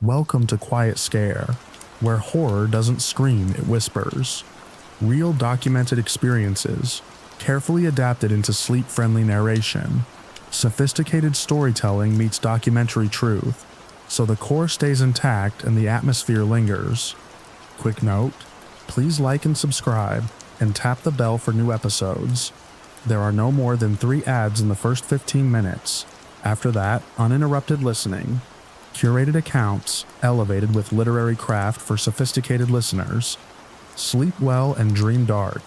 Welcome to Quiet Scare, where horror doesn't scream, it whispers. Real documented experiences, carefully adapted into sleep-friendly narration. Sophisticated storytelling meets documentary truth, so the core stays intact and the atmosphere lingers. Quick note, please like and subscribe, and tap the bell for new episodes. There are no more than 3 ads in the first 15 minutes. After that, uninterrupted listening. Curated accounts, elevated with literary craft for sophisticated listeners. Sleep well and dream dark.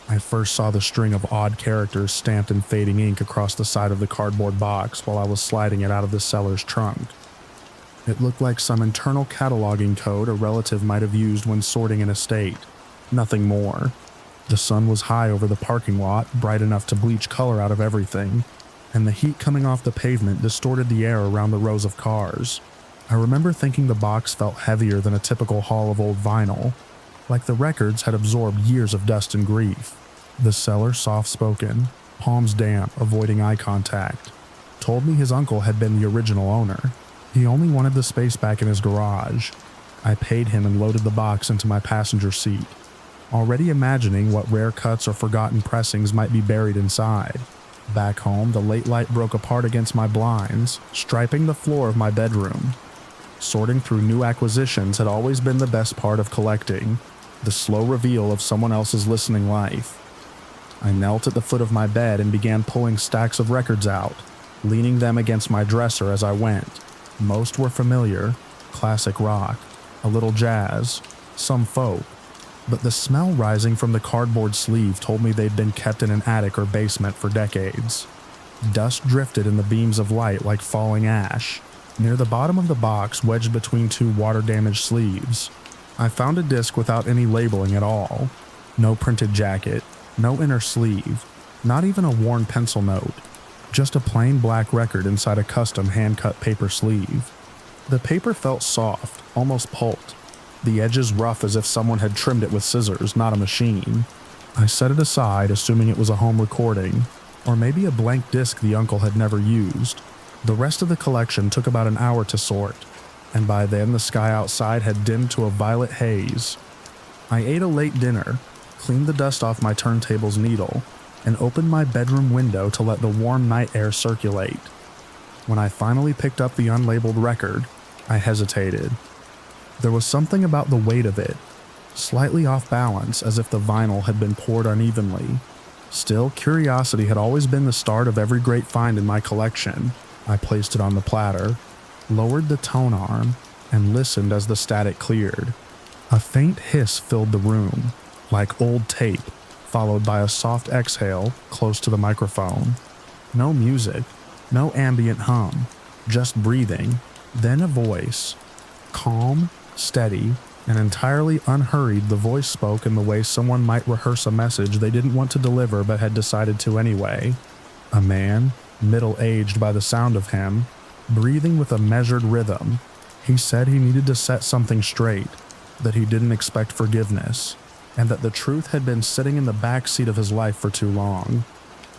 I first saw the string of odd characters stamped in fading ink across the side of the cardboard box while I was sliding it out of the seller's trunk. It looked like some internal cataloging code a relative might have used when sorting an estate. Nothing more. The sun was high over the parking lot, bright enough to bleach color out of everything, and the heat coming off the pavement distorted the air around the rows of cars. I remember thinking the box felt heavier than a typical haul of old vinyl, like the records had absorbed years of dust and grief. The seller, soft-spoken, palms damp, avoiding eye contact, told me his uncle had been the original owner. He only wanted the space back in his garage. I paid him and loaded the box into my passenger seat, already imagining what rare cuts or forgotten pressings might be buried inside. Back home, the late light broke apart against my blinds, striping the floor of my bedroom. Sorting through new acquisitions had always been the best part of collecting, the slow reveal of someone else's listening life. I knelt at the foot of my bed and began pulling stacks of records out, leaning them against my dresser as I went. Most were familiar, classic rock, a little jazz, some folk, but the smell rising from the cardboard sleeve told me they'd been kept in an attic or basement for decades. Dust drifted in the beams of light like falling ash. Near the bottom of the box, wedged between 2 water-damaged sleeves, I found a disc without any labeling at all. No printed jacket, no inner sleeve, not even a worn pencil note. Just a plain black record inside a custom hand-cut paper sleeve. The paper felt soft, almost pulped, the edges rough as if someone had trimmed it with scissors, not a machine. I set it aside, assuming it was a home recording, or maybe a blank disc the uncle had never used. The rest of the collection took about an hour to sort, and by then the sky outside had dimmed to a violet haze. I ate a late dinner, cleaned the dust off my turntable's needle, and opened my bedroom window to let the warm night air circulate. When I finally picked up the unlabeled record, I hesitated. There was something about the weight of it, slightly off balance as if the vinyl had been poured unevenly. Still, curiosity had always been the start of every great find in my collection. I placed it on the platter, lowered the tone arm, and listened as the static cleared. A faint hiss filled the room, like old tape, followed by a soft exhale close to the microphone. No music, no ambient hum, just breathing, then a voice. Calm, steady, and entirely unhurried, the voice spoke in the way someone might rehearse a message they didn't want to deliver but had decided to anyway. A man, middle-aged by the sound of him, breathing with a measured rhythm. He said he needed to set something straight, that he didn't expect forgiveness, and that the truth had been sitting in the back seat of his life for too long.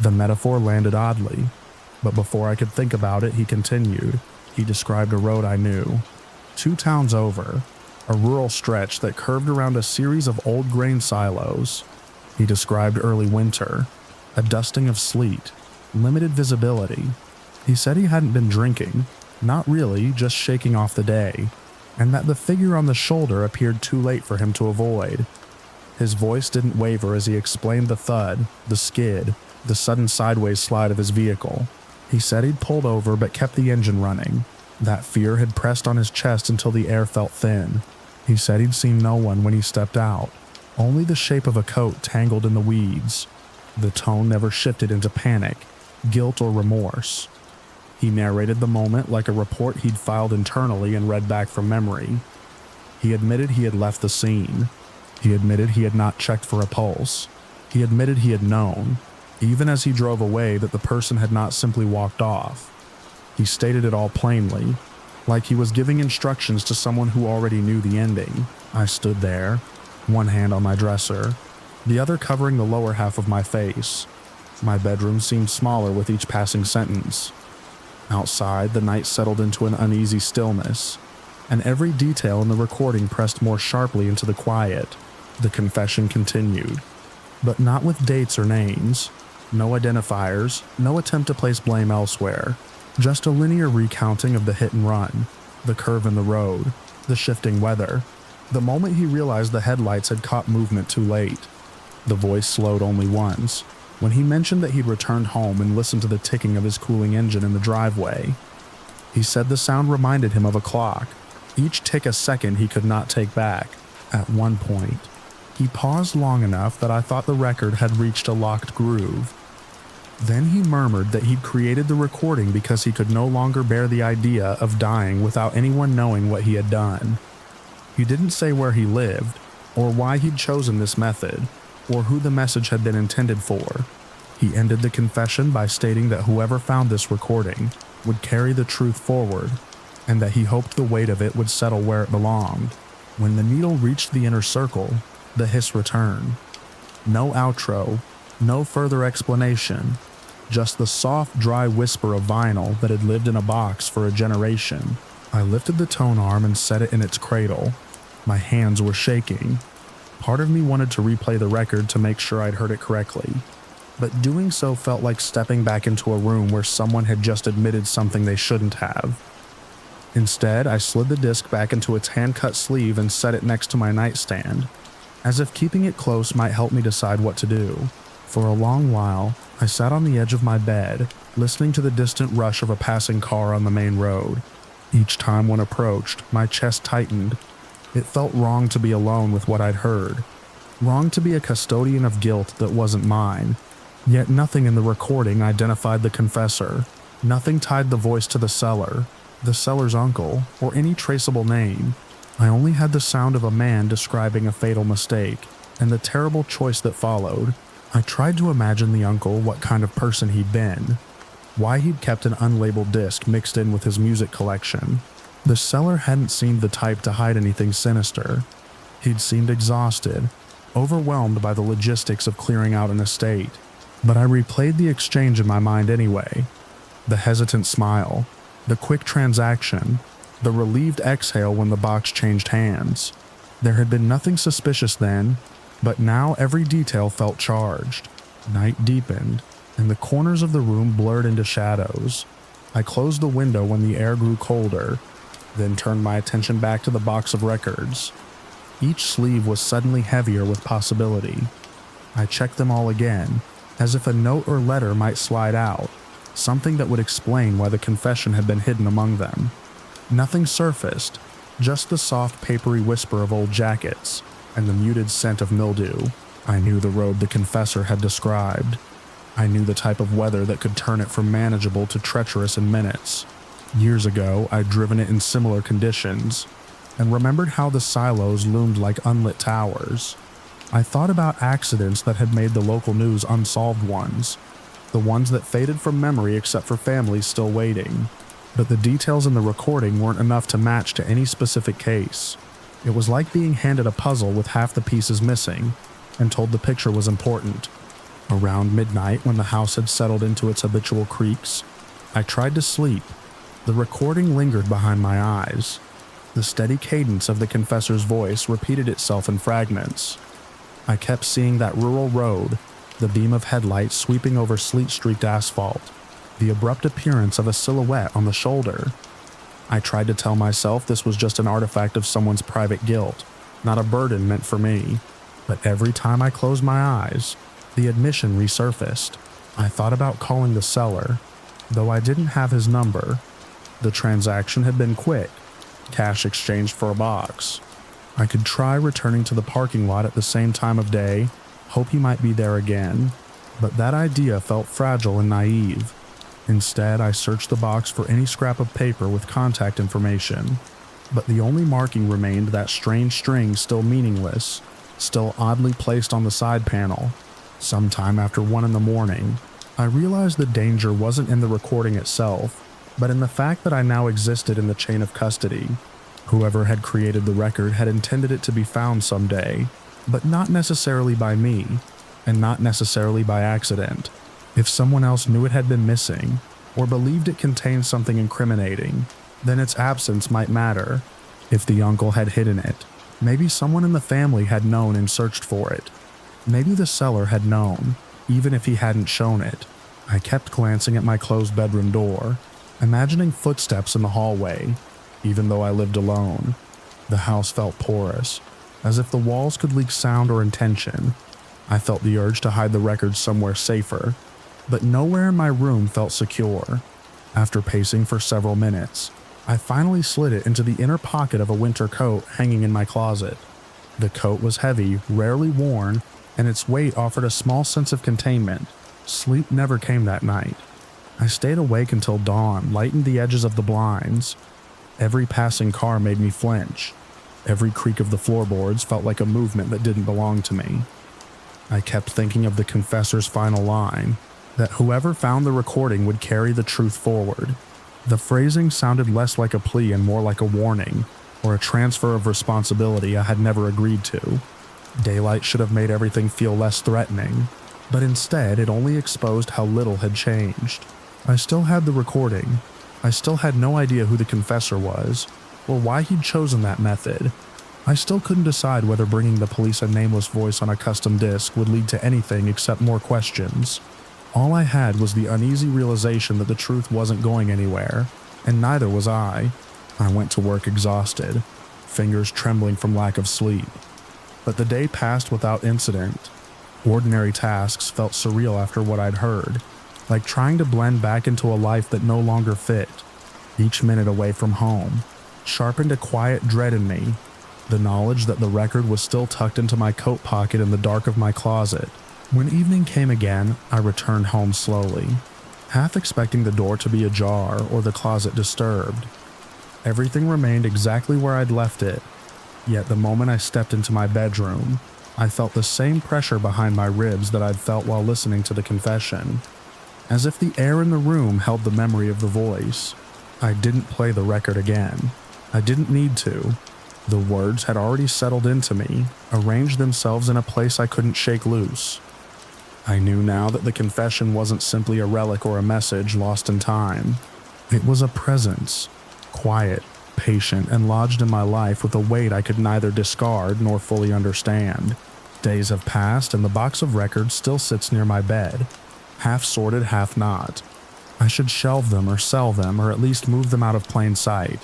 The metaphor landed oddly, but before I could think about it, he continued. He described a road I knew, 2 towns over, a rural stretch that curved around a series of old grain silos. He described early winter, a dusting of sleet, limited visibility. He said he hadn't been drinking, not really, just shaking off the day, and that the figure on the shoulder appeared too late for him to avoid. His voice didn't waver as he explained the thud, the skid, the sudden sideways slide of his vehicle. He said he'd pulled over but kept the engine running. That fear had pressed on his chest until the air felt thin. He said he'd seen no one when he stepped out, only the shape of a coat tangled in the weeds. The tone never shifted into panic, guilt, or remorse. He narrated the moment like a report he'd filed internally and read back from memory. He admitted he had left the scene. He admitted he had not checked for a pulse. He admitted he had known, even as he drove away, that the person had not simply walked off. He stated it all plainly, like he was giving instructions to someone who already knew the ending. I stood there, one hand on my dresser, the other covering the lower half of my face. My bedroom seemed smaller with each passing sentence. Outside, the night settled into an uneasy stillness, and every detail in the recording pressed more sharply into the quiet. The confession continued, but not with dates or names. No identifiers, no attempt to place blame elsewhere. Just a linear recounting of the hit and run, the curve in the road, the shifting weather. The moment he realized the headlights had caught movement too late. The voice slowed only once, when he mentioned that he'd returned home and listened to the ticking of his cooling engine in the driveway. He said the sound reminded him of a clock, each tick a second he could not take back. At one point, he paused long enough that I thought the record had reached a locked groove. Then he murmured that he'd created the recording because he could no longer bear the idea of dying without anyone knowing what he had done. He didn't say where he lived, or why he'd chosen this method, or who the message had been intended for. He ended the confession by stating that whoever found this recording would carry the truth forward, and that he hoped the weight of it would settle where it belonged. When the needle reached the inner circle, the hiss returned. No outro, no further explanation, just the soft, dry whisper of vinyl that had lived in a box for a generation. I lifted the tone arm and set it in its cradle. My hands were shaking. Part of me wanted to replay the record to make sure I'd heard it correctly, but doing so felt like stepping back into a room where someone had just admitted something they shouldn't have. Instead, I slid the disc back into its hand-cut sleeve and set it next to my nightstand, as if keeping it close might help me decide what to do. For a long while, I sat on the edge of my bed, listening to the distant rush of a passing car on the main road. Each time one approached, my chest tightened. It felt wrong to be alone with what I'd heard. Wrong to be a custodian of guilt that wasn't mine. Yet nothing in the recording identified the confessor. Nothing tied the voice to the seller's uncle, or any traceable name. I only had the sound of a man describing a fatal mistake, and the terrible choice that followed. I tried to imagine the uncle, what kind of person he'd been, why he'd kept an unlabeled disc mixed in with his music collection. The seller hadn't seemed the type to hide anything sinister. He'd seemed exhausted, overwhelmed by the logistics of clearing out an estate. But I replayed the exchange in my mind anyway. The hesitant smile, the quick transaction, the relieved exhale when the box changed hands. There had been nothing suspicious then, but now every detail felt charged. Night deepened, and the corners of the room blurred into shadows. I closed the window when the air grew colder, then turned my attention back to the box of records. Each sleeve was suddenly heavier with possibility. I checked them all again, as if a note or letter might slide out, something that would explain why the confession had been hidden among them. Nothing surfaced, just the soft papery whisper of old jackets, and the muted scent of mildew. I knew the road the confessor had described. I knew the type of weather that could turn it from manageable to treacherous in minutes. Years ago, I'd driven it in similar conditions, and remembered how the silos loomed like unlit towers. I thought about accidents that had made the local news unsolved ones, the ones that faded from memory except for families still waiting. But the details in the recording weren't enough to match to any specific case. It was like being handed a puzzle with half the pieces missing, and told the picture was important. Around midnight, when the house had settled into its habitual creaks, I tried to sleep. The recording lingered behind my eyes. The steady cadence of the confessor's voice repeated itself in fragments. I kept seeing that rural road, the beam of headlights sweeping over sleet-streaked asphalt, the abrupt appearance of a silhouette on the shoulder. I tried to tell myself this was just an artifact of someone's private guilt, not a burden meant for me. But every time I closed my eyes, the admission resurfaced. I thought about calling the seller, though I didn't have his number. The transaction had been quick, cash exchanged for a box. I could try returning to the parking lot at the same time of day, hope he might be there again, but that idea felt fragile and naive. Instead, I searched the box for any scrap of paper with contact information, but the only marking remained that strange string still meaningless, still oddly placed on the side panel. Sometime after 1 a.m, I realized the danger wasn't in the recording itself, but in the fact that I now existed in the chain of custody. Whoever had created the record had intended it to be found someday, but not necessarily by me, and not necessarily by accident. If someone else knew it had been missing, or believed it contained something incriminating, then its absence might matter. If the uncle had hidden it, maybe someone in the family had known and searched for it. Maybe the seller had known, even if he hadn't shown it. I kept glancing at my closed bedroom door, imagining footsteps in the hallway. Even though I lived alone, the house felt porous, as if the walls could leak sound or intention. I felt the urge to hide the records somewhere safer, but nowhere in my room felt secure. After pacing for several minutes, I finally slid it into the inner pocket of a winter coat hanging in my closet. The coat was heavy, rarely worn, and its weight offered a small sense of containment. Sleep never came that night. I stayed awake until dawn lightened the edges of the blinds. Every passing car made me flinch. Every creak of the floorboards felt like a movement that didn't belong to me. I kept thinking of the confessor's final line, that whoever found the recording would carry the truth forward. The phrasing sounded less like a plea and more like a warning, or a transfer of responsibility I had never agreed to. Daylight should have made everything feel less threatening, but instead it only exposed how little had changed. I still had the recording. I still had no idea who the confessor was, or why he'd chosen that method. I still couldn't decide whether bringing the police a nameless voice on a custom disc would lead to anything except more questions. All I had was the uneasy realization that the truth wasn't going anywhere, and neither was I. I went to work exhausted, fingers trembling from lack of sleep. But the day passed without incident. Ordinary tasks felt surreal after what I'd heard, like trying to blend back into a life that no longer fit. Each minute away from home sharpened a quiet dread in me, the knowledge that the record was still tucked into my coat pocket in the dark of my closet. When evening came again, I returned home slowly, half expecting the door to be ajar or the closet disturbed. Everything remained exactly where I'd left it, yet the moment I stepped into my bedroom, I felt the same pressure behind my ribs that I'd felt while listening to the confession, as if the air in the room held the memory of the voice. I didn't play the record again. I didn't need to. The words had already settled into me, arranged themselves in a place I couldn't shake loose. I knew now that the confession wasn't simply a relic or a message lost in time. It was a presence, quiet, patient, and lodged in my life with a weight I could neither discard nor fully understand. Days have passed and the box of records still sits near my bed, half sorted, half not. I should shelve them or sell them or at least move them out of plain sight,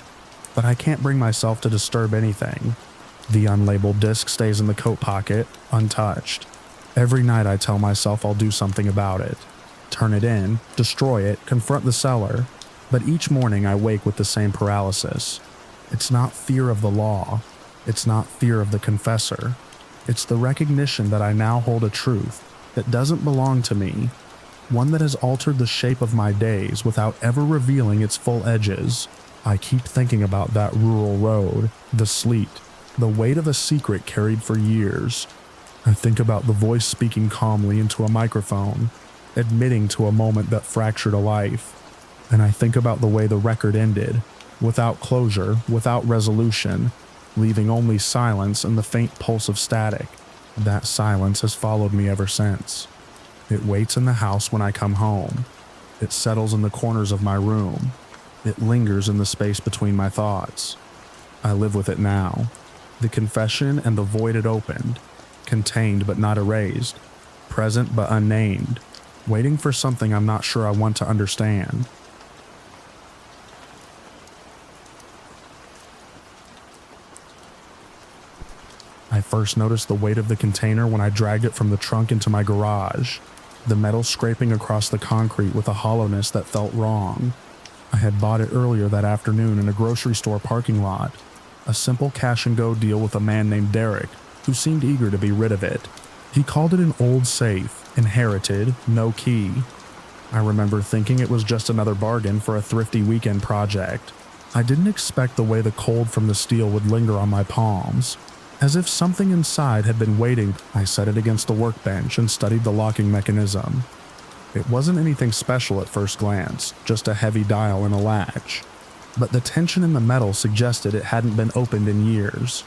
but I can't bring myself to disturb anything. The unlabeled disc stays in the coat pocket, untouched. Every night I tell myself I'll do something about it. Turn it in, destroy it, confront the seller. But each morning I wake with the same paralysis. It's not fear of the law. It's not fear of the confessor. It's the recognition that I now hold a truth that doesn't belong to me, one that has altered the shape of my days without ever revealing its full edges. I keep thinking about that rural road, the sleet, the weight of a secret carried for years. I think about the voice speaking calmly into a microphone, admitting to a moment that fractured a life. And I think about the way the record ended, without closure, without resolution, leaving only silence and the faint pulse of static. That silence has followed me ever since. It waits in the house when I come home. It settles in the corners of my room. It lingers in the space between my thoughts. I live with it now. The confession and the void it opened, contained but not erased, present but unnamed, waiting for something I'm not sure I want to understand. I first noticed the weight of the container when I dragged it from the trunk into my garage, the metal scraping across the concrete with a hollowness that felt wrong. I had bought it earlier that afternoon in a grocery store parking lot, a simple cash-and-go deal with a man named Derek, who seemed eager to be rid of it. He called it an old safe, inherited, no key. I remember thinking it was just another bargain for a thrifty weekend project. I didn't expect the way the cold from the steel would linger on my palms. As if something inside had been waiting, I set it against the workbench and studied the locking mechanism. It wasn't anything special at first glance, just a heavy dial and a latch. But the tension in the metal suggested it hadn't been opened in years.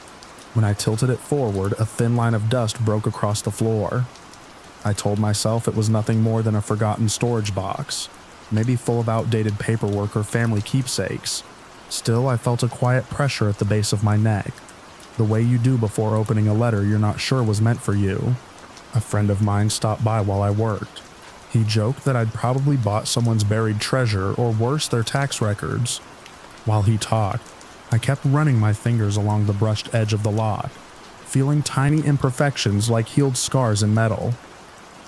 When I tilted it forward, a thin line of dust broke across the floor. I told myself it was nothing more than a forgotten storage box, maybe full of outdated paperwork or family keepsakes. Still, I felt a quiet pressure at the base of my neck, the way you do before opening a letter you're not sure was meant for you. A friend of mine stopped by while I worked. He joked that I'd probably bought someone's buried treasure, or worse, their tax records. While he talked, I kept running my fingers along the brushed edge of the lock, feeling tiny imperfections like healed scars in metal.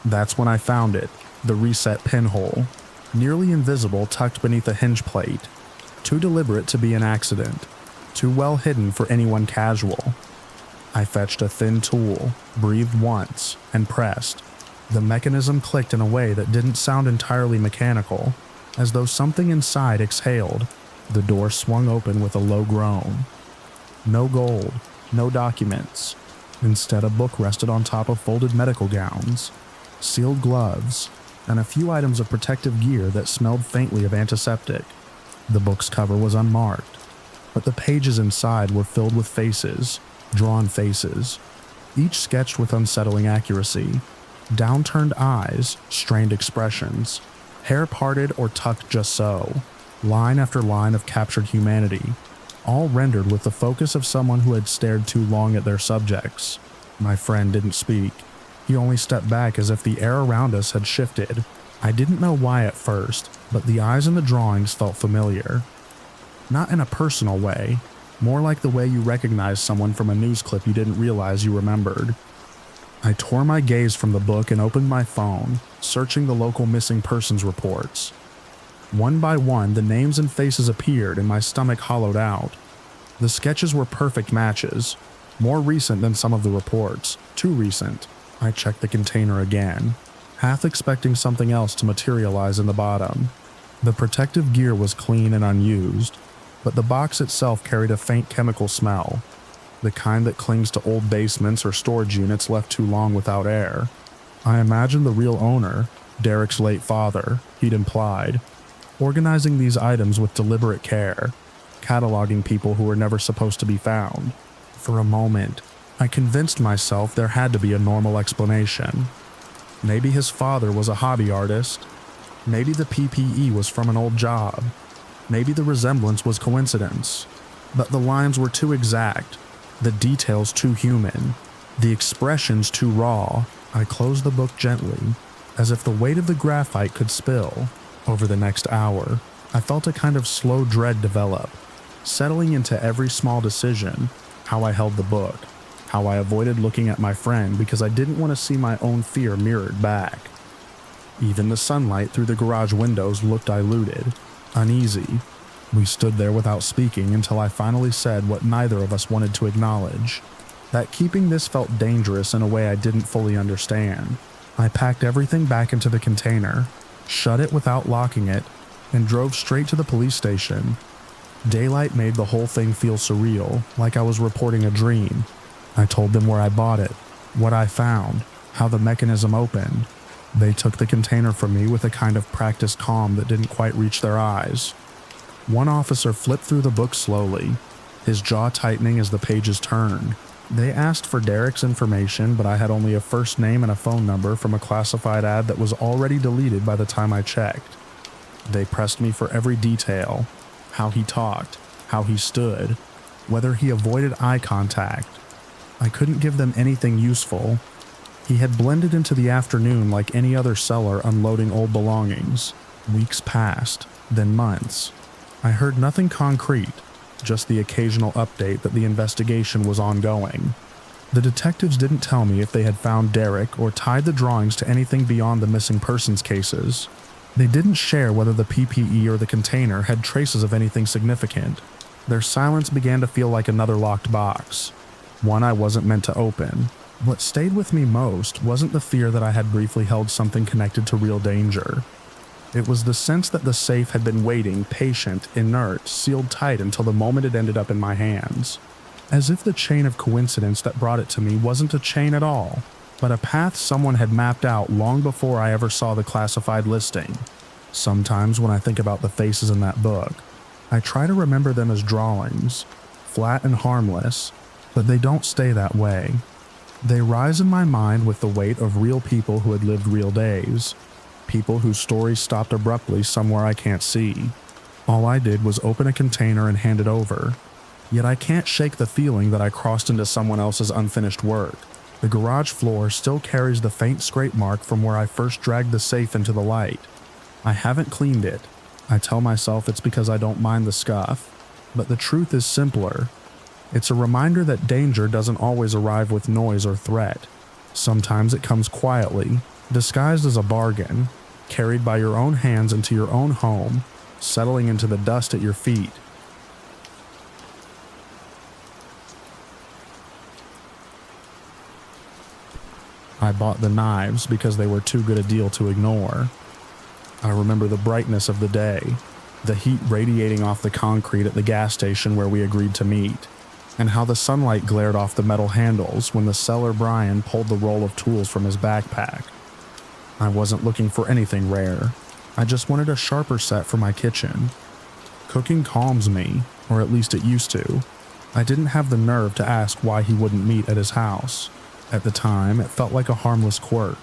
That's when I found it, the reset pinhole, nearly invisible tucked beneath a hinge plate, too deliberate to be an accident, too well hidden for anyone casual. I fetched a thin tool, breathed once, and pressed. The mechanism clicked in a way that didn't sound entirely mechanical, as though something inside exhaled. The door swung open with a low groan. No gold, no documents. Instead, a book rested on top of folded medical gowns, sealed gloves, and a few items of protective gear that smelled faintly of antiseptic. The book's cover was unmarked, but the pages inside were filled with faces, drawn faces, each sketched with unsettling accuracy. Downturned eyes, strained expressions, hair parted or tucked just so, line after line of captured humanity, all rendered with the focus of someone who had stared too long at their subjects. My friend didn't speak. He only stepped back as if the air around us had shifted. I didn't know why at first, but the eyes in the drawings felt familiar. Not in a personal way, more like the way you recognize someone from a news clip you didn't realize you remembered. I tore my gaze from the book and opened my phone, searching the local missing persons reports. One by one, the names and faces appeared and my stomach hollowed out. The sketches were perfect matches, more recent than some of the reports, too recent. I checked the container again, half expecting something else to materialize in the bottom. The protective gear was clean and unused, but the box itself carried a faint chemical smell, the kind that clings to old basements or storage units left too long without air. I imagined the real owner, Derek's late father, he'd implied, organizing these items with deliberate care, cataloging people who were never supposed to be found. For a moment, I convinced myself there had to be a normal explanation. Maybe his father was a hobby artist. Maybe the PPE was from an old job. Maybe the resemblance was coincidence. But the lines were too exact, the details too human, the expressions too raw. I closed the book gently, as if the weight of the graphite could spill. Over the next hour, I felt a kind of slow dread develop, settling into every small decision, how I held the book, how I avoided looking at my friend because I didn't want to see my own fear mirrored back. Even the sunlight through the garage windows looked diluted, uneasy. We stood there without speaking until I finally said what neither of us wanted to acknowledge, that keeping this felt dangerous in a way I didn't fully understand. I packed everything back into the container, shut it without locking it, and drove straight to the police station. Daylight made the whole thing feel surreal, like I was reporting a dream. I told them where I bought it, what I found, how the mechanism opened. They took the container from me with a kind of practiced calm that didn't quite reach their eyes. One officer flipped through the book slowly, his jaw tightening as the pages turned. They asked for Derek's information, but I had only a first name and a phone number from a classified ad that was already deleted by the time I checked. They pressed me for every detail, how he talked, how he stood, whether he avoided eye contact. I couldn't give them anything useful. He had blended into the afternoon like any other seller unloading old belongings. Weeks passed, then months. I heard nothing concrete, just the occasional update that the investigation was ongoing. The detectives didn't tell me if they had found Derek or tied the drawings to anything beyond the missing persons cases. They didn't share whether the PPE or the container had traces of anything significant. Their silence began to feel like another locked box, one I wasn't meant to open. What stayed with me most wasn't the fear that I had briefly held something connected to real danger. It was the sense that the safe had been waiting, patient, inert, sealed tight until the moment it ended up in my hands. As if the chain of coincidence that brought it to me wasn't a chain at all, but a path someone had mapped out long before I ever saw the classified listing. Sometimes when I think about the faces in that book, I try to remember them as drawings, flat and harmless, but they don't stay that way. They rise in my mind with the weight of real people who had lived real days, people whose stories stopped abruptly somewhere I can't see. All I did was open a container and hand it over, yet I can't shake the feeling that I crossed into someone else's unfinished work. The garage floor still carries the faint scrape mark from where I first dragged the safe into the light. I haven't cleaned it. I tell myself it's because I don't mind the scuff, but the truth is simpler. It's a reminder that danger doesn't always arrive with noise or threat. Sometimes it comes quietly, disguised as a bargain, carried by your own hands into your own home, settling into the dust at your feet. I bought the knives because they were too good a deal to ignore. I remember the brightness of the day, the heat radiating off the concrete at the gas station where we agreed to meet, and how the sunlight glared off the metal handles when the seller Brian pulled the roll of tools from his backpack. I wasn't looking for anything rare. I just wanted a sharper set for my kitchen. Cooking calms me, or at least it used to. I didn't have the nerve to ask why he wouldn't meet at his house. At the time, it felt like a harmless quirk.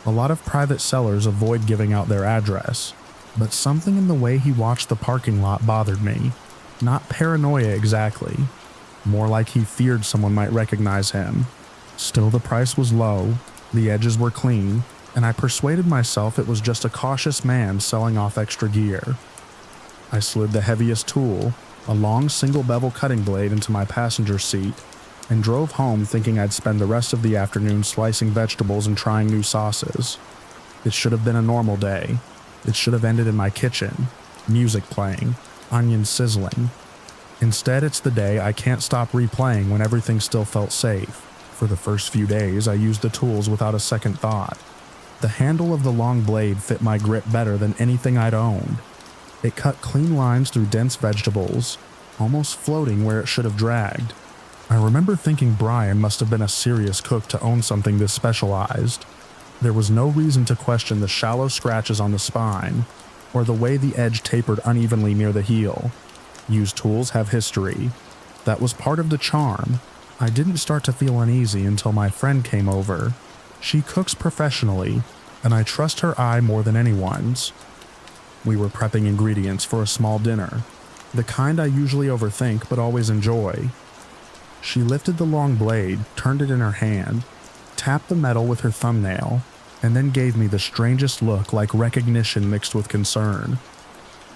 A lot of private sellers avoid giving out their address, but something in the way he watched the parking lot bothered me. Not paranoia exactly, more like he feared someone might recognize him. Still, the price was low, the edges were clean, and I persuaded myself it was just a cautious man selling off extra gear. I slid the heaviest tool, a long single bevel cutting blade, into my passenger seat and drove home thinking I'd spend the rest of the afternoon slicing vegetables and trying new sauces. It should have been a normal day. It should have ended in my kitchen, music playing, onions sizzling. Instead, it's the day I can't stop replaying when everything still felt safe. For the first few days, I used the tools without a second thought. The handle of the long blade fit my grip better than anything I'd owned. It cut clean lines through dense vegetables, almost floating where it should have dragged. I remember thinking Brian must have been a serious cook to own something this specialized. There was no reason to question the shallow scratches on the spine, or the way the edge tapered unevenly near the heel. Used tools have history. That was part of the charm. I didn't start to feel uneasy until my friend came over. She cooks professionally, and I trust her eye more than anyone's. We were prepping ingredients for a small dinner, the kind I usually overthink but always enjoy. She lifted the long blade, turned it in her hand, tapped the metal with her thumbnail, and then gave me the strangest look, like recognition mixed with concern.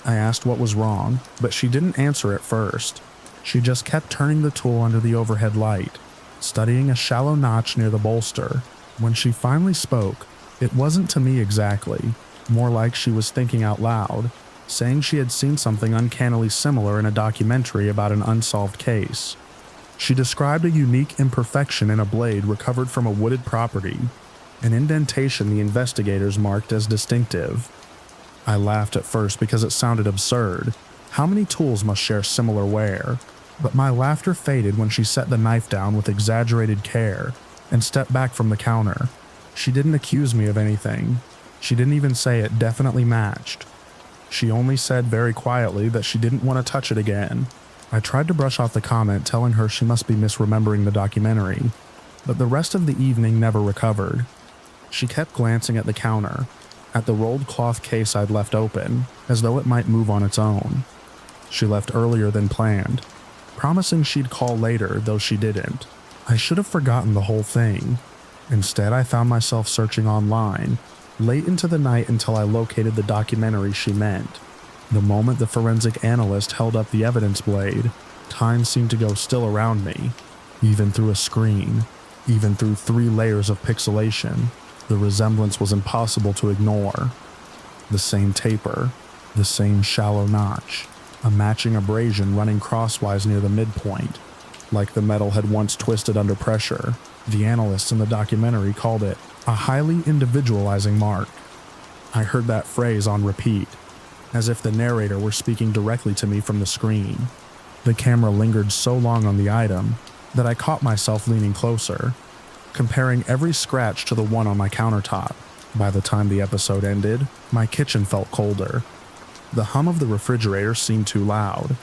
I asked what was wrong, but she didn't answer at first. She just kept turning the tool under the overhead light, studying a shallow notch near the bolster. When she finally spoke, it wasn't to me exactly, more like she was thinking out loud, saying she had seen something uncannily similar in a documentary about an unsolved case. She described a unique imperfection in a blade recovered from a wooded property, an indentation the investigators marked as distinctive. I laughed at first because it sounded absurd. How many tools must share similar wear? But my laughter faded when she set the knife down with exaggerated care and stepped back from the counter. She didn't accuse me of anything. She didn't even say it definitely matched. She only said very quietly that she didn't want to touch it again. I tried to brush off the comment, telling her she must be misremembering the documentary, but the rest of the evening never recovered. She kept glancing at the counter, at the rolled cloth case I'd left open, as though it might move on its own. She left earlier than planned, promising she'd call later, though she didn't. I should have forgotten the whole thing. Instead, I found myself searching online, late into the night, until I located the documentary she meant. The moment the forensic analyst held up the evidence blade, time seemed to go still around me. Even through a screen, even through 3 layers of pixelation, the resemblance was impossible to ignore. The same taper, the same shallow notch, a matching abrasion running crosswise near the midpoint, like the metal had once twisted under pressure. The analysts in the documentary called it a highly individualizing mark. I heard that phrase on repeat, as if the narrator were speaking directly to me from the screen. The camera lingered so long on the item that I caught myself leaning closer, comparing every scratch to the one on my countertop. By the time the episode ended, my kitchen felt colder. The hum of the refrigerator seemed too loud.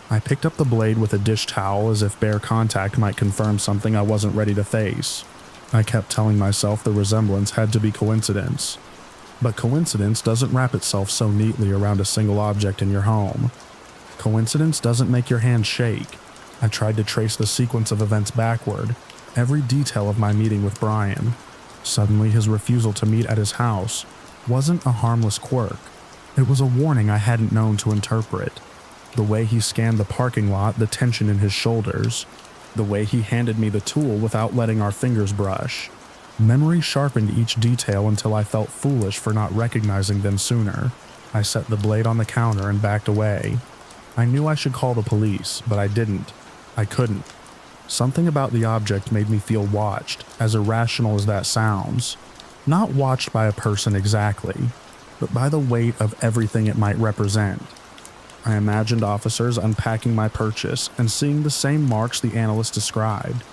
I picked up the blade with a dish towel as if bare contact might confirm something I wasn't ready to face. I kept telling myself the resemblance had to be coincidence. But coincidence doesn't wrap itself so neatly around a single object in your home. Coincidence doesn't make your hand shake. I tried to trace the sequence of events backward, every detail of my meeting with Brian. Suddenly, his refusal to meet at his house wasn't a harmless quirk. It was a warning I hadn't known to interpret. The way he scanned the parking lot, the tension in his shoulders. The way he handed me the tool without letting our fingers brush. Memory sharpened each detail until I felt foolish for not recognizing them sooner. I set the blade on the counter and backed away. I knew I should call the police, but I didn't. I couldn't. Something about the object made me feel watched, as irrational as that sounds. Not watched by a person exactly, but by the weight of everything it might represent. I imagined officers unpacking my purchase and seeing the same marks the analyst described.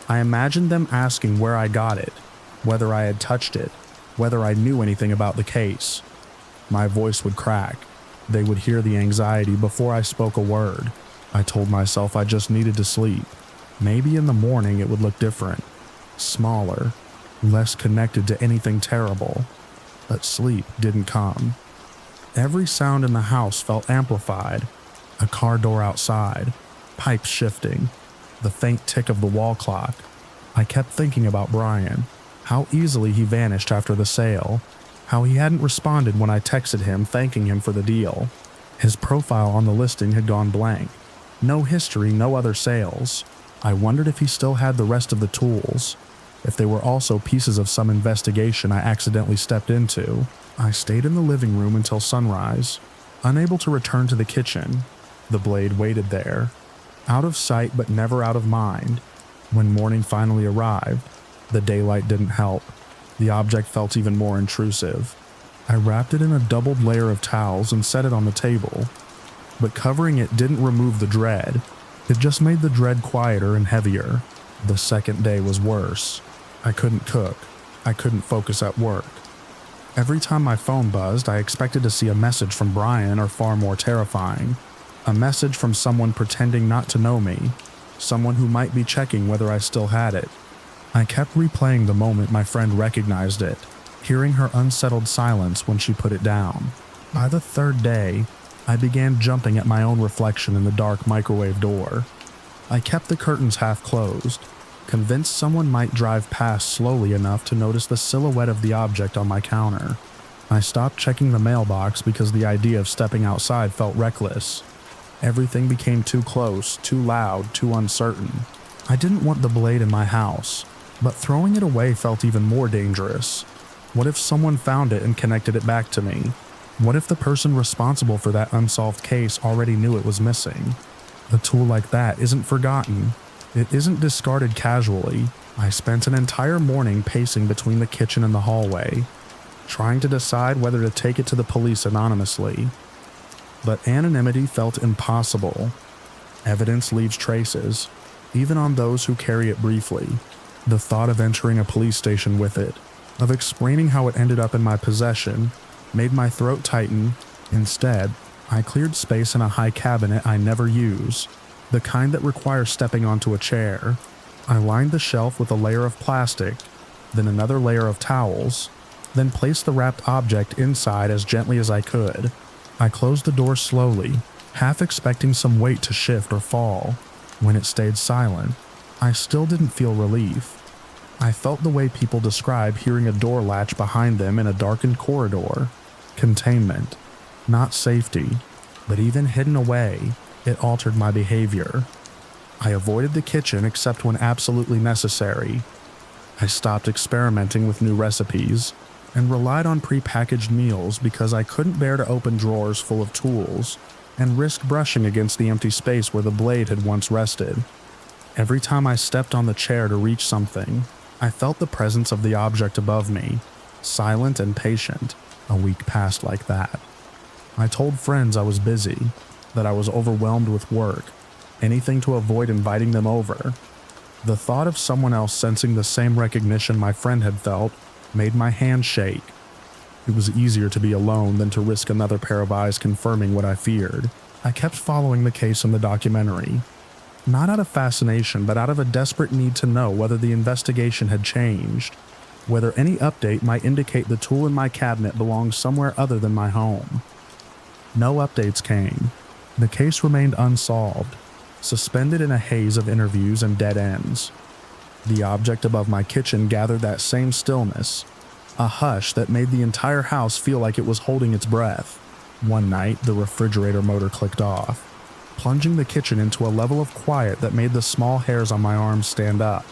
I imagined them asking where I got it, whether I had touched it, whether I knew anything about the case. My voice would crack. They would hear the anxiety before I spoke a word. I told myself I just needed to sleep. Maybe in the morning it would look different. Smaller, less connected to anything terrible. But sleep didn't come. Every sound in the house felt amplified. A car door outside, pipes shifting, the faint tick of the wall clock. I kept thinking about Brian, how easily he vanished after the sale, how he hadn't responded when I texted him thanking him for the deal. His profile on the listing had gone blank. No history, no other sales. I wondered if he still had the rest of the tools, if they were also pieces of some investigation I accidentally stepped into. I stayed in the living room until sunrise, unable to return to the kitchen. The blade waited there, out of sight but never out of mind. When morning finally arrived, the daylight didn't help. The object felt even more intrusive. I wrapped it in a doubled layer of towels and set it on the table. But covering it didn't remove the dread. It just made the dread quieter and heavier. The second day was worse. I couldn't cook. I couldn't focus at work. Every time my phone buzzed, I expected to see a message from Brian, or far more terrifying, a message from someone pretending not to know me, someone who might be checking whether I still had it. I kept replaying the moment my friend recognized it, hearing her unsettled silence when she put it down. By the third day, I began jumping at my own reflection in the dark microwave door. I kept the curtains half closed, convinced someone might drive past slowly enough to notice the silhouette of the object on my counter. I stopped checking the mailbox because the idea of stepping outside felt reckless. Everything became too close, too loud, too uncertain. I didn't want the blade in my house, but throwing it away felt even more dangerous. What if someone found it and connected it back to me? What if the person responsible for that unsolved case already knew it was missing? A tool like that isn't forgotten. It isn't discarded casually. I spent an entire morning pacing between the kitchen and the hallway, trying to decide whether to take it to the police anonymously. But anonymity felt impossible. Evidence leaves traces, even on those who carry it briefly. The thought of entering a police station with it, of explaining how it ended up in my possession, made my throat tighten. Instead, I cleared space in a high cabinet I never use, the kind that requires stepping onto a chair. I lined the shelf with a layer of plastic, then another layer of towels, then placed the wrapped object inside as gently as I could. I closed the door slowly, half expecting some weight to shift or fall. When it stayed silent, I still didn't feel relief. I felt the way people describe hearing a door latch behind them in a darkened corridor. Containment, not safety, but even hidden away, it altered my behavior. I avoided the kitchen except when absolutely necessary. I stopped experimenting with new recipes and relied on prepackaged meals because I couldn't bear to open drawers full of tools and risk brushing against the empty space where the blade had once rested. Every time I stepped on the chair to reach something, I felt the presence of the object above me, silent and patient. A week passed like that. I told friends I was busy, that I was overwhelmed with work, anything to avoid inviting them over. The thought of someone else sensing the same recognition my friend had felt made my hand shake. It was easier to be alone than to risk another pair of eyes confirming what I feared. I kept following the case in the documentary. Not out of fascination, but out of a desperate need to know whether the investigation had changed, whether any update might indicate the tool in my cabinet belonged somewhere other than my home. No updates came. The case remained unsolved, suspended in a haze of interviews and dead ends. The object above my kitchen gathered that same stillness, a hush that made the entire house feel like it was holding its breath. One night, the refrigerator motor clicked off, plunging the kitchen into a level of quiet that made the small hairs on my arms stand up.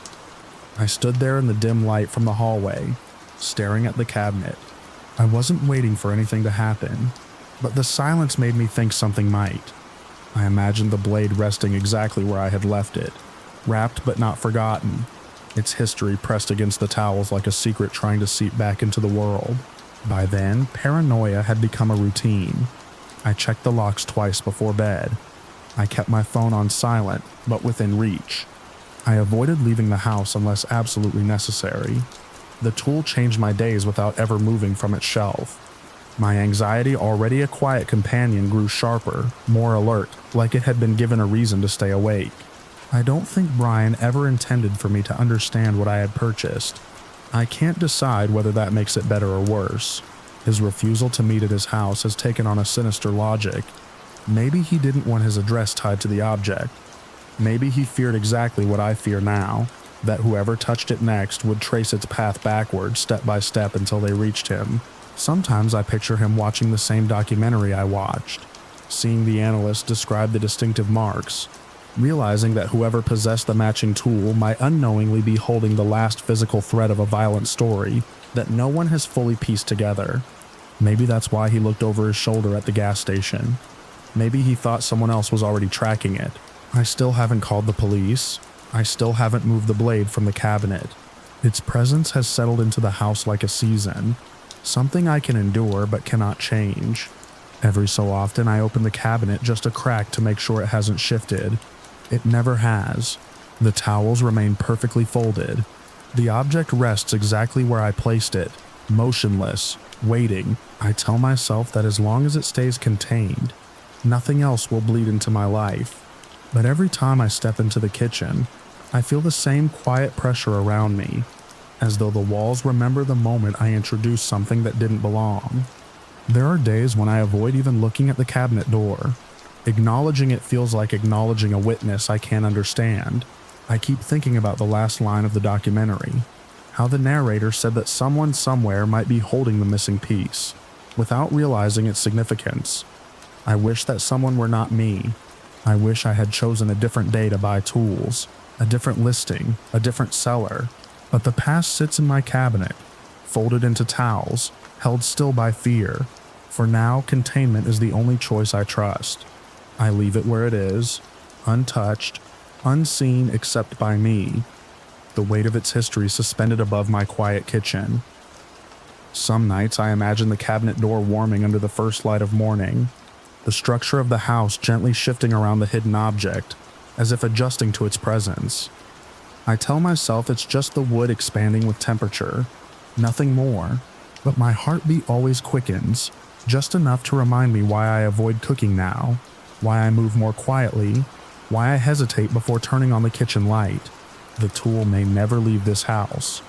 I stood there in the dim light from the hallway, staring at the cabinet. I wasn't waiting for anything to happen, but the silence made me think something might. I imagined the blade resting exactly where I had left it, wrapped but not forgotten, its history pressed against the towels like a secret trying to seep back into the world. By then, paranoia had become a routine. I checked the locks twice before bed. I kept my phone on silent, but within reach. I avoided leaving the house unless absolutely necessary. The tool changed my days without ever moving from its shelf. My anxiety, already a quiet companion, grew sharper, more alert, like it had been given a reason to stay awake. I don't think Brian ever intended for me to understand what I had purchased. I can't decide whether that makes it better or worse. His refusal to meet at his house has taken on a sinister logic. Maybe he didn't want his address tied to the object. Maybe he feared exactly what I fear now, that whoever touched it next would trace its path backward step by step until they reached him. Sometimes I picture him watching the same documentary I watched, seeing the analyst describe the distinctive marks, realizing that whoever possessed the matching tool might unknowingly be holding the last physical thread of a violent story that no one has fully pieced together. Maybe that's why he looked over his shoulder at the gas station. Maybe he thought someone else was already tracking it. I still haven't called the police. I still haven't moved the blade from the cabinet. Its presence has settled into the house like a season, something I can endure but cannot change. Every so often I open the cabinet just a crack to make sure it hasn't shifted. It never has. The towels remain perfectly folded. The object rests exactly where I placed it, motionless, waiting. I tell myself that as long as it stays contained, nothing else will bleed into my life. But every time I step into the kitchen, I feel the same quiet pressure around me, as though the walls remember the moment I introduced something that didn't belong. There are days when I avoid even looking at the cabinet door. Acknowledging it feels like acknowledging a witness I can't understand. I keep thinking about the last line of the documentary, how the narrator said that someone somewhere might be holding the missing piece, without realizing its significance. I wish that someone were not me. I wish I had chosen a different day to buy tools, a different listing, a different seller. But the past sits in my cabinet, folded into towels, held still by fear. For now, containment is the only choice I trust. I leave it where it is, untouched, unseen except by me, the weight of its history suspended above my quiet kitchen. Some nights I imagine the cabinet door warming under the first light of morning, the structure of the house gently shifting around the hidden object, as if adjusting to its presence. I tell myself it's just the wood expanding with temperature, nothing more, but my heartbeat always quickens, just enough to remind me why I avoid cooking now, why I move more quietly, why I hesitate before turning on the kitchen light. The tool may never leave this house,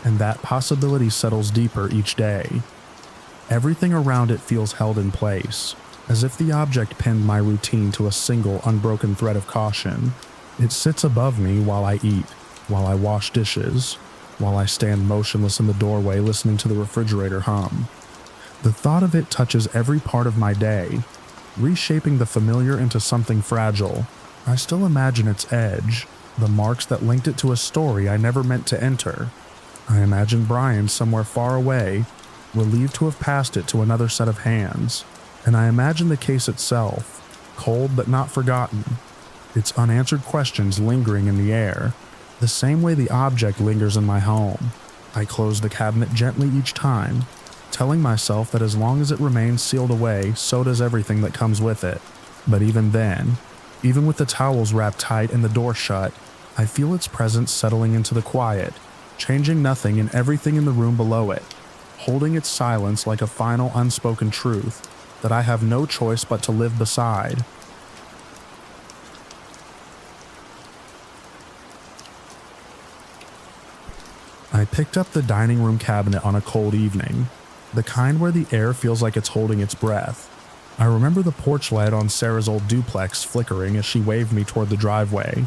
and that possibility settles deeper each day. Everything around it feels held in place, as if the object pinned my routine to a single unbroken thread of caution. It sits above me while I eat, while I wash dishes, while I stand motionless in the doorway listening to the refrigerator hum. The thought of it touches every part of my day, reshaping the familiar into something fragile. I still imagine its edge, the marks that linked it to a story I never meant to enter. I imagine Brian somewhere far away, relieved to have passed it to another set of hands. And I imagine the case itself, cold but not forgotten, its unanswered questions lingering in the air, the same way the object lingers in my home. I close the cabinet gently each time, telling myself that as long as it remains sealed away, so does everything that comes with it. But even then, even with the towels wrapped tight and the door shut, I feel its presence settling into the quiet, changing nothing and everything in the room below it, holding its silence like a final unspoken truth that I have no choice but to live beside. picked up the dining room cabinet on a cold evening, the kind where the air feels like it's holding its breath. I remember the porch light on Sarah's old duplex flickering as she waved me toward the driveway.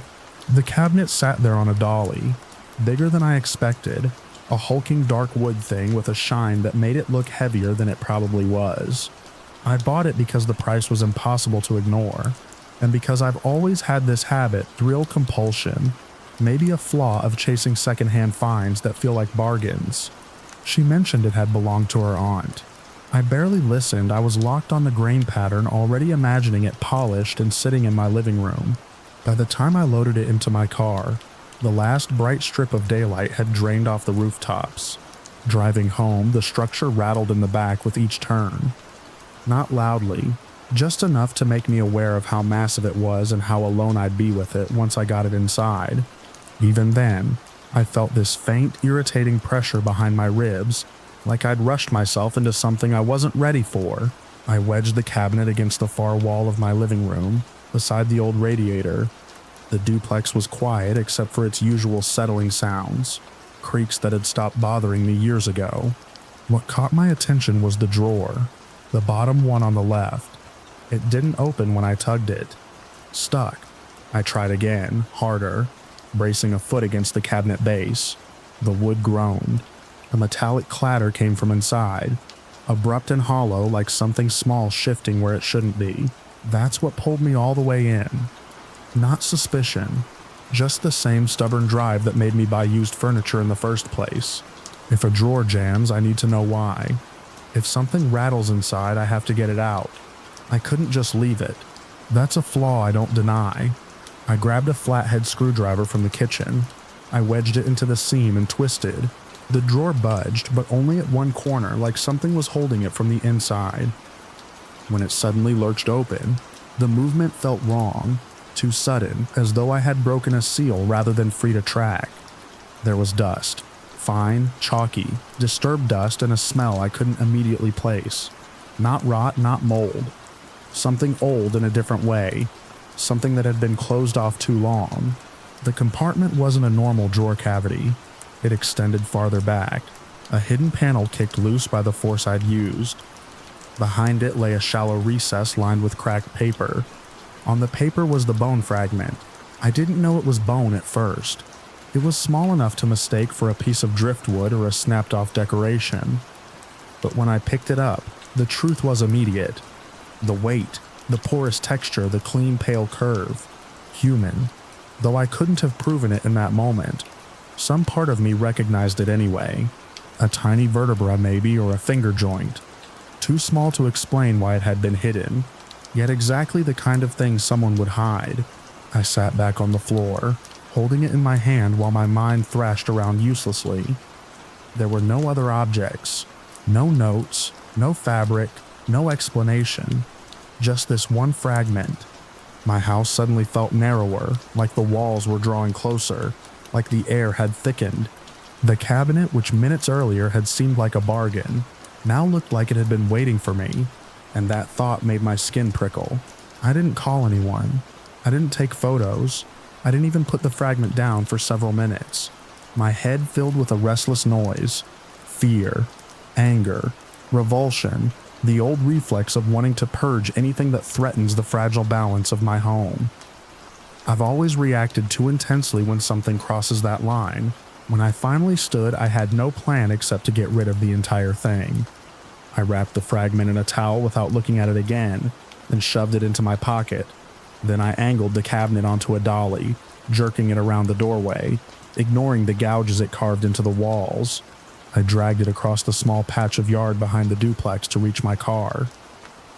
The cabinet sat there on a dolly, bigger than I expected, a hulking dark wood thing with a shine that made it look heavier than it probably was. I bought it because the price was impossible to ignore, and because I've always had this habit, thrill compulsion, maybe a flaw of chasing secondhand finds that feel like bargains. She mentioned it had belonged to her aunt. I barely listened. I was locked on the grain pattern, already imagining it polished and sitting in my living room. By the time I loaded it into my car, the last bright strip of daylight had drained off the rooftops. Driving home, the structure rattled in the back with each turn. Not loudly, just enough to make me aware of how massive it was and how alone I'd be with it once I got it inside. Even then, I felt this faint, irritating pressure behind my ribs, like I'd rushed myself into something I wasn't ready for. I wedged the cabinet against the far wall of my living room, beside the old radiator. The duplex was quiet except for its usual settling sounds, creaks that had stopped bothering me years ago. What caught my attention was the drawer, the bottom one on the left. It didn't open when I tugged it. Stuck. I tried again, harder, bracing a foot against the cabinet base. The wood groaned. A metallic clatter came from inside, abrupt and hollow like something small shifting where it shouldn't be. That's what pulled me all the way in. Not suspicion, just the same stubborn drive that made me buy used furniture in the first place. If a drawer jams, I need to know why. If something rattles inside, I have to get it out. I couldn't just leave it. That's a flaw I don't deny. I grabbed a flathead screwdriver from the kitchen. I wedged it into the seam and twisted. The drawer budged, but only at one corner, like something was holding it from the inside. When it suddenly lurched open, the movement felt wrong, too sudden, as though I had broken a seal rather than freed a track. There was dust, fine, chalky, disturbed dust, and a smell I couldn't immediately place. Not rot, not mold. Something old in a different way. Something that had been closed off too long. The compartment wasn't a normal drawer cavity. It extended farther back. A hidden panel kicked loose by the force I'd used. Behind it lay a shallow recess lined with cracked paper. On the paper was the bone fragment. I didn't know it was bone at first. It was small enough to mistake for a piece of driftwood or a snapped-off decoration. But when I picked it up, the truth was immediate. The weight, the porous texture, the clean, pale curve. Human. Though I couldn't have proven it in that moment, some part of me recognized it anyway. A tiny vertebra maybe, or a finger joint. Too small to explain why it had been hidden, yet exactly the kind of thing someone would hide. I sat back on the floor, holding it in my hand while my mind thrashed around uselessly. There were no other objects, no notes, no fabric, no explanation, just this one fragment. My house suddenly felt narrower, like the walls were drawing closer, like the air had thickened. The cabinet, which minutes earlier had seemed like a bargain, now looked like it had been waiting for me, and that thought made my skin prickle. I didn't call anyone. I didn't take photos. I didn't even put the fragment down for several minutes. My head filled with a restless noise. Fear, anger, revulsion, the old reflex of wanting to purge anything that threatens the fragile balance of my home. I've always reacted too intensely when something crosses that line. When I finally stood, I had no plan except to get rid of the entire thing. I wrapped the fragment in a towel without looking at it again, and shoved it into my pocket. Then I angled the cabinet onto a dolly, jerking it around the doorway, ignoring the gouges it carved into the walls. I dragged it across the small patch of yard behind the duplex to reach my car.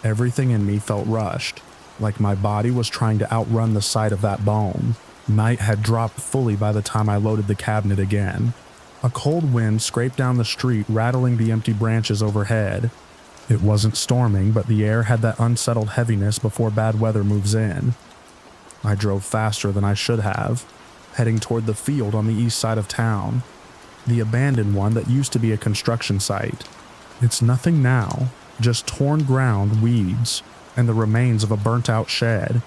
Everything in me felt rushed, like my body was trying to outrun the sight of that bone. Night had dropped fully by the time I loaded the cabinet again. A cold wind scraped down the street, rattling the empty branches overhead. It wasn't storming, but the air had that unsettled heaviness before bad weather moves in. I drove faster than I should have, heading toward the field on the east side of town, the abandoned one that used to be a construction site. It's nothing now, just torn ground, weeds, and the remains of a burnt-out shed.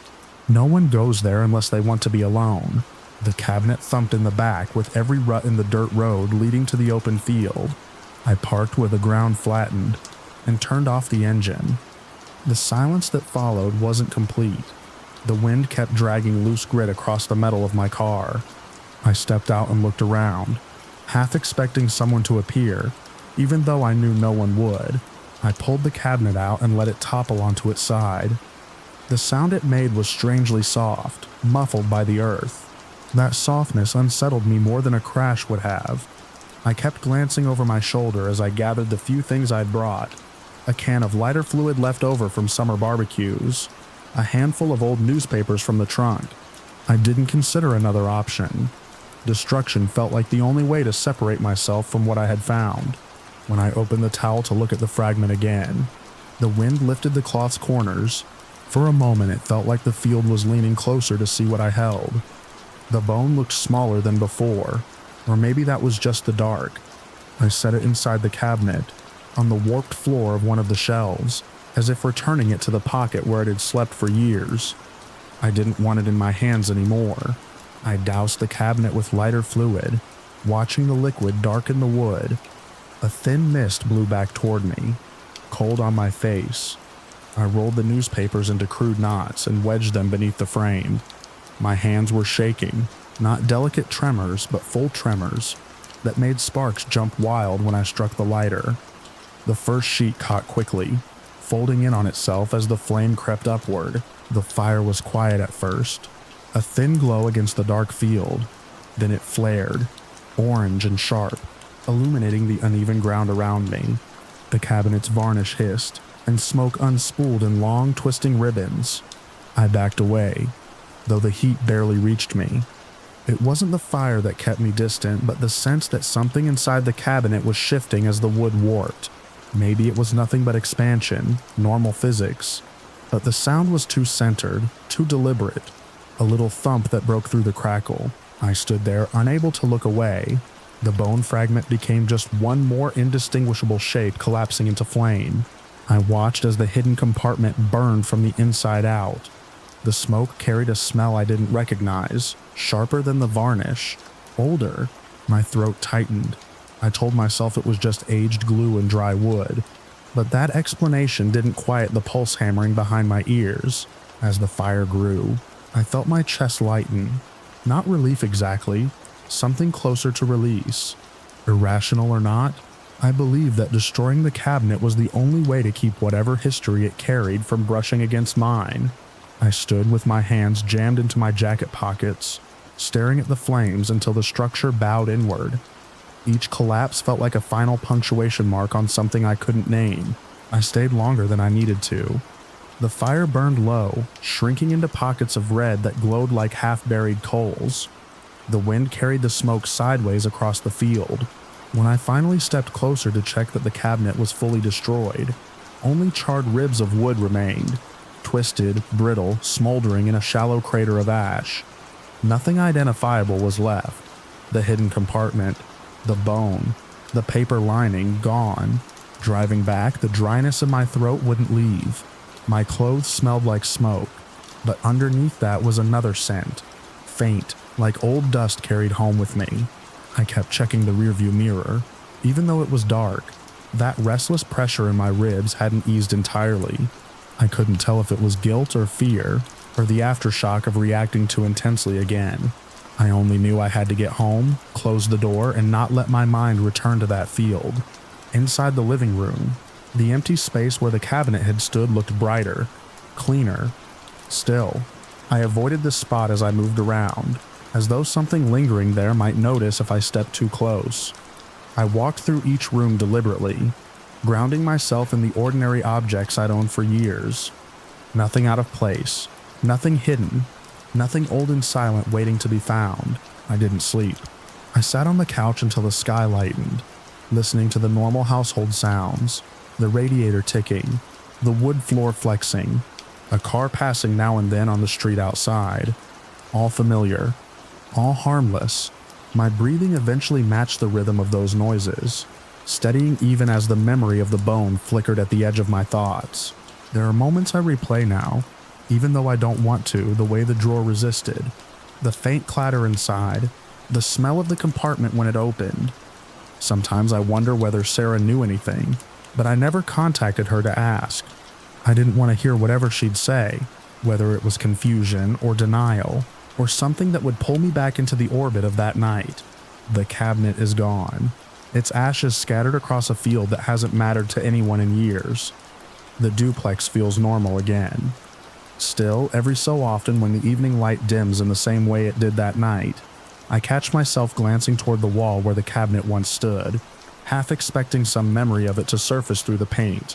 No one goes there unless they want to be alone. The cabinet thumped in the back with every rut in the dirt road leading to the open field. I parked where the ground flattened and turned off the engine. The silence that followed wasn't complete. The wind kept dragging loose grit across the metal of my car. I stepped out and looked around, half expecting someone to appear, even though I knew no one would. I pulled the cabinet out and let it topple onto its side. The sound it made was strangely soft, muffled by the earth. That softness unsettled me more than a crash would have. I kept glancing over my shoulder as I gathered the few things I'd brought: a can of lighter fluid left over from summer barbecues, a handful of old newspapers from the trunk. I didn't consider another option. Destruction felt like the only way to separate myself from what I had found. When I opened the towel to look at the fragment again, the wind lifted the cloth's corners. For a moment it felt like the field was leaning closer to see what I held. The bone looked smaller than before, or maybe that was just the dark. I set it inside the cabinet, on the warped floor of one of the shelves, as if returning it to the pocket where it had slept for years. I didn't want it in my hands anymore. I doused the cabinet with lighter fluid, watching the liquid darken the wood. A thin mist blew back toward me, cold on my face. I rolled the newspapers into crude knots and wedged them beneath the frame. My hands were shaking, not delicate tremors, but full tremors that made sparks jump wild when I struck the lighter. The first sheet caught quickly, folding in on itself as the flame crept upward. The fire was quiet at first, a thin glow against the dark field. Then it flared, orange and sharp, illuminating the uneven ground around me. The cabinet's varnish hissed, and smoke unspooled in long, twisting ribbons. I backed away, though the heat barely reached me. It wasn't the fire that kept me distant, but the sense that something inside the cabinet was shifting as the wood warped. Maybe it was nothing but expansion, normal physics, but the sound was too centered, too deliberate. A little thump that broke through the crackle. I stood there, unable to look away. The bone fragment became just one more indistinguishable shape collapsing into flame. I watched as the hidden compartment burned from the inside out. The smoke carried a smell I didn't recognize, sharper than the varnish, older. My throat tightened. I told myself it was just aged glue and dry wood, but that explanation didn't quiet the pulse hammering behind my ears. As the fire grew, I felt my chest lighten. Not relief exactly, something closer to release. Irrational or not, I believed that destroying the cabinet was the only way to keep whatever history it carried from brushing against mine. I stood with my hands jammed into my jacket pockets, staring at the flames until the structure bowed inward. Each collapse felt like a final punctuation mark on something I couldn't name. I stayed longer than I needed to. The fire burned low, shrinking into pockets of red that glowed like half-buried coals. The wind carried the smoke sideways across the field. When I finally stepped closer to check that the cabinet was fully destroyed, only charred ribs of wood remained, twisted, brittle, smoldering in a shallow crater of ash. Nothing identifiable was left. The hidden compartment, the bone, the paper lining gone. Driving back, the dryness in my throat wouldn't leave. My clothes smelled like smoke, but underneath that was another scent, faint, like old dust carried home with me. I kept checking the rearview mirror. Even though it was dark, that restless pressure in my ribs hadn't eased entirely. I couldn't tell if it was guilt or fear, or the aftershock of reacting too intensely again. I only knew I had to get home, close the door, and not let my mind return to that field. Inside the living room, the empty space where the cabinet had stood looked brighter, cleaner. Still, I avoided the spot as I moved around, as though something lingering there might notice if I stepped too close. I walked through each room deliberately, grounding myself in the ordinary objects I'd owned for years. Nothing out of place, nothing hidden, nothing old and silent waiting to be found. I didn't sleep. I sat on the couch until the sky lightened, listening to the normal household sounds, the radiator ticking, the wood floor flexing, a car passing now and then on the street outside. All familiar, all harmless. My breathing eventually matched the rhythm of those noises, steadying even as the memory of the bone flickered at the edge of my thoughts. There are moments I replay now, even though I don't want to, the way the drawer resisted. The faint clatter inside, the smell of the compartment when it opened. Sometimes I wonder whether Sarah knew anything, but I never contacted her to ask. I didn't want to hear whatever she'd say, whether it was confusion or denial, or something that would pull me back into the orbit of that night. The cabinet is gone. Its ashes scattered across a field that hasn't mattered to anyone in years. The duplex feels normal again. Still, every so often when the evening light dims in the same way it did that night, I catch myself glancing toward the wall where the cabinet once stood, half expecting some memory of it to surface through the paint,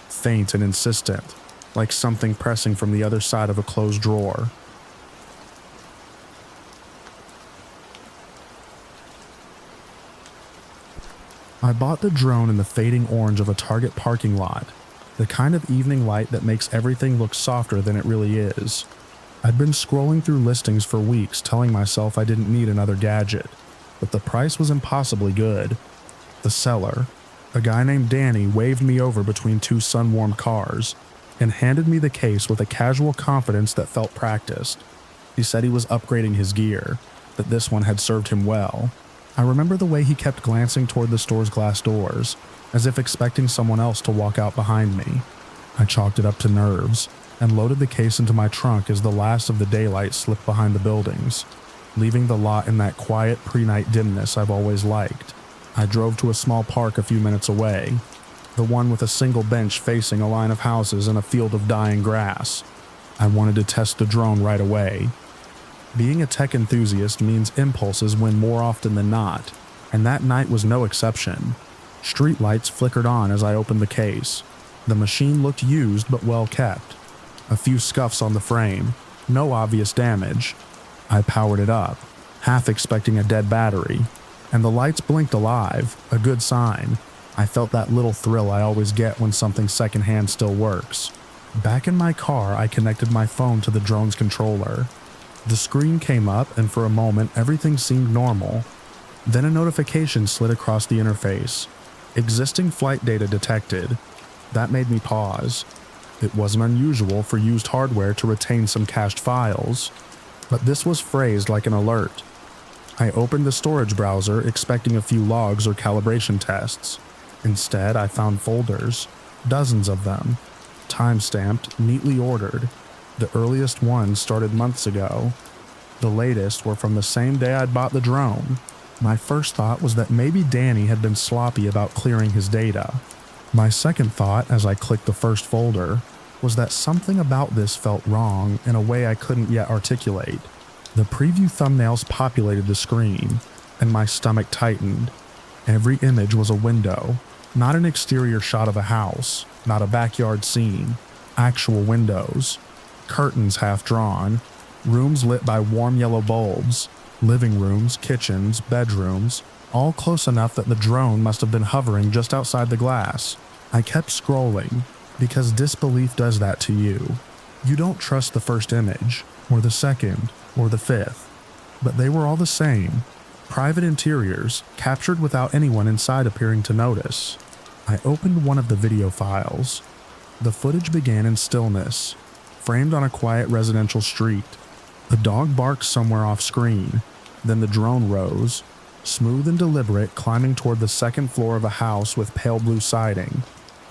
faint and insistent, like something pressing from the other side of a closed drawer. I bought the drone in the fading orange of a Target parking lot, the kind of evening light that makes everything look softer than it really is. I'd been scrolling through listings for weeks telling myself I didn't need another gadget, but the price was impossibly good. The seller, a guy named Danny, waved me over between two sun-warmed cars and handed me the case with a casual confidence that felt practiced. He said he was upgrading his gear, that this one had served him well. I remember the way he kept glancing toward the store's glass doors, as if expecting someone else to walk out behind me. I chalked it up to nerves and loaded the case into my trunk as the last of the daylight slipped behind the buildings, leaving the lot in that quiet pre-night dimness I've always liked. I drove to a small park a few minutes away, the one with a single bench facing a line of houses and a field of dying grass. I wanted to test the drone right away. Being a tech enthusiast means impulses win more often than not, and that night was no exception. Street lights flickered on as I opened the case. The machine looked used but well kept. A few scuffs on the frame, no obvious damage. I powered it up, half expecting a dead battery, and the lights blinked alive, a good sign. I felt that little thrill I always get when something secondhand still works. Back in my car, I connected my phone to the drone's controller. The screen came up, and for a moment everything seemed normal. Then a notification slid across the interface. Existing flight data detected. That made me pause. It wasn't unusual for used hardware to retain some cached files, but this was phrased like an alert. I opened the storage browser expecting a few logs or calibration tests. Instead, I found folders, dozens of them, time-stamped, neatly ordered. The earliest ones started months ago. The latest were from the same day I'd bought the drone. My first thought was that maybe Danny had been sloppy about clearing his data. My second thought, as I clicked the first folder, was that something about this felt wrong in a way I couldn't yet articulate. The preview thumbnails populated the screen, and my stomach tightened. Every image was a window, not an exterior shot of a house, not a backyard scene, actual windows, curtains half drawn, rooms lit by warm yellow bulbs, living rooms, kitchens, bedrooms, all close enough that the drone must have been hovering just outside the glass. I kept scrolling, because disbelief does that to you. You don't trust the first image, or the second, or the fifth. But they were all the same. Private interiors, captured without anyone inside appearing to notice. I opened one of the video files. The footage began in stillness, framed on a quiet residential street. A dog barked somewhere off screen. Then the drone rose, smooth and deliberate, climbing toward the second floor of a house with pale blue siding.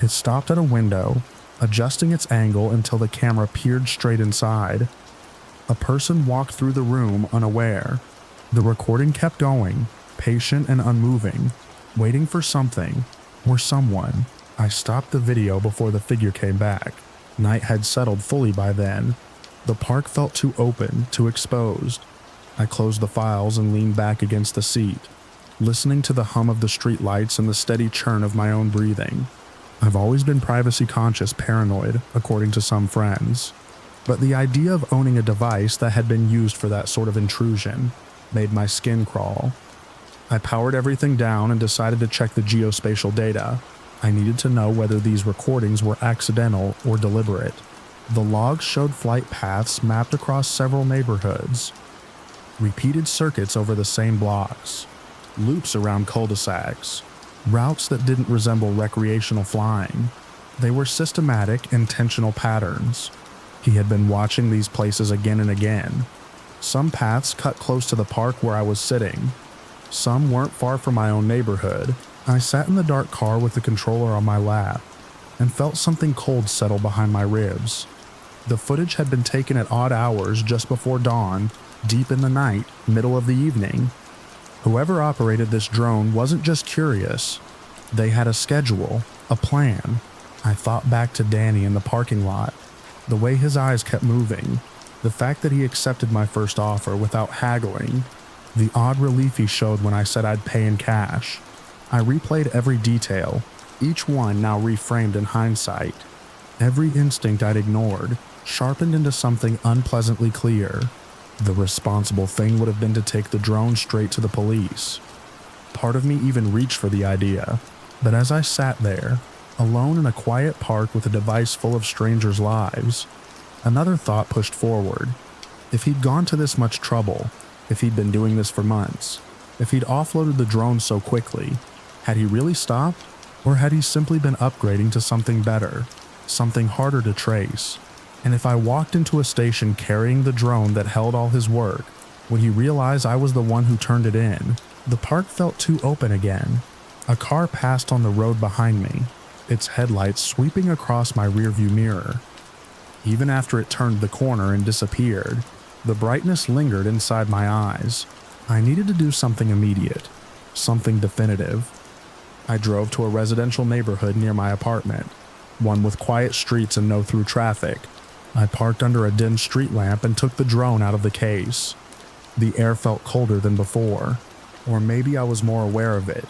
It stopped at a window, adjusting its angle until the camera peered straight inside. A person walked through the room unaware. The recording kept going, patient and unmoving, waiting for something, or someone. I stopped the video before the figure came back. Night had settled fully by then. The park felt too open, too exposed. I closed the files and leaned back against the seat, listening to the hum of the street lights and the steady churn of my own breathing. I've always been privacy-conscious, paranoid, according to some friends. But the idea of owning a device that had been used for that sort of intrusion made my skin crawl. I powered everything down and decided to check the geospatial data. I needed to know whether these recordings were accidental or deliberate. The logs showed flight paths mapped across several neighborhoods, repeated circuits over the same blocks, loops around cul-de-sacs, routes that didn't resemble recreational flying. They were systematic, intentional patterns. He had been watching these places again and again. Some paths cut close to the park where I was sitting. Some weren't far from my own neighborhood. I sat in the dark car with the controller on my lap and felt something cold settle behind my ribs. The footage had been taken at odd hours just before dawn, deep in the night, middle of the evening. Whoever operated this drone wasn't just curious. They had a schedule, a plan. I thought back to Danny in the parking lot, the way his eyes kept moving, the fact that he accepted my first offer without haggling, the odd relief he showed when I said I'd pay in cash. I replayed every detail, each one now reframed in hindsight. Every instinct I'd ignored, sharpened into something unpleasantly clear. The responsible thing would have been to take the drone straight to the police. Part of me even reached for the idea, but as I sat there, alone in a quiet park with a device full of strangers' lives, another thought pushed forward. If he'd gone to this much trouble, if he'd been doing this for months, if he'd offloaded the drone so quickly, had he really stopped? Or had he simply been upgrading to something better, something harder to trace? And if I walked into a station carrying the drone that held all his work, would he realize I was the one who turned it in? The park felt too open again. A car passed on the road behind me, its headlights sweeping across my rearview mirror. Even after it turned the corner and disappeared, the brightness lingered inside my eyes. I needed to do something immediate, something definitive. I drove to a residential neighborhood near my apartment, one with quiet streets and no through traffic. I parked under a dim street lamp and took the drone out of the case. The air felt colder than before, or maybe I was more aware of it.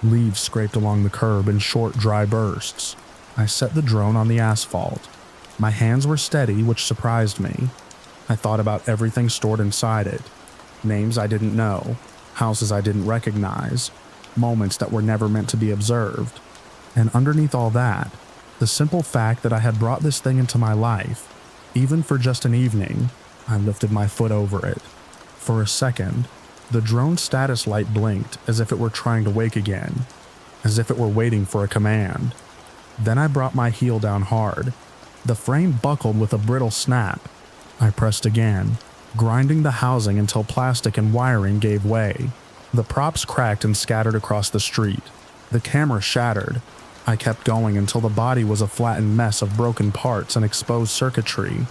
Leaves scraped along the curb in short, dry bursts. I set the drone on the asphalt. My hands were steady, which surprised me. I thought about everything stored inside it. Names I didn't know, houses I didn't recognize, moments that were never meant to be observed. And underneath all that, the simple fact that I had brought this thing into my life, even for just an evening. I lifted my foot over it. For a second, the drone's status light blinked as if it were trying to wake again, as if it were waiting for a command. Then I brought my heel down hard. The frame buckled with a brittle snap. I pressed again, grinding the housing until plastic and wiring gave way. The props cracked and scattered across the street. The camera shattered. I kept going until the body was a flattened mess of broken parts and exposed circuitry.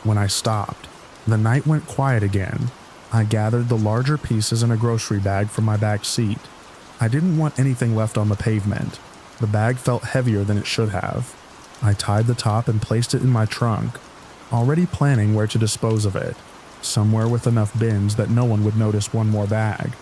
When I stopped, the night went quiet again. I gathered the larger pieces in a grocery bag from my back seat. I didn't want anything left on the pavement. The bag felt heavier than it should have. I tied the top and placed it in my trunk, already planning where to dispose of it, somewhere with enough bins that no one would notice one more bag.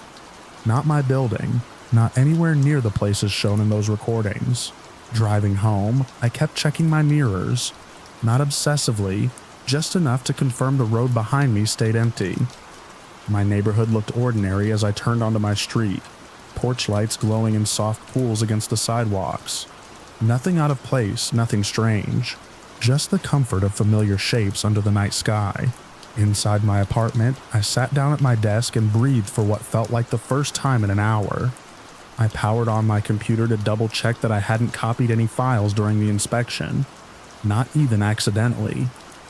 Not my building, not anywhere near the places shown in those recordings. Driving home, I kept checking my mirrors, not obsessively, just enough to confirm the road behind me stayed empty. My neighborhood looked ordinary as I turned onto my street, porch lights glowing in soft pools against the sidewalks. Nothing out of place, nothing strange, just the comfort of familiar shapes under the night sky. Inside my apartment, I sat down at my desk and breathed for what felt like the first time in an hour. I powered on my computer to double-check that I hadn't copied any files during the inspection. Not even accidentally.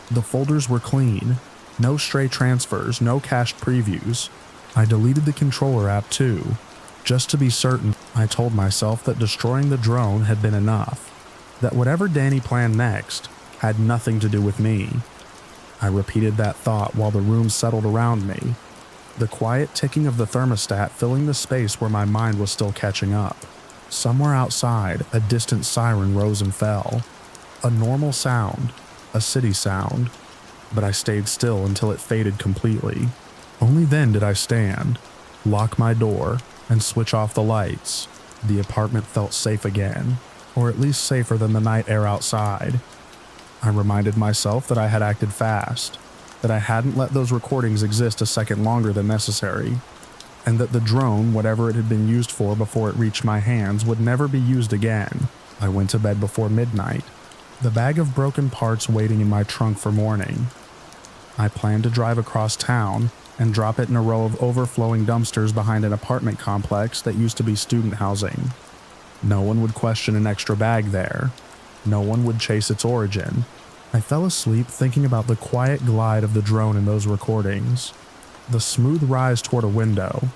The folders were clean. No stray transfers, no cached previews. I deleted the controller app too. Just to be certain, I told myself that destroying the drone had been enough. That whatever Danny planned next had nothing to do with me. I repeated that thought while the room settled around me, the quiet ticking of the thermostat filling the space where my mind was still catching up. Somewhere outside, a distant siren rose and fell. A normal sound, a city sound, but I stayed still until it faded completely. Only then did I stand, lock my door, and switch off the lights. The apartment felt safe again, or at least safer than the night air outside. I reminded myself that I had acted fast, that I hadn't let those recordings exist a second longer than necessary, and that the drone, whatever it had been used for before it reached my hands, would never be used again. I went to bed before midnight, the bag of broken parts waiting in my trunk for morning. I planned to drive across town and drop it in a row of overflowing dumpsters behind an apartment complex that used to be student housing. No one would question an extra bag there. No one would chase its origin. I fell asleep thinking about the quiet glide of the drone in those recordings, The smooth rise toward a window,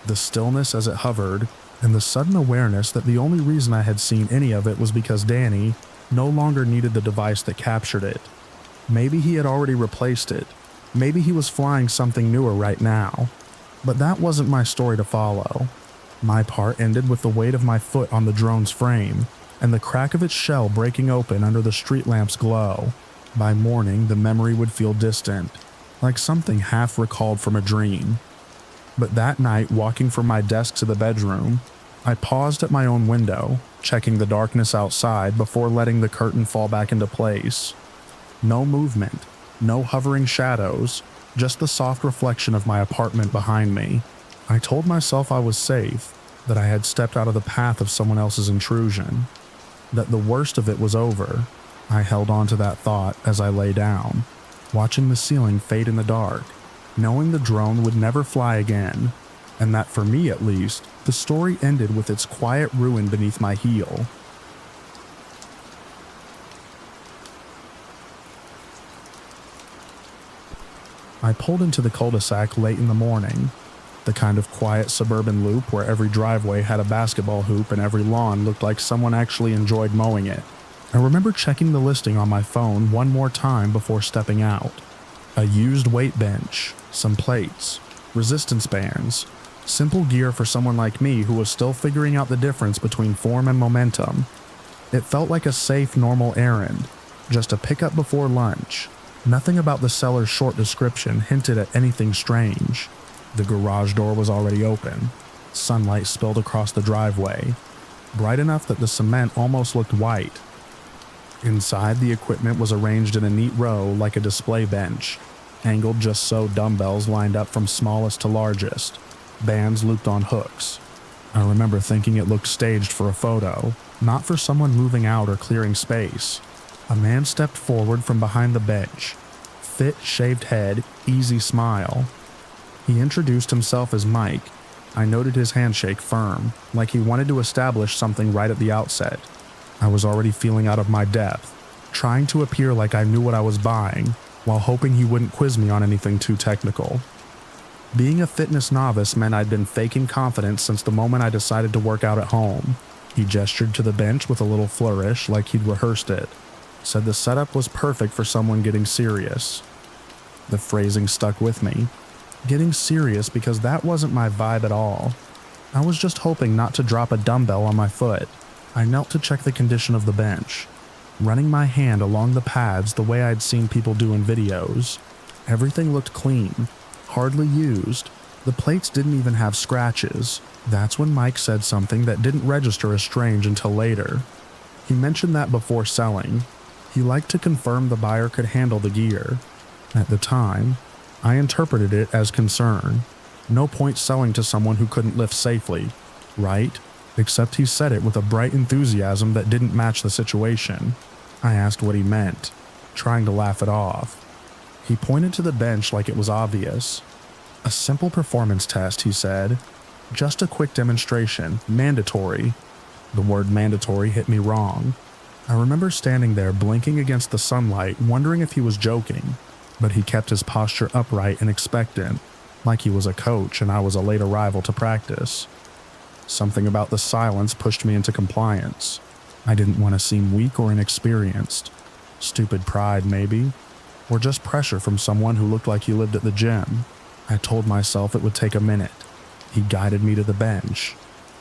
the stillness as it hovered, and the sudden awareness that the only reason I had seen any of it was because Danny no longer needed the device that captured it. Maybe he had already replaced it. Maybe he was flying something newer right now. But that wasn't my story to follow. My part ended with the weight of my foot on the drone's frame and the crack of its shell breaking open under the street lamp's glow. By morning, the memory would feel distant, like something half recalled from a dream. But that night, walking from my desk to the bedroom, I paused at my own window, checking the darkness outside before letting the curtain fall back into place. No movement, no hovering shadows, just the soft reflection of my apartment behind me. I told myself I was safe, that I had stepped out of the path of someone else's intrusion, that the worst of it was over. I held on to that thought as I lay down, watching the ceiling fade in the dark, knowing the drone would never fly again, and that for me at least, the story ended with its quiet ruin beneath my heel. I pulled into the cul-de-sac late in the morning, the kind of quiet suburban loop where every driveway had a basketball hoop and every lawn looked like someone actually enjoyed mowing it. I remember checking the listing on my phone one more time before stepping out. A used weight bench, some plates, resistance bands, simple gear for someone like me who was still figuring out the difference between form and momentum. It felt like a safe, normal errand, just a pickup before lunch. Nothing about the seller's short description hinted at anything strange. The garage door was already open. Sunlight spilled across the driveway, bright enough that the cement almost looked white. Inside, the equipment was arranged in a neat row like a display bench, angled just so dumbbells lined up from smallest to largest, bands looped on hooks. I remember thinking it looked staged for a photo, not for someone moving out or clearing space. A man stepped forward from behind the bench, fit, shaved head, easy smile. He introduced himself as Mike. I noted his handshake firm, like he wanted to establish something right at the outset. I was already feeling out of my depth, trying to appear like I knew what I was buying, while hoping he wouldn't quiz me on anything too technical. Being a fitness novice meant I'd been faking confidence since the moment I decided to work out at home. He gestured to the bench with a little flourish like he'd rehearsed it, said the setup was perfect for someone getting serious. The phrasing stuck with me. Getting serious, because that wasn't my vibe at all. I was just hoping not to drop a dumbbell on my foot. I knelt to check the condition of the bench, running my hand along the pads the way I'd seen people do in videos. Everything looked clean, hardly used. The plates didn't even have scratches. That's when Mike said something that didn't register as strange until later. He mentioned that before selling, he liked to confirm the buyer could handle the gear. At the time, I interpreted it as concern. No point selling to someone who couldn't lift safely, right? Except he said it with a bright enthusiasm that didn't match the situation. I asked what he meant, trying to laugh it off. He pointed to the bench like it was obvious. A simple performance test, he said. Just a quick demonstration, mandatory. The word mandatory hit me wrong. I remember standing there blinking against the sunlight, wondering if he was joking, but he kept his posture upright and expectant, like he was a coach and I was a late arrival to practice. Something about the silence pushed me into compliance. I didn't want to seem weak or inexperienced. Stupid pride, maybe, or just pressure from someone who looked like he lived at the gym. I told myself it would take a minute. He guided me to the bench,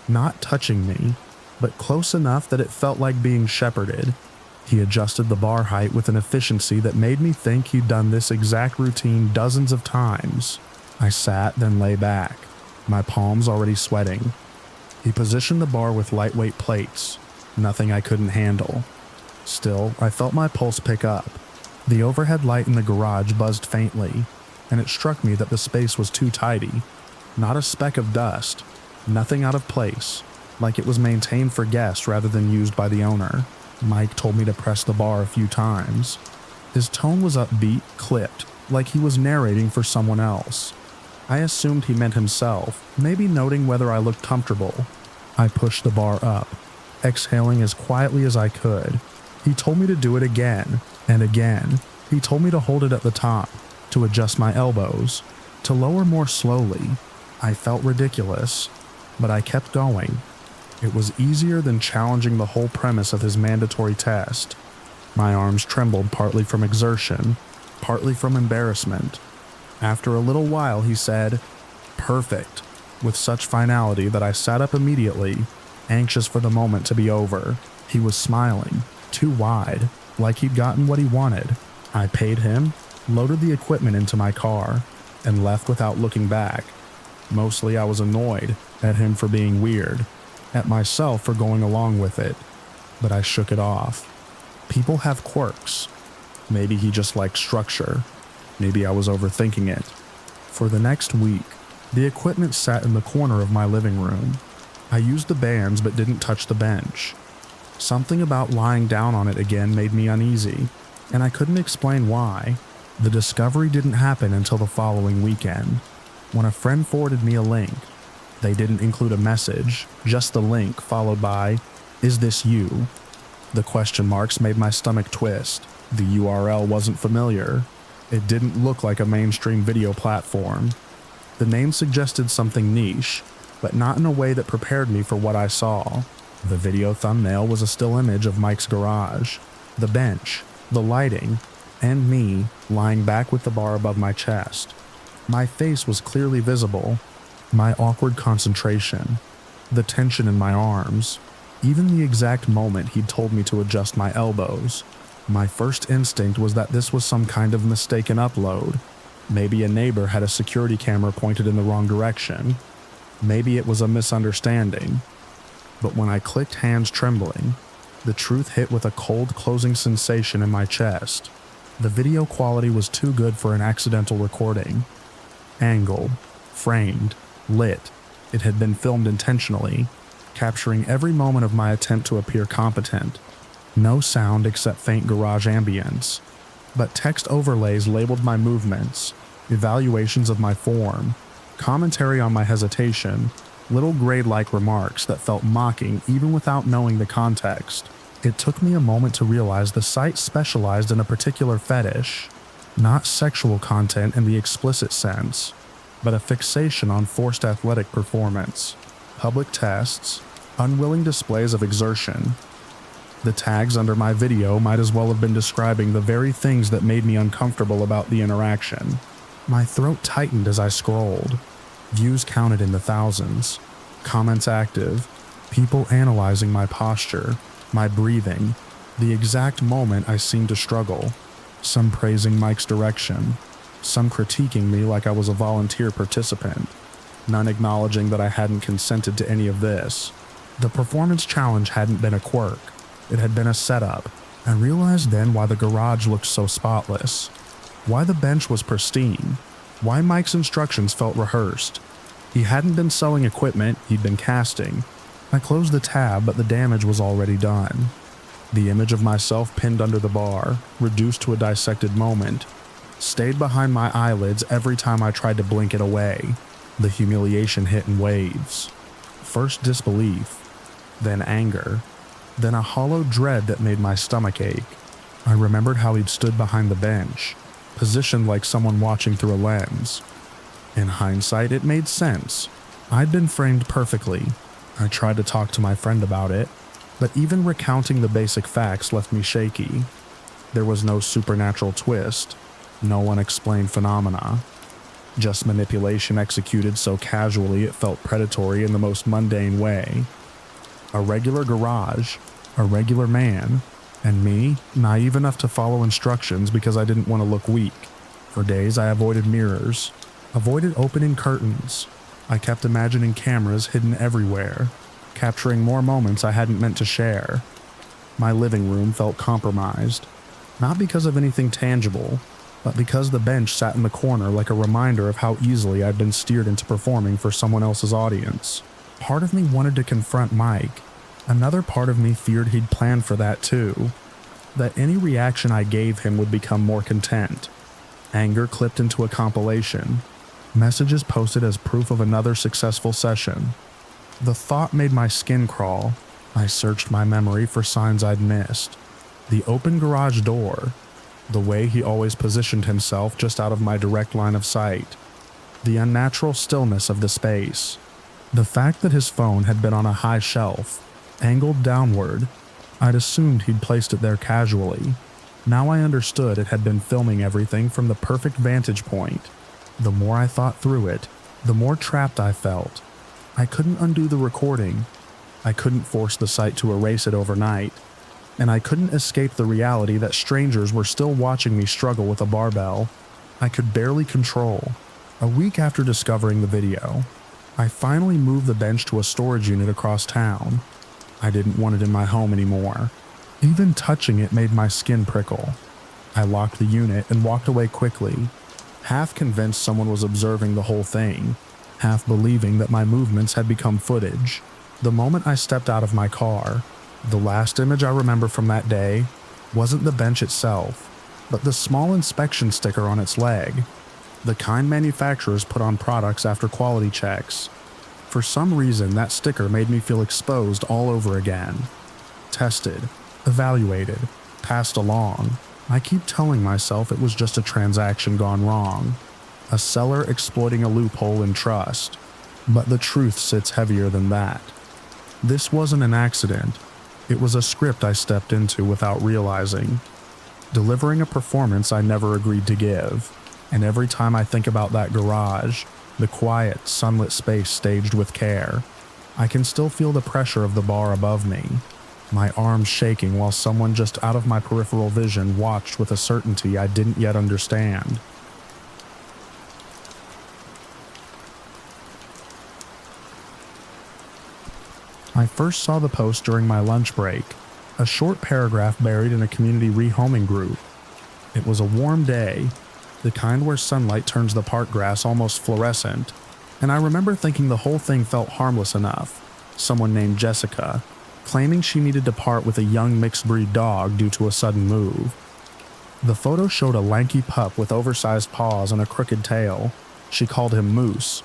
not touching me, but close enough that it felt like being shepherded. He adjusted the bar height with an efficiency that made me think he'd done this exact routine dozens of times. I sat, then lay back, my palms already sweating. He positioned the bar with lightweight plates, nothing I couldn't handle. Still, I felt my pulse pick up. The overhead light in the garage buzzed faintly, and it struck me that the space was too tidy. Not a speck of dust, nothing out of place, like it was maintained for guests rather than used by the owner. Mike told me to press the bar a few times. His tone was upbeat, clipped, like he was narrating for someone else. I assumed he meant himself, maybe noting whether I looked comfortable. I pushed the bar up, exhaling as quietly as I could. He told me to do it again and again. He told me to hold it at the top, to adjust my elbows, to lower more slowly. I felt ridiculous, but I kept going. It was easier than challenging the whole premise of his mandatory test. My arms trembled partly from exertion, partly from embarrassment. After a little while, he said, "Perfect," with such finality that I sat up immediately, anxious for the moment to be over. He was smiling, too wide, like he'd gotten what he wanted. I paid him, loaded the equipment into my car, and left without looking back. Mostly I was annoyed at him for being weird, at myself for going along with it, but I shook it off. People have quirks. Maybe he just liked structure. Maybe I was overthinking it. For the next week, the equipment sat in the corner of my living room. I used the bands but didn't touch the bench. Something about lying down on it again made me uneasy, and I couldn't explain why. The discovery didn't happen until the following weekend, when a friend forwarded me a link. They didn't include a message, just the link followed by, "Is this you?" The question marks made my stomach twist. The URL wasn't familiar. It didn't look like a mainstream video platform. The name suggested something niche, but not in a way that prepared me for what I saw. The video thumbnail was a still image of Mike's garage, the bench, the lighting, and me lying back with the bar above my chest. My face was clearly visible, my awkward concentration, the tension in my arms, even the exact moment he'd told me to adjust my elbows. My first instinct was that this was some kind of mistaken upload. Maybe a neighbor had a security camera pointed in the wrong direction. Maybe it was a misunderstanding. But when I clicked hands trembling, the truth hit with a cold closing sensation in my chest. The video quality was too good for an accidental recording. Angled, framed, lit, it had been filmed intentionally, capturing every moment of my attempt to appear competent. No sound except faint garage ambience, but text overlays labeled my movements, evaluations of my form, commentary on my hesitation, little grade-like remarks that felt mocking even without knowing the context. It took me a moment to realize the site specialized in a particular fetish, not sexual content in the explicit sense, but a fixation on forced athletic performance, public tests, unwilling displays of exertion. The tags under my video might as well have been describing the very things that made me uncomfortable about the interaction. My throat tightened as I scrolled. Views counted in the thousands, comments active, people analyzing my posture, my breathing, the exact moment I seemed to struggle, some praising Mike's direction, some critiquing me like I was a volunteer participant, none acknowledging that I hadn't consented to any of this. The performance challenge hadn't been a quirk, it had been a setup. I realized then why the garage looked so spotless, why the bench was pristine, why Mike's instructions felt rehearsed. He hadn't been selling equipment, he'd been casting. I closed the tab, but the damage was already done. The image of myself pinned under the bar, reduced to a dissected moment, stayed behind my eyelids every time I tried to blink it away. The humiliation hit in waves. First disbelief, then anger, then a hollow dread that made my stomach ache. I remembered how he'd stood behind the bench, positioned like someone watching through a lens. In hindsight, it made sense. I'd been framed perfectly. I tried to talk to my friend about it, but even recounting the basic facts left me shaky. There was no supernatural twist, no unexplained phenomena, just manipulation executed so casually it felt predatory in the most mundane way. A regular garage, a regular man, and me, naive enough to follow instructions because I didn't want to look weak. For days I avoided mirrors, avoided opening curtains. I kept imagining cameras hidden everywhere, capturing more moments I hadn't meant to share. My living room felt compromised, not because of anything tangible, but because the bench sat in the corner like a reminder of how easily I'd been steered into performing for someone else's audience. Part of me wanted to confront Mike. Another part of me feared he'd planned for that too, that any reaction I gave him would become more content. Anger clipped into a compilation, messages posted as proof of another successful session. The thought made my skin crawl. I searched my memory for signs I'd missed. The open garage door, the way he always positioned himself just out of my direct line of sight, the unnatural stillness of the space. The fact that his phone had been on a high shelf, angled downward, I'd assumed he'd placed it there casually. Now I understood it had been filming everything from the perfect vantage point. The more I thought through it, the more trapped I felt. I couldn't undo the recording. I couldn't force the site to erase it overnight. And I couldn't escape the reality that strangers were still watching me struggle with a barbell I could barely control. A week after discovering the video, I finally moved the bench to a storage unit across town. I didn't want it in my home anymore. Even touching it made my skin prickle. I locked the unit and walked away quickly, half convinced someone was observing the whole thing, half believing that my movements had become footage. The moment I stepped out of my car, the last image I remember from that day wasn't the bench itself, but the small inspection sticker on its leg, the kind manufacturers put on products after quality checks. For some reason, that sticker made me feel exposed all over again. Tested, evaluated, passed along. I keep telling myself it was just a transaction gone wrong, a seller exploiting a loophole in trust, but the truth sits heavier than that. This wasn't an accident. It was a script I stepped into without realizing, delivering a performance I never agreed to give. And every time I think about that garage, the quiet, sunlit space staged with care, I can still feel the pressure of the bar above me, my arms shaking while someone just out of my peripheral vision watched with a certainty I didn't yet understand. I first saw the post during my lunch break, a short paragraph buried in a community rehoming group. It was a warm day, the kind where sunlight turns the park grass almost fluorescent, and I remember thinking the whole thing felt harmless enough. Someone named Jessica, claiming she needed to part with a young mixed-breed dog due to a sudden move. The photo showed a lanky pup with oversized paws and a crooked tail. She called him Moose.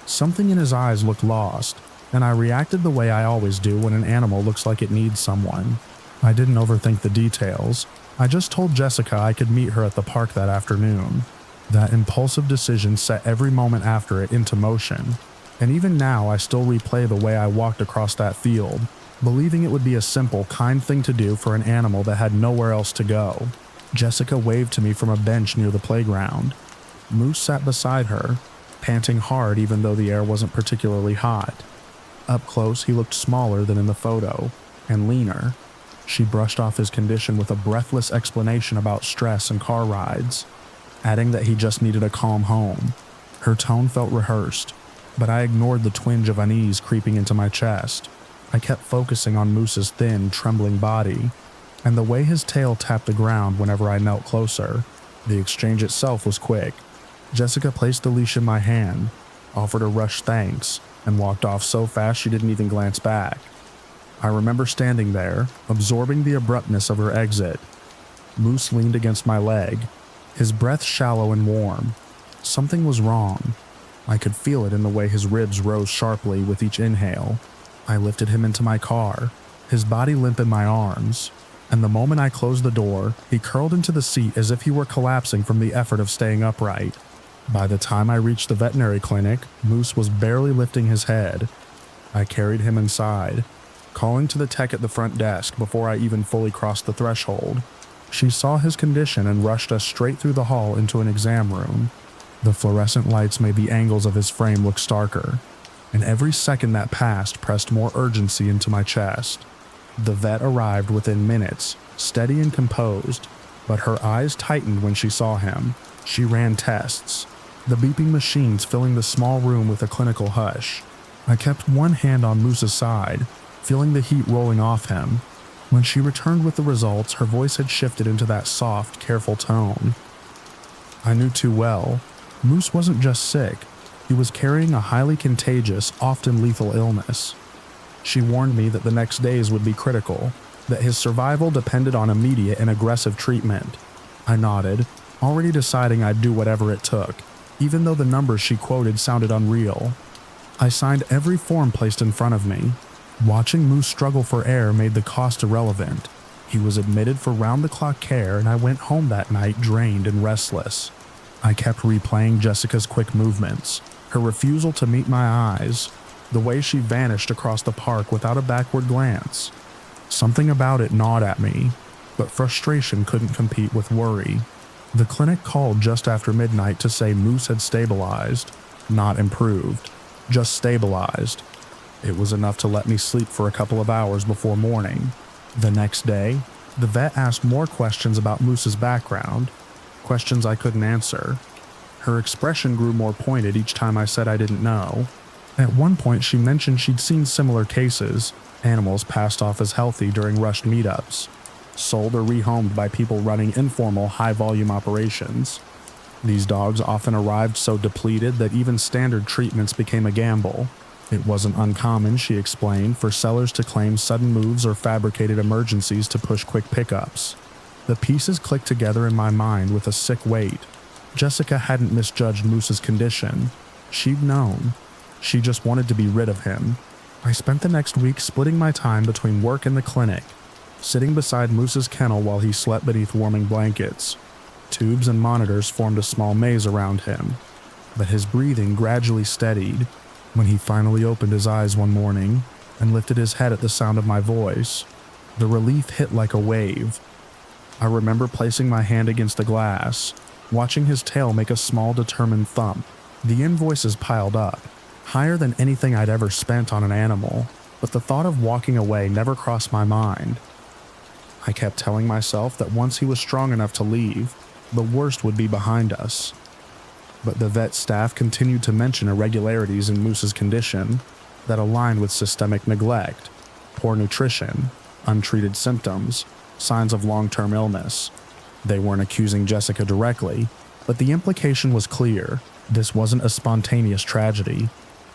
Something in his eyes looked lost, and I reacted the way I always do when an animal looks like it needs someone. I didn't overthink the details. I just told Jessica I could meet her at the park that afternoon. That impulsive decision set every moment after it into motion, and even now I still replay the way I walked across that field, believing it would be a simple, kind thing to do for an animal that had nowhere else to go. Jessica waved to me from a bench near the playground. Moose sat beside her, panting hard even though the air wasn't particularly hot. Up close, he looked smaller than in the photo, and leaner. She brushed off his condition with a breathless explanation about stress and car rides, adding that he just needed a calm home. Her tone felt rehearsed, but I ignored the twinge of unease creeping into my chest. I kept focusing on Moose's thin, trembling body, and the way his tail tapped the ground whenever I knelt closer. The exchange itself was quick. Jessica placed the leash in my hand, offered a rushed thanks, and walked off so fast she didn't even glance back. I remember standing there, absorbing the abruptness of her exit. Moose leaned against my leg, his breath shallow and warm. Something was wrong. I could feel it in the way his ribs rose sharply with each inhale. I lifted him into my car, his body limp in my arms, and the moment I closed the door, he curled into the seat as if he were collapsing from the effort of staying upright. By the time I reached the veterinary clinic, Moose was barely lifting his head. I carried him inside, calling to the tech at the front desk before I even fully crossed the threshold. She saw his condition and rushed us straight through the hall into an exam room. The fluorescent lights made the angles of his frame look starker, and every second that passed pressed more urgency into my chest. The vet arrived within minutes, steady and composed, but her eyes tightened when she saw him. She ran tests, the beeping machines filling the small room with a clinical hush. I kept one hand on Moose's side, feeling the heat rolling off him. When she returned with the results, her voice had shifted into that soft, careful tone. I knew too well. Moose wasn't just sick. He was carrying a highly contagious, often lethal illness. She warned me that the next days would be critical, that his survival depended on immediate and aggressive treatment. I nodded, already deciding I'd do whatever it took, even though the numbers she quoted sounded unreal. I signed every form placed in front of me. Watching Moose struggle for air made the cost irrelevant. He was admitted for round-the-clock care, and I went home that night drained and restless. I kept replaying Jessica's quick movements, her refusal to meet my eyes, the way she vanished across the park without a backward glance. Something about it gnawed at me, but frustration couldn't compete with worry. The clinic called just after midnight to say Moose had stabilized, not improved, just stabilized. It was enough to let me sleep for a couple of hours before morning. The next day, the vet asked more questions about Moose's background, questions I couldn't answer. Her expression grew more pointed each time I said I didn't know. At one point she mentioned she'd seen similar cases, animals passed off as healthy during rushed meetups, sold or rehomed by people running informal, high-volume operations. These dogs often arrived so depleted that even standard treatments became a gamble. It wasn't uncommon, she explained, for sellers to claim sudden moves or fabricated emergencies to push quick pickups. The pieces clicked together in my mind with a sick weight. Jessica hadn't misjudged Moose's condition. She'd known. She just wanted to be rid of him. I spent the next week splitting my time between work and the clinic, sitting beside Moose's kennel while he slept beneath warming blankets. Tubes and monitors formed a small maze around him, but his breathing gradually steadied. When he finally opened his eyes one morning and lifted his head at the sound of my voice, the relief hit like a wave. I remember placing my hand against the glass, watching his tail make a small determined thump. The invoices piled up, higher than anything I'd ever spent on an animal, but the thought of walking away never crossed my mind. I kept telling myself that once he was strong enough to leave, the worst would be behind us. But the vet staff continued to mention irregularities in Moose's condition that aligned with systemic neglect, poor nutrition, untreated symptoms, signs of long-term illness. They weren't accusing Jessica directly, but the implication was clear. This wasn't a spontaneous tragedy.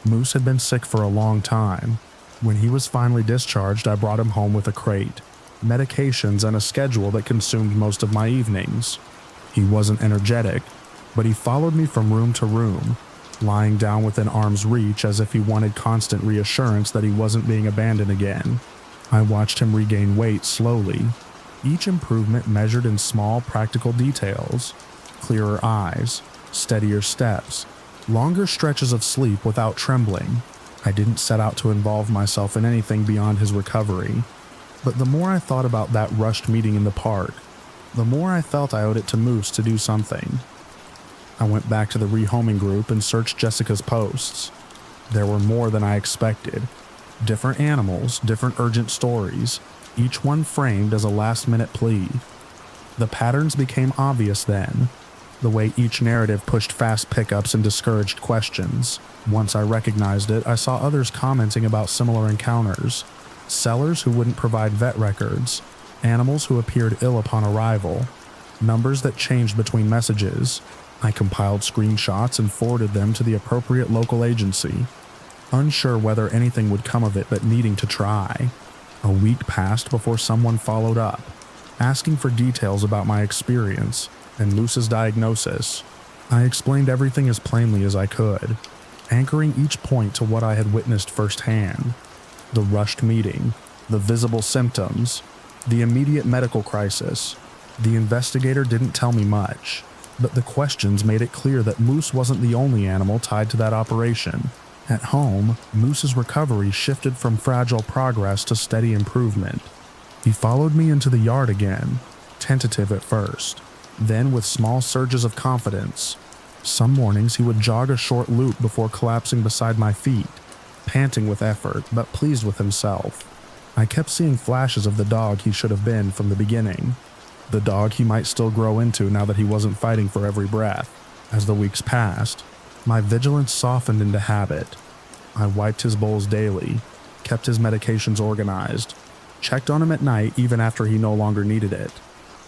Moose had been sick for a long time. When he was finally discharged, I brought him home with a crate, medications, and a schedule that consumed most of my evenings. He wasn't energetic, but he followed me from room to room, lying down within arm's reach as if he wanted constant reassurance that he wasn't being abandoned again. I watched him regain weight slowly, each improvement measured in small, practical details: clearer eyes, steadier steps, longer stretches of sleep without trembling. I didn't set out to involve myself in anything beyond his recovery, but the more I thought about that rushed meeting in the park, the more I felt I owed it to Moose to do something. I went back to the rehoming group and searched Jessica's posts. There were more than I expected. Different animals, different urgent stories, each one framed as a last-minute plea. The patterns became obvious then, the way each narrative pushed fast pickups and discouraged questions. Once I recognized it, I saw others commenting about similar encounters. Sellers who wouldn't provide vet records, animals who appeared ill upon arrival, numbers that changed between messages. I compiled screenshots and forwarded them to the appropriate local agency, unsure whether anything would come of it but needing to try. A week passed before someone followed up, asking for details about my experience and Moose's diagnosis. I explained everything as plainly as I could, anchoring each point to what I had witnessed firsthand: the rushed meeting, the visible symptoms, the immediate medical crisis. The investigator didn't tell me much, but the questions made it clear that Moose wasn't the only animal tied to that operation. At home, Moose's recovery shifted from fragile progress to steady improvement. He followed me into the yard again, tentative at first, then with small surges of confidence. Some mornings he would jog a short loop before collapsing beside my feet, panting with effort but pleased with himself. I kept seeing flashes of the dog he should have been from the beginning, the dog he might still grow into now that he wasn't fighting for every breath. As the weeks passed, my vigilance softened into habit. I wiped his bowls daily, kept his medications organized, checked on him at night even after he no longer needed it.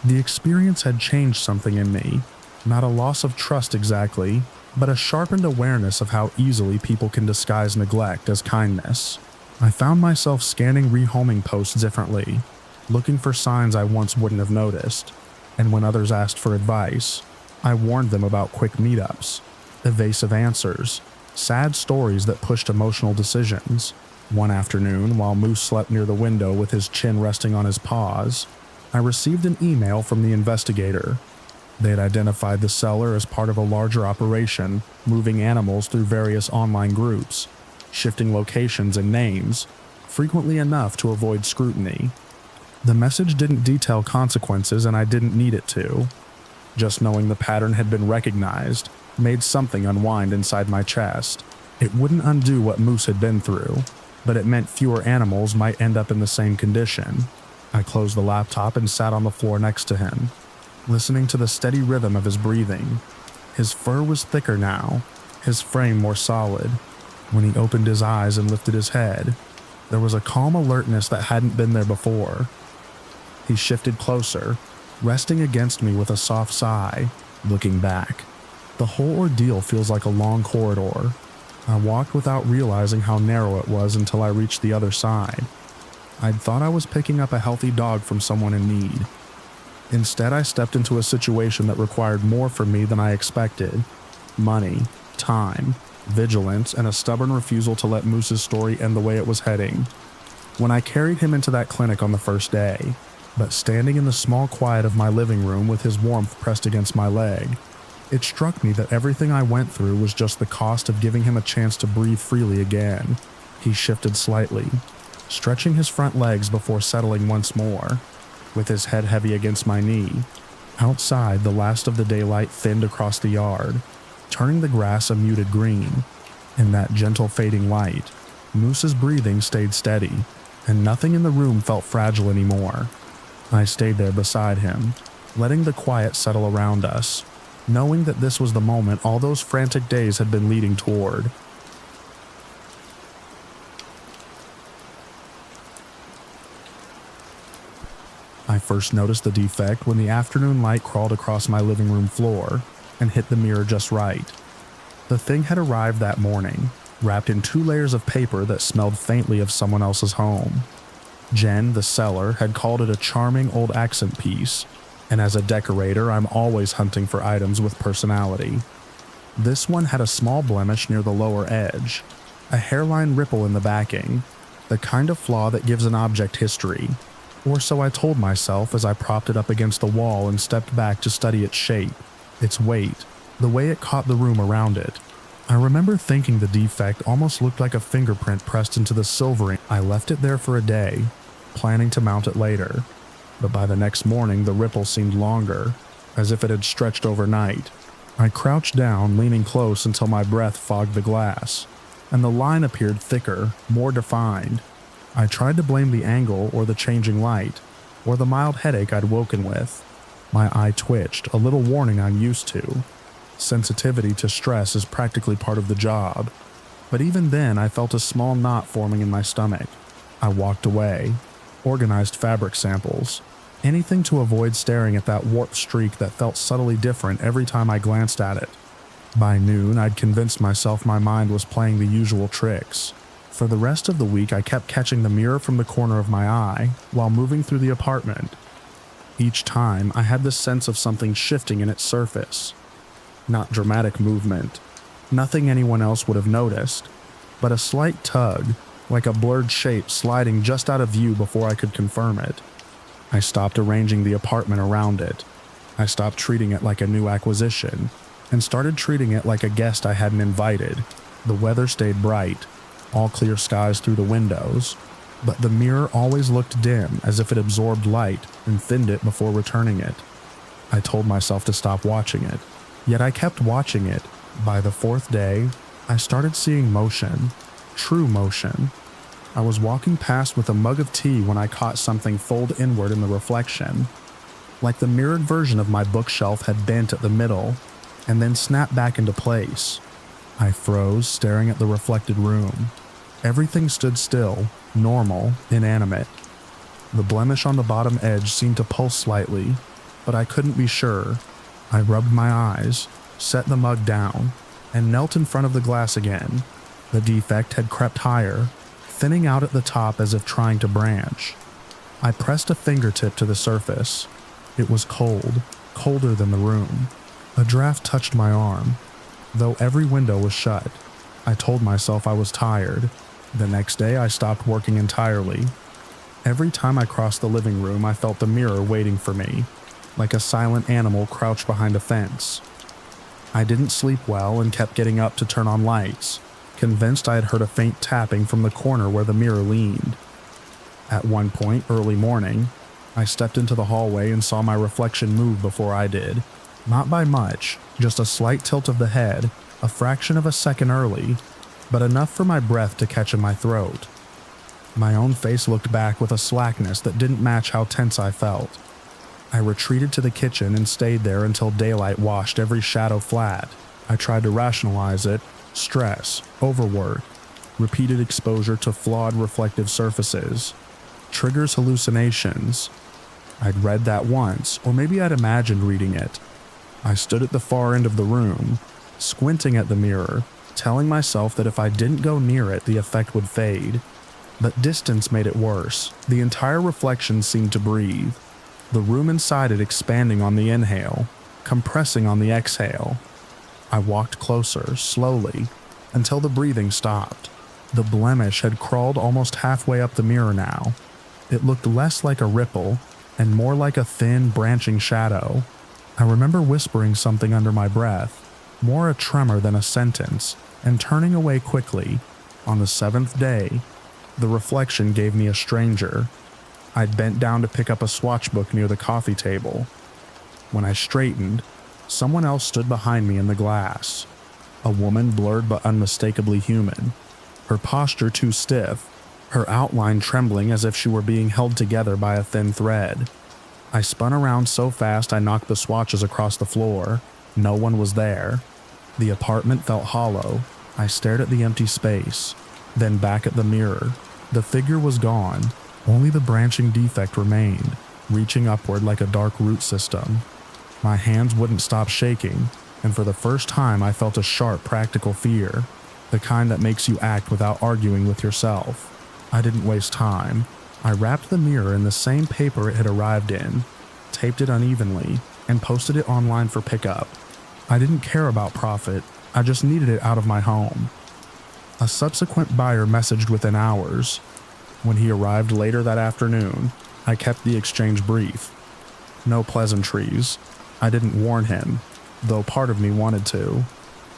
The experience had changed something in me, not a loss of trust exactly, but a sharpened awareness of how easily people can disguise neglect as kindness. I found myself scanning rehoming posts differently, looking for signs I once wouldn't have noticed, and when others asked for advice, I warned them about quick meetups, evasive answers, sad stories that pushed emotional decisions. One afternoon, while Moose slept near the window with his chin resting on his paws, I received an email from the investigator. They had identified the seller as part of a larger operation, moving animals through various online groups, shifting locations and names, frequently enough to avoid scrutiny. The message didn't detail consequences, and I didn't need it to. Just knowing the pattern had been recognized made something unwind inside my chest. It wouldn't undo what Moose had been through, but it meant fewer animals might end up in the same condition. I closed the laptop and sat on the floor next to him, listening to the steady rhythm of his breathing. His fur was thicker now, his frame more solid. When he opened his eyes and lifted his head, there was a calm alertness that hadn't been there before. He shifted closer, resting against me with a soft sigh, looking back. The whole ordeal feels like a long corridor. I walked without realizing how narrow it was until I reached the other side. I'd thought I was picking up a healthy dog from someone in need. Instead, I stepped into a situation that required more from me than I expected. Money, time, vigilance, and a stubborn refusal to let Moose's story end the way it was heading. When I carried him into that clinic on the first day, but standing in the small quiet of my living room with his warmth pressed against my leg, it struck me that everything I went through was just the cost of giving him a chance to breathe freely again. He shifted slightly, stretching his front legs before settling once more, with his head heavy against my knee. Outside, the last of the daylight thinned across the yard, turning the grass a muted green. In that gentle fading light, Moose's breathing stayed steady, and nothing in the room felt fragile anymore. I stayed there beside him, letting the quiet settle around us, knowing that this was the moment all those frantic days had been leading toward. I first noticed the defect when the afternoon light crawled across my living room floor and hit the mirror just right. The thing had arrived that morning, wrapped in 2 layers of paper that smelled faintly of someone else's home. Jen, the seller, had called it a charming old accent piece, and as a decorator, I'm always hunting for items with personality. This one had a small blemish near the lower edge, a hairline ripple in the backing, the kind of flaw that gives an object history. Or so I told myself as I propped it up against the wall and stepped back to study its shape, its weight, the way it caught the room around it. I remember thinking the defect almost looked like a fingerprint pressed into the silvering. I left it there for a day, planning to mount it later. But by the next morning, the ripple seemed longer, as if it had stretched overnight. I crouched down, leaning close until my breath fogged the glass, and the line appeared thicker, more defined. I tried to blame the angle or the changing light, or the mild headache I'd woken with. My eye twitched, a little warning I'm used to. Sensitivity to stress is practically part of the job. But even then, I felt a small knot forming in my stomach. I walked away, organized fabric samples, anything to avoid staring at that warped streak that felt subtly different every time I glanced at it. By noon, I'd convinced myself my mind was playing the usual tricks. For the rest of the week, I kept catching the mirror from the corner of my eye while moving through the apartment. Each time, I had the sense of something shifting in its surface. Not dramatic movement, nothing anyone else would have noticed, but a slight tug, like a blurred shape sliding just out of view before I could confirm it. I stopped arranging the apartment around it. I stopped treating it like a new acquisition, and started treating it like a guest I hadn't invited. The weather stayed bright, all clear skies through the windows, but the mirror always looked dim, as if it absorbed light and thinned it before returning it. I told myself to stop watching it, yet I kept watching it. By the 4th day, I started seeing motion, true motion. I was walking past with a mug of tea when I caught something fold inward in the reflection, like the mirrored version of my bookshelf had bent at the middle, and then snapped back into place. I froze, staring at the reflected room. Everything stood still, normal, inanimate. The blemish on the bottom edge seemed to pulse slightly, but I couldn't be sure. I rubbed my eyes, set the mug down, and knelt in front of the glass again. The defect had crept higher, thinning out at the top as if trying to branch. I pressed a fingertip to the surface. It was cold, colder than the room. A draft touched my arm. Though every window was shut, I told myself I was tired. The next day, I stopped working entirely. Every time I crossed the living room, I felt the mirror waiting for me. like a silent animal crouched behind a fence. I didn't sleep well and kept getting up to turn on lights, convinced I had heard a faint tapping from the corner where the mirror leaned. At one point, early morning, I stepped into the hallway and saw my reflection move before I did. Not by much, just a slight tilt of the head, a fraction of a second early, but enough for my breath to catch in my throat. My own face looked back with a slackness that didn't match how tense I felt. I retreated to the kitchen and stayed there until daylight washed every shadow flat. I tried to rationalize it: stress, overwork, repeated exposure to flawed reflective surfaces, triggers hallucinations. I'd read that once, or maybe I'd imagined reading it. I stood at the far end of the room, squinting at the mirror, telling myself that if I didn't go near it, the effect would fade. But distance made it worse. The entire reflection seemed to breathe, the room inside it expanding on the inhale, compressing on the exhale. I walked closer, slowly, until the breathing stopped. The blemish had crawled almost halfway up the mirror now. It looked less like a ripple and more like a thin, branching shadow. I remember whispering something under my breath, more a tremor than a sentence, and turning away quickly. On the seventh day, the reflection gave me a stranger. I'd bent down to pick up a swatch book near the coffee table. When I straightened, someone else stood behind me in the glass. A woman blurred but unmistakably human, her posture too stiff, her outline trembling as if she were being held together by a thin thread. I spun around so fast I knocked the swatches across the floor. No one was there. The apartment felt hollow. I stared at the empty space, then back at the mirror. The figure was gone. Only the branching defect remained, reaching upward like a dark root system. My hands wouldn't stop shaking, and for the first time I felt a sharp practical fear, the kind that makes you act without arguing with yourself. I didn't waste time. I wrapped the mirror in the same paper it had arrived in, taped it unevenly, and posted it online for pickup. I didn't care about profit, I just needed it out of my home. A subsequent buyer messaged within hours. When he arrived later that afternoon, I kept the exchange brief. No pleasantries. I didn't warn him, though part of me wanted to.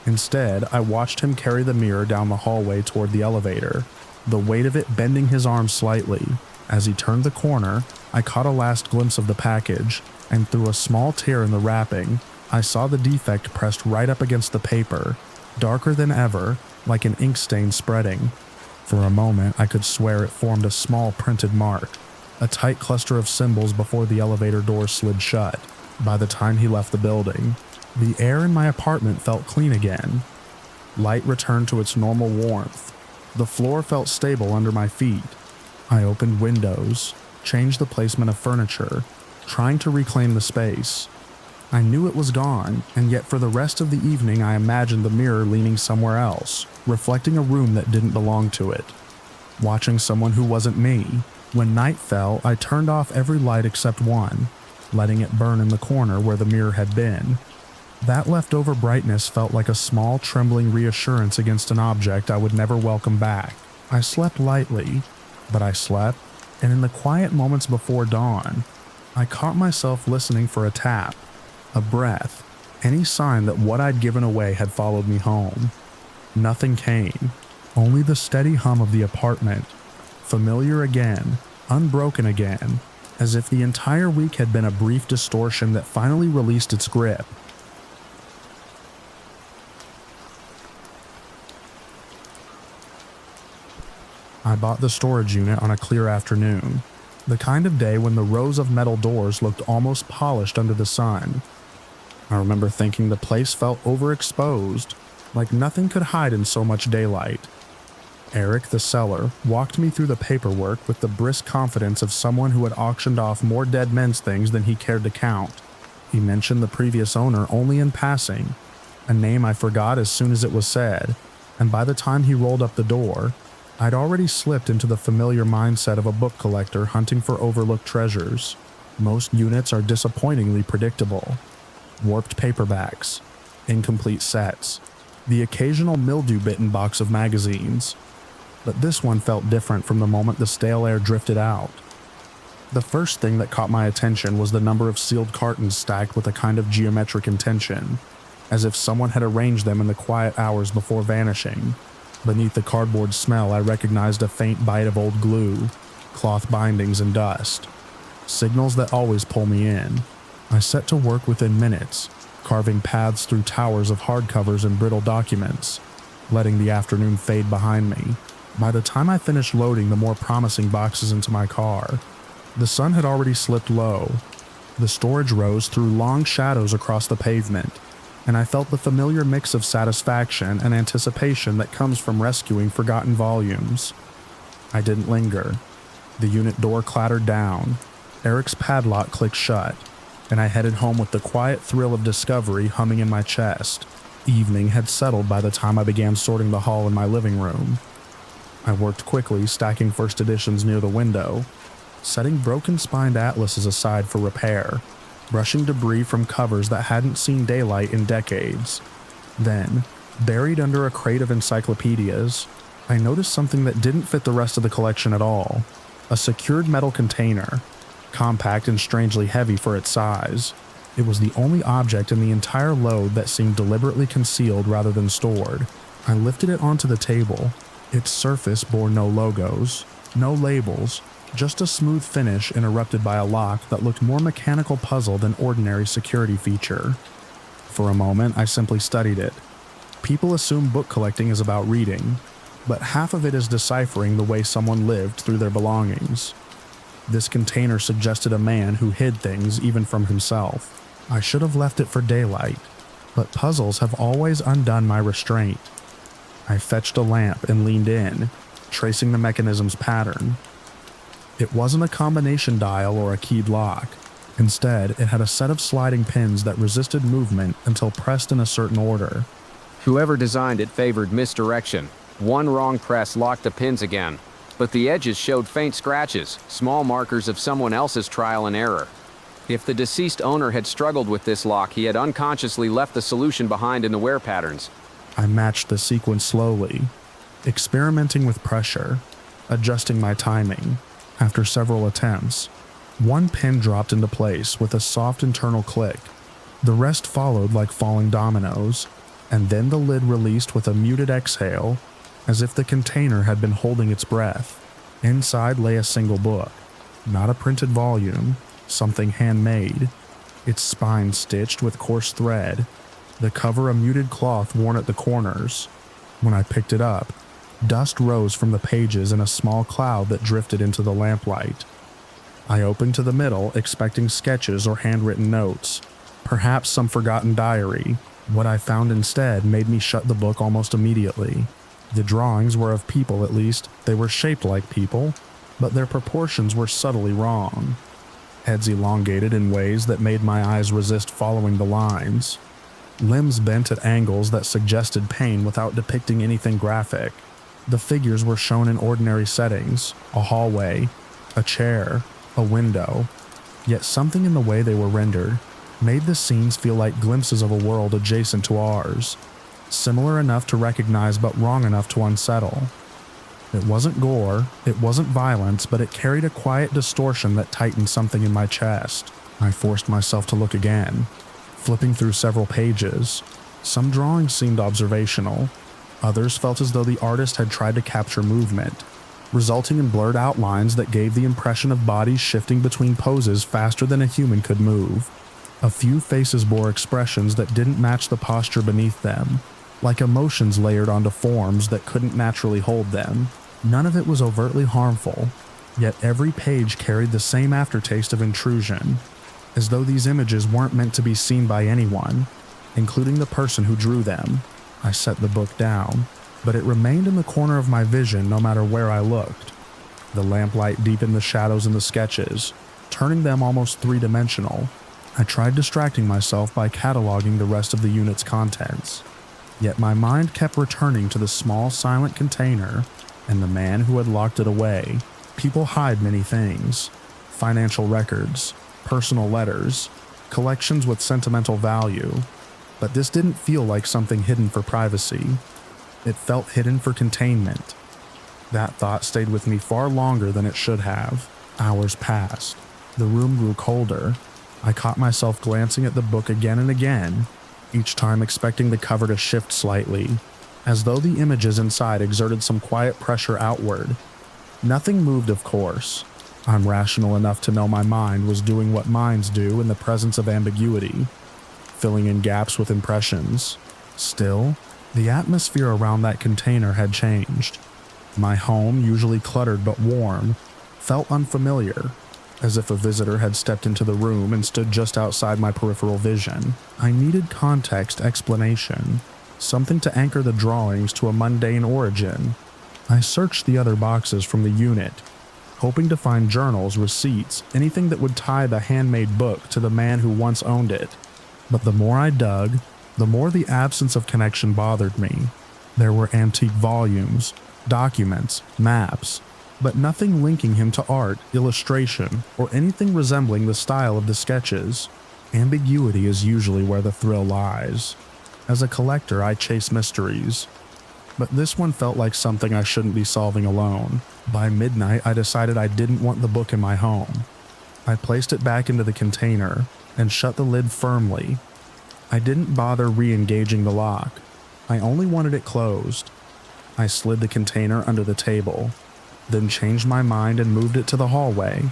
Instead, I watched him carry the mirror down the hallway toward the elevator, the weight of it bending his arm slightly. As he turned the corner, I caught a last glimpse of the package, and through a small tear in the wrapping, I saw the defect pressed right up against the paper, darker than ever, like an ink stain spreading. For a moment, I could swear it formed a small printed mark, a tight cluster of symbols before the elevator door slid shut. By the time he left the building, the air in my apartment felt clean again. Light returned to its normal warmth. The floor felt stable under my feet. I opened windows, changed the placement of furniture, trying to reclaim the space. I knew it was gone, and yet for the rest of the evening I imagined the mirror leaning somewhere else, reflecting a room that didn't belong to it. Watching someone who wasn't me. When night fell, I turned off every light except one, letting it burn in the corner where the mirror had been. That leftover brightness felt like a small, trembling reassurance against an object I would never welcome back. I slept lightly, but I slept, and in the quiet moments before dawn, I caught myself listening for a tap, a breath, any sign that what I'd given away had followed me home. Nothing came, only the steady hum of the apartment, familiar again, unbroken again, as if the entire week had been a brief distortion that finally released its grip. I bought the storage unit on a clear afternoon, the kind of day when the rows of metal doors looked almost polished under the sun. I remember thinking the place felt overexposed, like nothing could hide in so much daylight. Eric, the seller, walked me through the paperwork with the brisk confidence of someone who had auctioned off more dead men's things than he cared to count. He mentioned the previous owner only in passing, a name I forgot as soon as it was said, and by the time he rolled up the door, I'd already slipped into the familiar mindset of a book collector hunting for overlooked treasures. Most units are disappointingly predictable. Warped paperbacks, incomplete sets, the occasional mildew-bitten box of magazines. But this one felt different from the moment the stale air drifted out. The first thing that caught my attention was the number of sealed cartons stacked with a kind of geometric intention, as if someone had arranged them in the quiet hours before vanishing. Beneath the cardboard smell, I recognized a faint bite of old glue, cloth bindings, and dust. Signals that always pull me in. I set to work within minutes, carving paths through towers of hardcovers and brittle documents, letting the afternoon fade behind me. By the time I finished loading the more promising boxes into my car, the sun had already slipped low. The storage rows threw long shadows across the pavement, and I felt the familiar mix of satisfaction and anticipation that comes from rescuing forgotten volumes. I didn't linger. The unit door clattered down, Eric's padlock clicked shut, and I headed home with the quiet thrill of discovery humming in my chest. Evening had settled by the time I began sorting the haul in my living room. I worked quickly, stacking first editions near the window, setting broken-spined atlases aside for repair, brushing debris from covers that hadn't seen daylight in decades. Then, buried under a crate of encyclopedias, I noticed something that didn't fit the rest of the collection at all. A secured metal container, compact and strangely heavy for its size. It was the only object in the entire load that seemed deliberately concealed rather than stored. I lifted it onto the table. Its surface bore no logos, no labels, just a smooth finish interrupted by a lock that looked more mechanical puzzle than ordinary security feature. For a moment, I simply studied it. People assume book collecting is about reading, but half of it is deciphering the way someone lived through their belongings. This container suggested a man who hid things even from himself. I should have left it for daylight, but puzzles have always undone my restraint. I fetched a lamp and leaned in, tracing the mechanism's pattern. It wasn't a combination dial or a keyed lock. Instead, it had a set of sliding pins that resisted movement until pressed in a certain order. Whoever designed it favored misdirection. One wrong press locked the pins again, but the edges showed faint scratches, small markers of someone else's trial and error. If the deceased owner had struggled with this lock, he had unconsciously left the solution behind in the wear patterns. I matched the sequence slowly, experimenting with pressure, adjusting my timing. After several attempts, one pin dropped into place with a soft internal click. The rest followed like falling dominoes, and then the lid released with a muted exhale, as if the container had been holding its breath. Inside lay a single book, not a printed volume, something handmade, its spine stitched with coarse thread, the cover a muted cloth worn at the corners. When I picked it up, dust rose from the pages in a small cloud that drifted into the lamplight. I opened to the middle, expecting sketches or handwritten notes, perhaps some forgotten diary. What I found instead made me shut the book almost immediately. The drawings were of people, at least. They were shaped like people, but their proportions were subtly wrong. Heads elongated in ways that made my eyes resist following the lines. Limbs bent at angles that suggested pain without depicting anything graphic. The figures were shown in ordinary settings, a hallway, a chair, a window, yet something in the way they were rendered made the scenes feel like glimpses of a world adjacent to ours, similar enough to recognize but wrong enough to unsettle. It wasn't gore, it wasn't violence, but it carried a quiet distortion that tightened something in my chest. I forced myself to look again, flipping through several pages. Some drawings seemed observational. Others felt as though the artist had tried to capture movement, resulting in blurred outlines that gave the impression of bodies shifting between poses faster than a human could move. A few faces bore expressions that didn't match the posture beneath them, like emotions layered onto forms that couldn't naturally hold them. None of it was overtly harmful, yet every page carried the same aftertaste of intrusion, as though these images weren't meant to be seen by anyone, including the person who drew them. I set the book down, but it remained in the corner of my vision no matter where I looked. The lamplight deepened the shadows in the sketches, turning them almost three-dimensional. I tried distracting myself by cataloging the rest of the unit's contents, yet my mind kept returning to the small silent container and the man who had locked it away. People hide many things: financial records, personal letters, collections with sentimental value. But this didn't feel like something hidden for privacy. It felt hidden for containment. That thought stayed with me far longer than it should have. Hours passed. The room grew colder. I caught myself glancing at the book again and again, each time expecting the cover to shift slightly, as though the images inside exerted some quiet pressure outward. Nothing moved, of course. I'm rational enough to know my mind was doing what minds do in the presence of ambiguity, filling in gaps with impressions. Still, the atmosphere around that container had changed. My home, usually cluttered but warm, felt unfamiliar, as if a visitor had stepped into the room and stood just outside my peripheral vision. I needed context, explanation, something to anchor the drawings to a mundane origin. I searched the other boxes from the unit, hoping to find journals, receipts, anything that would tie the handmade book to the man who once owned it. But the more I dug, the more the absence of connection bothered me. There were antique volumes, documents, maps, but nothing linking him to art, illustration, or anything resembling the style of the sketches. Ambiguity is usually where the thrill lies. As a collector, I chase mysteries, but this one felt like something I shouldn't be solving alone. By midnight, I decided I didn't want the book in my home. I placed it back into the container and shut the lid firmly. I didn't bother re-engaging the lock. I only wanted it closed. I slid the container under the table, then changed my mind and moved it to the hallway.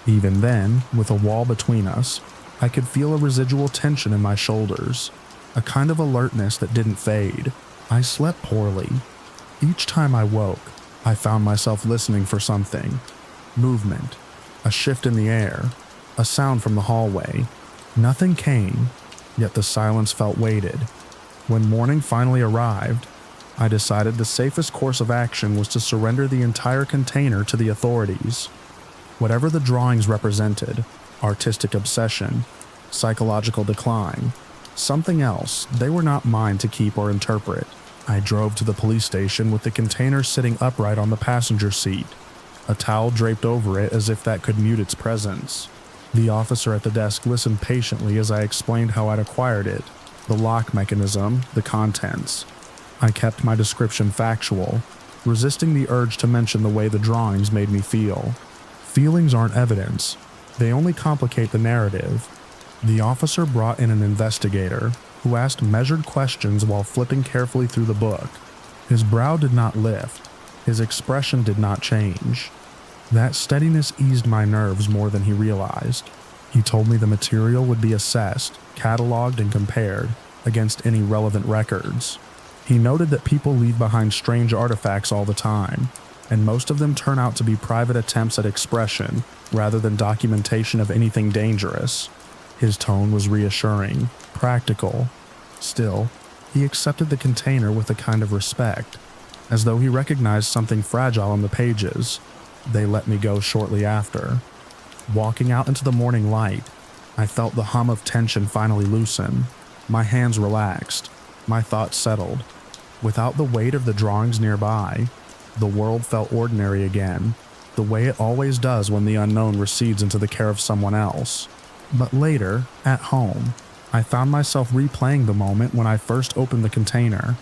Even then, with a wall between us, I could feel a residual tension in my shoulders, a kind of alertness that didn't fade. I slept poorly. Each time I woke, I found myself listening for something. Movement, a shift in the air, a sound from the hallway. Nothing came, yet the silence felt weighted. When morning finally arrived, I decided the safest course of action was to surrender the entire container to the authorities. Whatever the drawings represented, artistic obsession, psychological decline, something else, they were not mine to keep or interpret. I drove to the police station with the container sitting upright on the passenger seat, a towel draped over it as if that could mute its presence. The officer at the desk listened patiently as I explained how I'd acquired it, the lock mechanism, the contents. I kept my description factual, resisting the urge to mention the way the drawings made me feel. Feelings aren't evidence. They only complicate the narrative. The officer brought in an investigator who asked measured questions while flipping carefully through the book. His brow did not lift. His expression did not change. That steadiness eased my nerves more than he realized. He told me the material would be assessed, cataloged, and compared against any relevant records. He noted that people leave behind strange artifacts all the time, and most of them turn out to be private attempts at expression rather than documentation of anything dangerous. His tone was reassuring, practical. Still, he accepted the container with a kind of respect, as though he recognized something fragile in the pages. They let me go shortly after. Walking out into the morning light, I felt the hum of tension finally loosen. My hands relaxed, my thoughts settled. Without the weight of the drawings nearby, the world felt ordinary again, the way it always does when the unknown recedes into the care of someone else. But later, at home, I found myself replaying the moment when I first opened the container.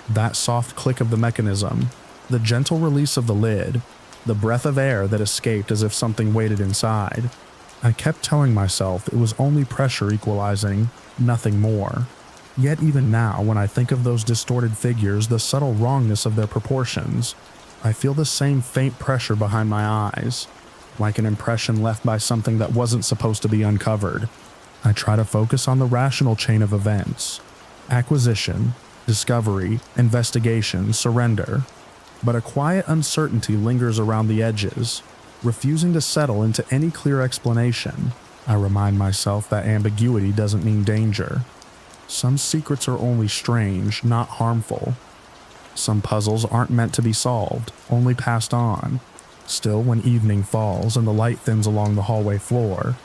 That soft click of the mechanism, the gentle release of the lid, the breath of air that escaped as if something waited inside. I kept telling myself it was only pressure equalizing, nothing more. Yet even now, when I think of those distorted figures, the subtle wrongness of their proportions, I feel the same faint pressure behind my eyes, like an impression left by something that wasn't supposed to be uncovered. I try to focus on the rational chain of events: acquisition, discovery, investigation, surrender. But a quiet uncertainty lingers around the edges, refusing to settle into any clear explanation. I remind myself that ambiguity doesn't mean danger. Some secrets are only strange, not harmful. Some puzzles aren't meant to be solved, only passed on. Still, when evening falls and the light thins along the hallway floor,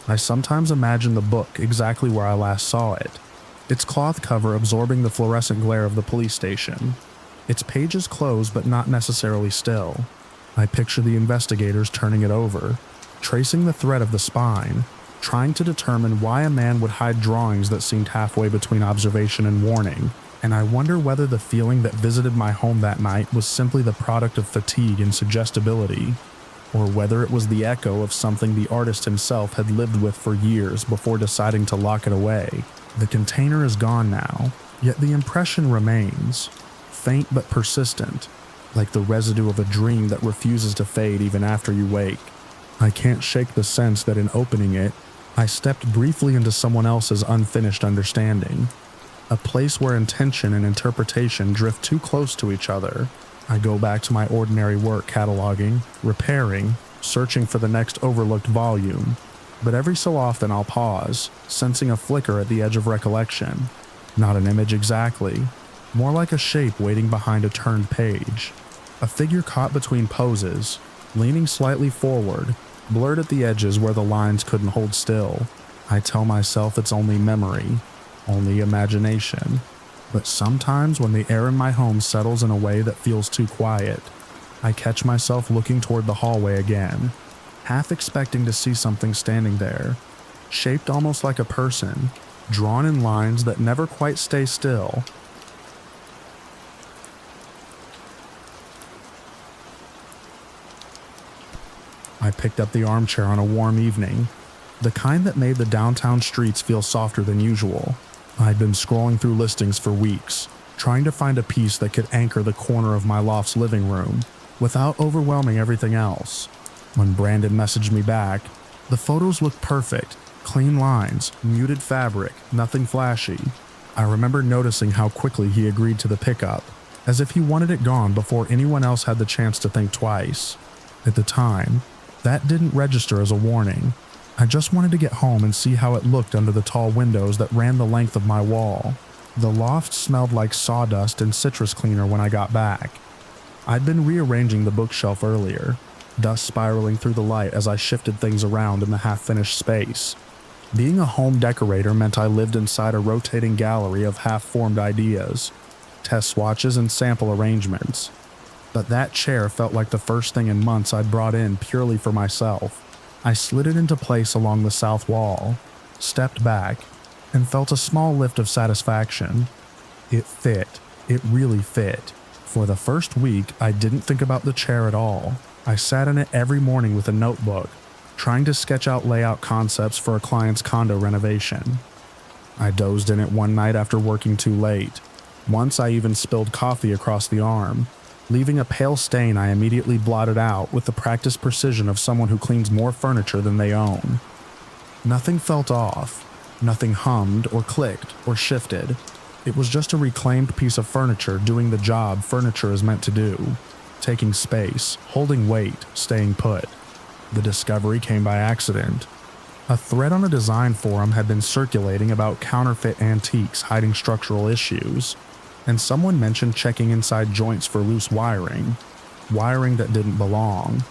I sometimes imagine the book exactly where I last saw it, its cloth cover absorbing the fluorescent glare of the police station, its pages closed but not necessarily still. I picture the investigators turning it over, tracing the thread of the spine, trying to determine why a man would hide drawings that seemed halfway between observation and warning, and I wonder whether the feeling that visited my home that night was simply the product of fatigue and suggestibility. or whether it was the echo of something the artist himself had lived with for years before deciding to lock it away. The container is gone now, yet the impression remains, faint but persistent, like the residue of a dream that refuses to fade even after you wake. I can't shake the sense that in opening it, I stepped briefly into someone else's unfinished understanding, a place where intention and interpretation drift too close to each other. I go back to my ordinary work cataloging, repairing, searching for the next overlooked volume, but every so often I'll pause, sensing a flicker at the edge of recollection. Not an image exactly, more like a shape waiting behind a turned page. A figure caught between poses, leaning slightly forward, blurred at the edges where the lines couldn't hold still. I tell myself it's only memory, only imagination. But sometimes when the air in my home settles in a way that feels too quiet, I catch myself looking toward the hallway again, half expecting to see something standing there, shaped almost like a person, drawn in lines that never quite stay still. I picked up the armchair on a warm evening, the kind that made the downtown streets feel softer than usual. I'd been scrolling through listings for weeks, trying to find a piece that could anchor the corner of my loft's living room without overwhelming everything else. When Brandon messaged me back, the photos looked perfect, clean lines, muted fabric, nothing flashy. I remember noticing how quickly he agreed to the pickup, as if he wanted it gone before anyone else had the chance to think twice. At the time, that didn't register as a warning. I just wanted to get home and see how it looked under the tall windows that ran the length of my wall. The loft smelled like sawdust and citrus cleaner when I got back. I'd been rearranging the bookshelf earlier, dust spiraling through the light as I shifted things around in the half-finished space. Being a home decorator meant I lived inside a rotating gallery of half-formed ideas, test swatches and sample arrangements. But that chair felt like the first thing in months I'd brought in purely for myself. I slid it into place along the south wall, stepped back, and felt a small lift of satisfaction. It fit. It really fit. For the first week, I didn't think about the chair at all. I sat in it every morning with a notebook, trying to sketch out layout concepts for a client's condo renovation. I dozed in it one night after working too late. Once I even spilled coffee across the arm, leaving a pale stain I immediately blotted out with the practiced precision of someone who cleans more furniture than they own. Nothing felt off. Nothing hummed or clicked or shifted. It was just a reclaimed piece of furniture doing the job furniture is meant to do, taking space, holding weight, staying put. The discovery came by accident. A thread on a design forum had been circulating about counterfeit antiques hiding structural issues, and someone mentioned checking inside joints for loose wiring that didn't belong.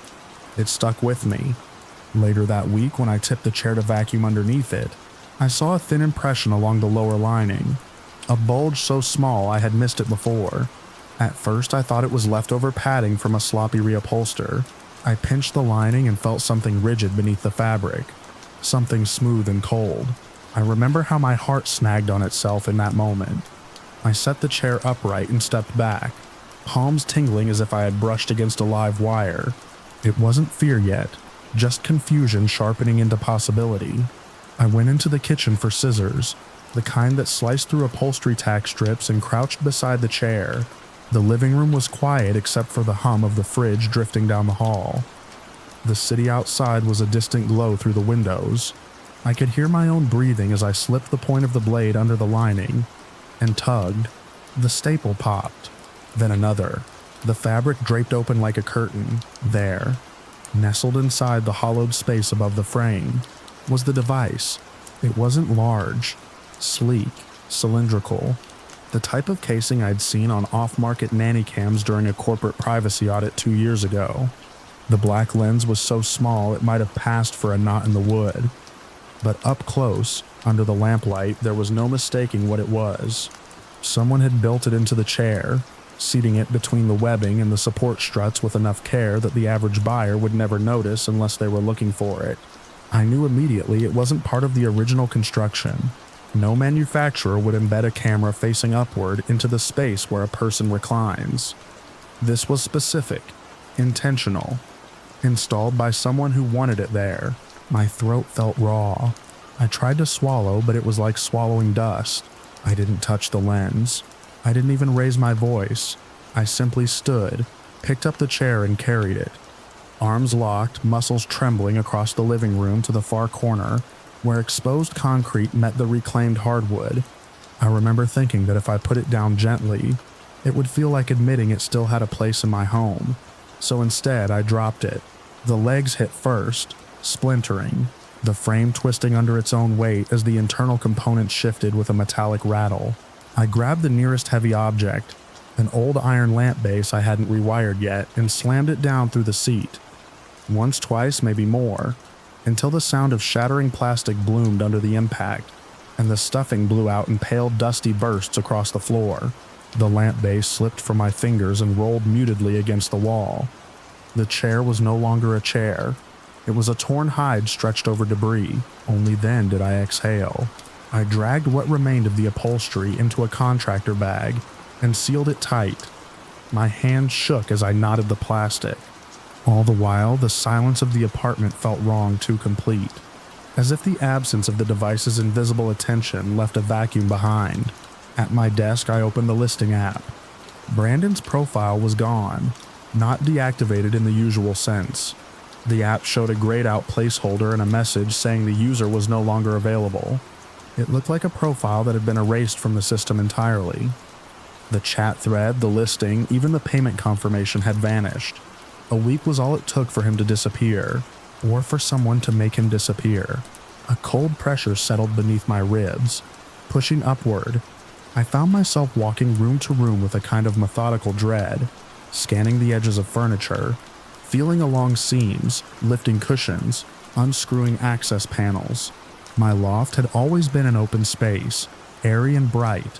It stuck with me. Later that week, when I tipped the chair to vacuum underneath it, I saw a thin impression along the lower lining, a bulge so small I had missed it before. At first, I thought it was leftover padding from a sloppy reupholster. I pinched the lining and felt something rigid beneath the fabric, something smooth and cold. I remember how my heart snagged on itself in that moment. I set the chair upright and stepped back, palms tingling as if I had brushed against a live wire. It wasn't fear yet, just confusion sharpening into possibility. I went into the kitchen for scissors, the kind that sliced through upholstery tack strips, and crouched beside the chair. The living room was quiet except for the hum of the fridge drifting down the hall. The city outside was a distant glow through the windows. I could hear my own breathing as I slipped the point of the blade under the lining and tugged. The staple popped. Then another. The fabric draped open like a curtain. There, nestled inside the hollowed space above the frame, was the device. It wasn't large, sleek, cylindrical, the type of casing I'd seen on off-market nanny cams during a corporate privacy audit 2 years ago. The black lens was so small it might have passed for a knot in the wood. But up close, under the lamplight, there was no mistaking what it was. Someone had built it into the chair, seating it between the webbing and the support struts with enough care that the average buyer would never notice unless they were looking for it. I knew immediately it wasn't part of the original construction. No manufacturer would embed a camera facing upward into the space where a person reclines. This was specific, intentional. Installed by someone who wanted it there. My throat felt raw. I tried to swallow, but it was like swallowing dust. I didn't touch the lens. I didn't even raise my voice. I simply stood, picked up the chair and carried it. Arms locked, muscles trembling across the living room to the far corner, where exposed concrete met the reclaimed hardwood. I remember thinking that if I put it down gently, it would feel like admitting it still had a place in my home. So instead, I dropped it. The legs hit first, splintering, the frame twisting under its own weight as the internal components shifted with a metallic rattle. I grabbed the nearest heavy object, an old iron lamp base I hadn't rewired yet, and slammed it down through the seat. Once, twice, maybe more, until the sound of shattering plastic bloomed under the impact, and the stuffing blew out in pale, dusty bursts across the floor. The lamp base slipped from my fingers and rolled mutedly against the wall. The chair was no longer a chair. It was a torn hide stretched over debris. Only then did I exhale. I dragged what remained of the upholstery into a contractor bag and sealed it tight. My hand shook as I knotted the plastic. All the while, the silence of the apartment felt wrong, too complete, as if the absence of the device's invisible attention left a vacuum behind. At my desk, I opened the listing app. Brandon's profile was gone, not deactivated in the usual sense. The app showed a grayed out placeholder and a message saying the user was no longer available. It looked like a profile that had been erased from the system entirely. The chat thread, the listing, even the payment confirmation had vanished. A week was all it took for him to disappear, or for someone to make him disappear. A cold pressure settled beneath my ribs, pushing upward. I found myself walking room to room with a kind of methodical dread, scanning the edges of furniture, feeling along seams, lifting cushions, unscrewing access panels. My loft had always been an open space, airy and bright,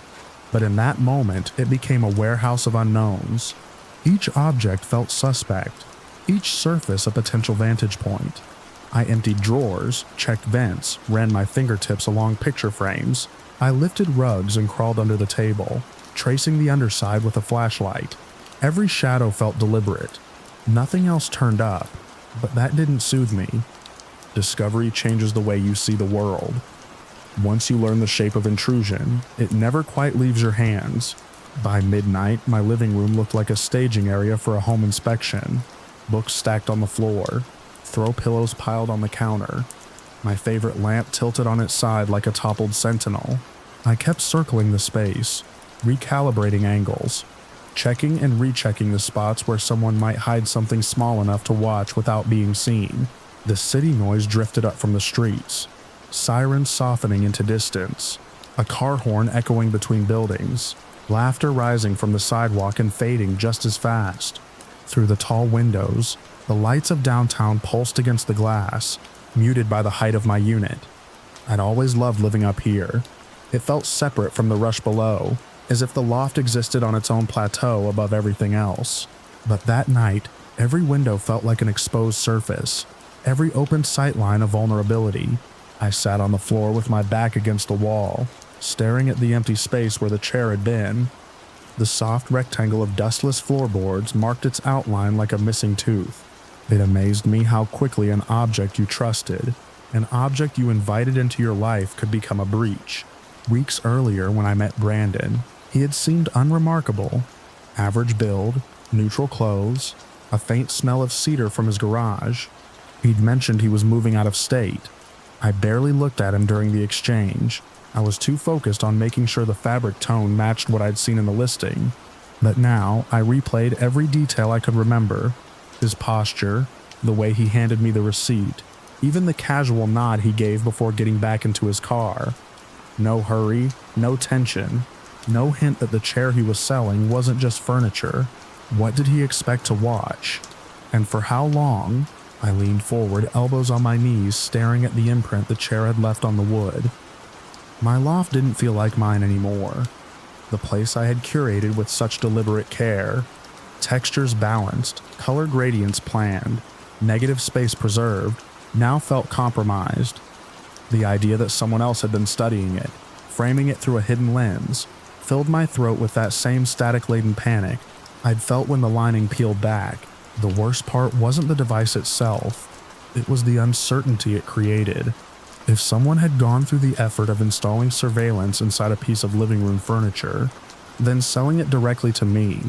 but in that moment it became a warehouse of unknowns. Each object felt suspect, each surface a potential vantage point. I emptied drawers, checked vents, ran my fingertips along picture frames. I lifted rugs and crawled under the table, tracing the underside with a flashlight. Every shadow felt deliberate. Nothing else turned up, but that didn't soothe me. Discovery changes the way you see the world. Once you learn the shape of intrusion, it never quite leaves your hands. By midnight, my living room looked like a staging area for a home inspection. Books stacked on the floor, throw pillows piled on the counter, my favorite lamp tilted on its side like a toppled sentinel. I kept circling the space, recalibrating angles, checking and rechecking the spots where someone might hide something small enough to watch without being seen. The city noise drifted up from the streets, sirens softening into distance, a car horn echoing between buildings, laughter rising from the sidewalk and fading just as fast. Through the tall windows, the lights of downtown pulsed against the glass, muted by the height of my unit. I'd always loved living up here. It felt separate from the rush below, as if the loft existed on its own plateau above everything else. But that night, every window felt like an exposed surface, every open sightline a vulnerability. I sat on the floor with my back against the wall, staring at the empty space where the chair had been. The soft rectangle of dustless floorboards marked its outline like a missing tooth. It amazed me how quickly an object you trusted, an object you invited into your life, could become a breach. Weeks earlier, when I met Brandon, he had seemed unremarkable. Average build, neutral clothes, a faint smell of cedar from his garage. He'd mentioned he was moving out of state. I barely looked at him during the exchange. I was too focused on making sure the fabric tone matched what I'd seen in the listing. But now, I replayed every detail I could remember. His posture, the way he handed me the receipt, even the casual nod he gave before getting back into his car. No hurry, no tension, no hint that the chair he was selling wasn't just furniture. What did he expect to watch? And for how long? I leaned forward, elbows on my knees, staring at the imprint the chair had left on the wood. My loft didn't feel like mine anymore. The place I had curated with such deliberate care. Textures balanced, color gradients planned, negative space preserved, now felt compromised. The idea that someone else had been studying it, framing it through a hidden lens, filled my throat with that same static-laden panic I'd felt when the lining peeled back. The worst part wasn't the device itself, it was the uncertainty it created. If someone had gone through the effort of installing surveillance inside a piece of living room furniture, then selling it directly to me,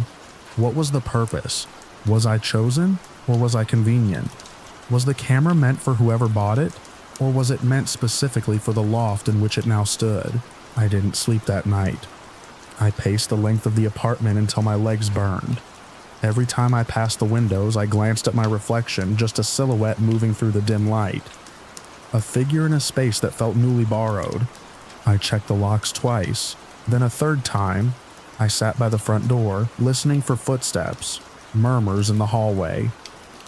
what was the purpose? Was I chosen, or was I convenient? Was the camera meant for whoever bought it, or was it meant specifically for the loft in which it now stood? I didn't sleep that night. I paced the length of the apartment until my legs burned. Every time I passed the windows, I glanced at my reflection, just a silhouette moving through the dim light. A figure in a space that felt newly borrowed. I checked the locks twice, then a third time. I sat by the front door, listening for footsteps, murmurs in the hallway,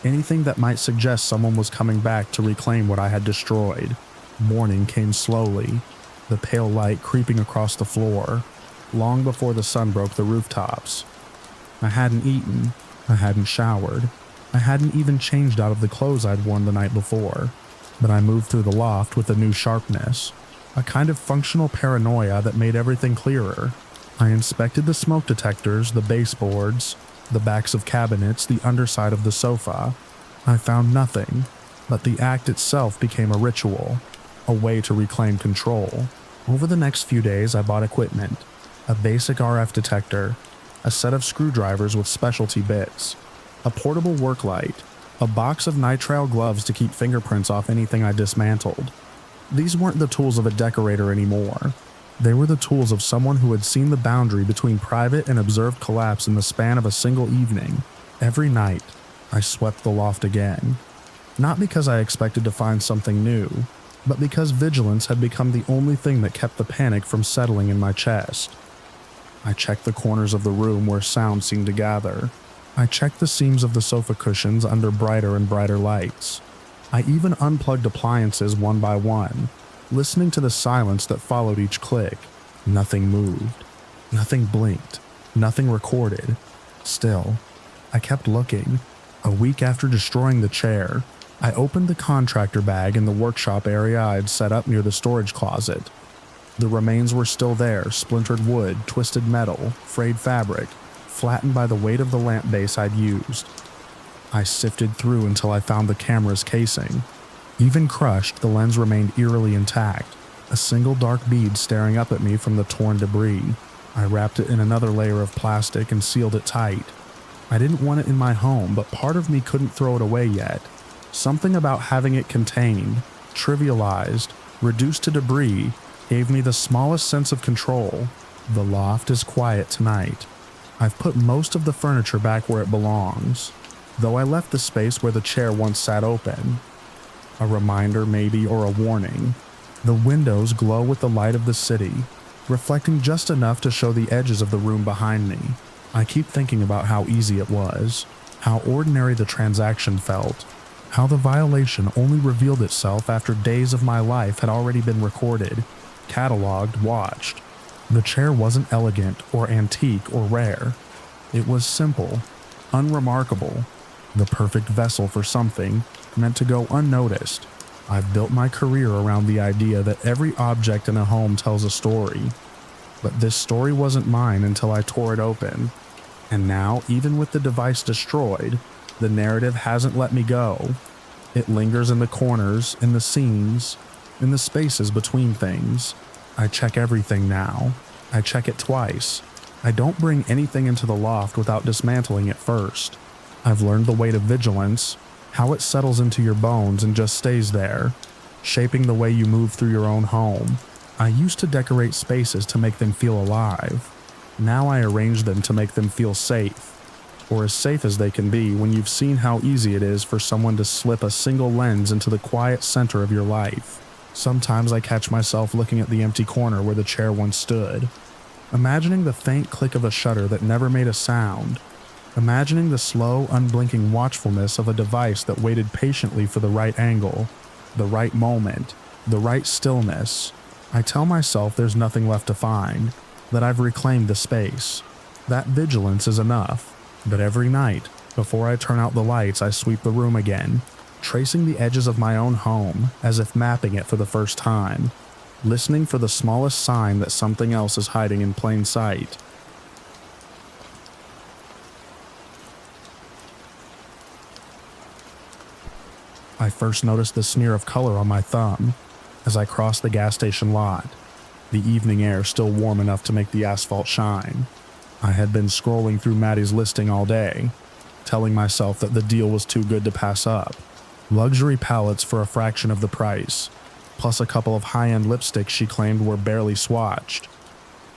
anything that might suggest someone was coming back to reclaim what I had destroyed. Morning came slowly, the pale light creeping across the floor, long before the sun broke the rooftops. I hadn't eaten, I hadn't showered, I hadn't even changed out of the clothes I'd worn the night before, but I moved through the loft with a new sharpness, a kind of functional paranoia that made everything clearer. I inspected the smoke detectors, the baseboards, the backs of cabinets, the underside of the sofa. I found nothing, but the act itself became a ritual, a way to reclaim control. Over the next few days, I bought equipment, a basic RF detector, a set of screwdrivers with specialty bits, a portable work light, a box of nitrile gloves to keep fingerprints off anything I dismantled. These weren't the tools of a decorator anymore. They were the tools of someone who had seen the boundary between private and observed collapse in the span of a single evening. Every night, I swept the loft again. Not because I expected to find something new, but because vigilance had become the only thing that kept the panic from settling in my chest. I checked the corners of the room where sound seemed to gather. I checked the seams of the sofa cushions under brighter and brighter lights. I even unplugged appliances one by one, listening to the silence that followed each click. Nothing moved. Nothing blinked. Nothing recorded. Still, I kept looking. A week after destroying the chair, I opened the contractor bag in the workshop area I'd set up near the storage closet. The remains were still there, splintered wood, twisted metal, frayed fabric, flattened by the weight of the lamp base I'd used. I sifted through until I found the camera's casing. Even crushed, the lens remained eerily intact, a single dark bead staring up at me from the torn debris. I wrapped it in another layer of plastic and sealed it tight. I didn't want it in my home, but part of me couldn't throw it away yet. Something about having it contained, trivialized, reduced to debris, gave me the smallest sense of control. The loft is quiet tonight. I've put most of the furniture back where it belongs, though I left the space where the chair once sat open. A reminder maybe, or a warning. The windows glow with the light of the city, reflecting just enough to show the edges of the room behind me. I keep thinking about how easy it was, how ordinary the transaction felt, how the violation only revealed itself after days of my life had already been recorded, cataloged, watched. The chair wasn't elegant or antique or rare. It was simple, unremarkable, the perfect vessel for something meant to go unnoticed. I've built my career around the idea that every object in a home tells a story, but this story wasn't mine until I tore it open. And now, even with the device destroyed, the narrative hasn't let me go. It lingers in the corners, in the seams, in the spaces between things. I check everything now. I check it twice. I don't bring anything into the loft without dismantling it first. I've learned the weight of vigilance, how it settles into your bones and just stays there, shaping the way you move through your own home. I used to decorate spaces to make them feel alive. Now I arrange them to make them feel safe, or as safe as they can be when you've seen how easy it is for someone to slip a single lens into the quiet center of your life. Sometimes I catch myself looking at the empty corner where the chair once stood, imagining the faint click of a shutter that never made a sound, imagining the slow, unblinking watchfulness of a device that waited patiently for the right angle, the right moment, the right stillness. I tell myself there's nothing left to find, that I've reclaimed the space. That vigilance is enough. But every night, before I turn out the lights, I sweep the room again, tracing the edges of my own home as if mapping it for the first time, listening for the smallest sign that something else is hiding in plain sight. I first noticed the smear of color on my thumb as I crossed the gas station lot, the evening air still warm enough to make the asphalt shine. I had been scrolling through Maddie's listing all day, telling myself that the deal was too good to pass up. Luxury palettes for a fraction of the price, plus a couple of high-end lipsticks she claimed were barely swatched.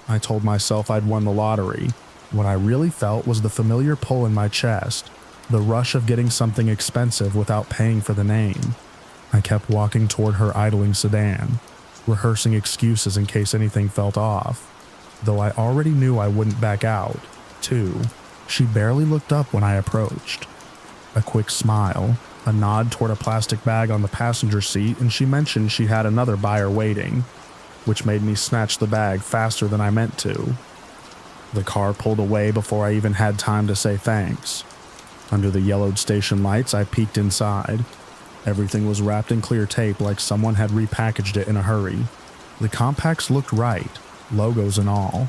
I told myself I'd won the lottery. What I really felt was the familiar pull in my chest, the rush of getting something expensive without paying for the name. I kept walking toward her idling sedan, rehearsing excuses in case anything felt off, though I already knew I wouldn't back out. Too, she barely looked up when I approached. A quick smile, a nod toward a plastic bag on the passenger seat, and she mentioned she had another buyer waiting, which made me snatch the bag faster than I meant to. The car pulled away before I even had time to say thanks. Under the yellowed station lights, I peeked inside. Everything was wrapped in clear tape like someone had repackaged it in a hurry. The compacts looked right, logos and all.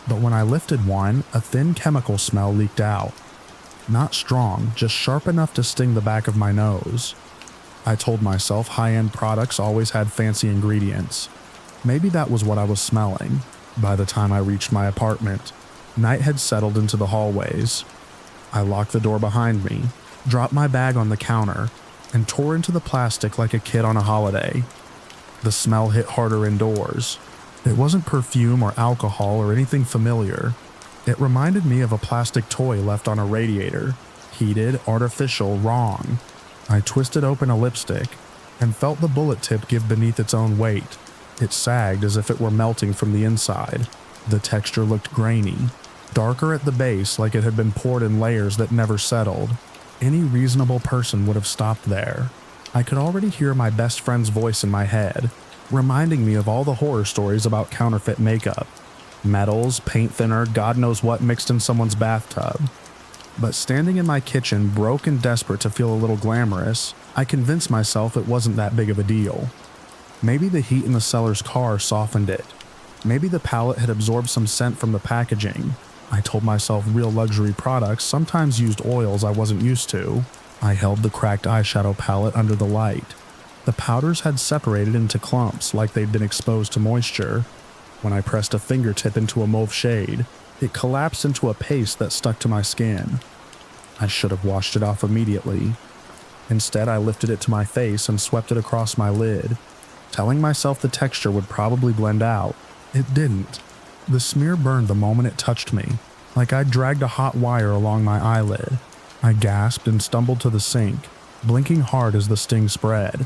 But when I lifted one, a thin chemical smell leaked out. Not strong, just sharp enough to sting the back of my nose. I told myself high-end products always had fancy ingredients. Maybe that was what I was smelling. By the time I reached my apartment, night had settled into the hallways. I locked the door behind me, dropped my bag on the counter, and tore into the plastic like a kid on a holiday. The smell hit harder indoors. It wasn't perfume or alcohol or anything familiar. It reminded me of a plastic toy left on a radiator. Heated, artificial, wrong. I twisted open a lipstick and felt the bullet tip give beneath its own weight. It sagged as if it were melting from the inside. The texture looked grainy, darker at the base like it had been poured in layers that never settled. Any reasonable person would have stopped there. I could already hear my best friend's voice in my head, reminding me of all the horror stories about counterfeit makeup. Metals, paint thinner, God knows what mixed in someone's bathtub. But standing in my kitchen, broke and desperate to feel a little glamorous, I convinced myself it wasn't that big of a deal. Maybe the heat in the seller's car softened it. Maybe the palette had absorbed some scent from the packaging. I told myself real luxury products sometimes used oils I wasn't used to. I held the cracked eyeshadow palette under the light. The powders had separated into clumps like they'd been exposed to moisture. When I pressed a fingertip into a mauve shade, it collapsed into a paste that stuck to my skin. I should have washed it off immediately. Instead, I lifted it to my face and swept it across my lid, telling myself the texture would probably blend out. It didn't. The smear burned the moment it touched me, like I'd dragged a hot wire along my eyelid. I gasped and stumbled to the sink, blinking hard as the sting spread.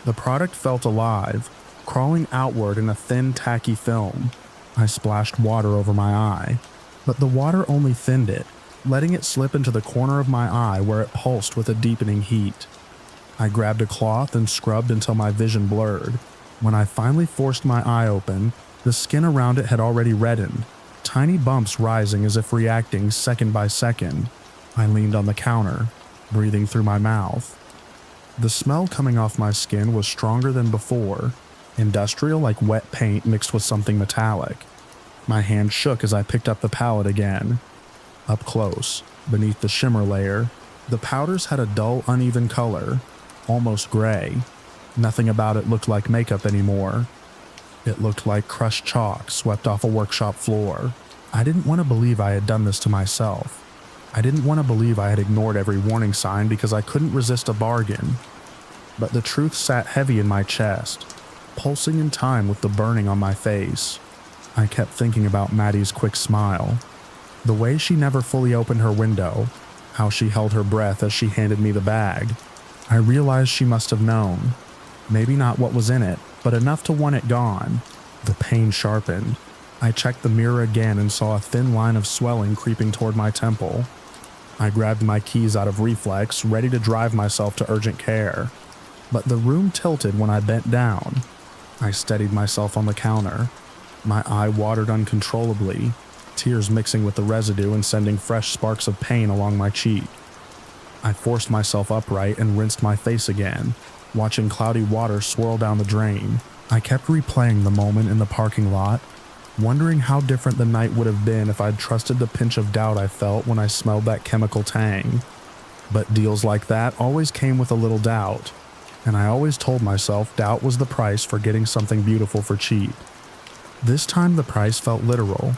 The product felt alive, crawling outward in a thin, tacky film. I splashed water over my eye, but the water only thinned it, letting it slip into the corner of my eye where it pulsed with a deepening heat. I grabbed a cloth and scrubbed until my vision blurred. When I finally forced my eye open, the skin around it had already reddened, tiny bumps rising as if reacting second by second. I leaned on the counter, breathing through my mouth. The smell coming off my skin was stronger than before, industrial like wet paint mixed with something metallic. My hand shook as I picked up the palette again. Up close, beneath the shimmer layer, the powders had a dull, uneven color, almost gray. Nothing about it looked like makeup anymore. It looked like crushed chalk swept off a workshop floor. I didn't want to believe I had done this to myself. I didn't want to believe I had ignored every warning sign because I couldn't resist a bargain. But the truth sat heavy in my chest, pulsing in time with the burning on my face. I kept thinking about Maddie's quick smile, the way she never fully opened her window, how she held her breath as she handed me the bag. I realized she must have known. Maybe not what was in it, but enough to want it gone. The pain sharpened. I checked the mirror again and saw a thin line of swelling creeping toward my temple. I grabbed my keys out of reflex, ready to drive myself to urgent care. But the room tilted when I bent down. I steadied myself on the counter. My eye watered uncontrollably, tears mixing with the residue and sending fresh sparks of pain along my cheek. I forced myself upright and rinsed my face again, watching cloudy water swirl down the drain. I kept replaying the moment in the parking lot, wondering how different the night would have been if I'd trusted the pinch of doubt I felt when I smelled that chemical tang. But deals like that always came with a little doubt, and I always told myself doubt was the price for getting something beautiful for cheap. This time the price felt literal,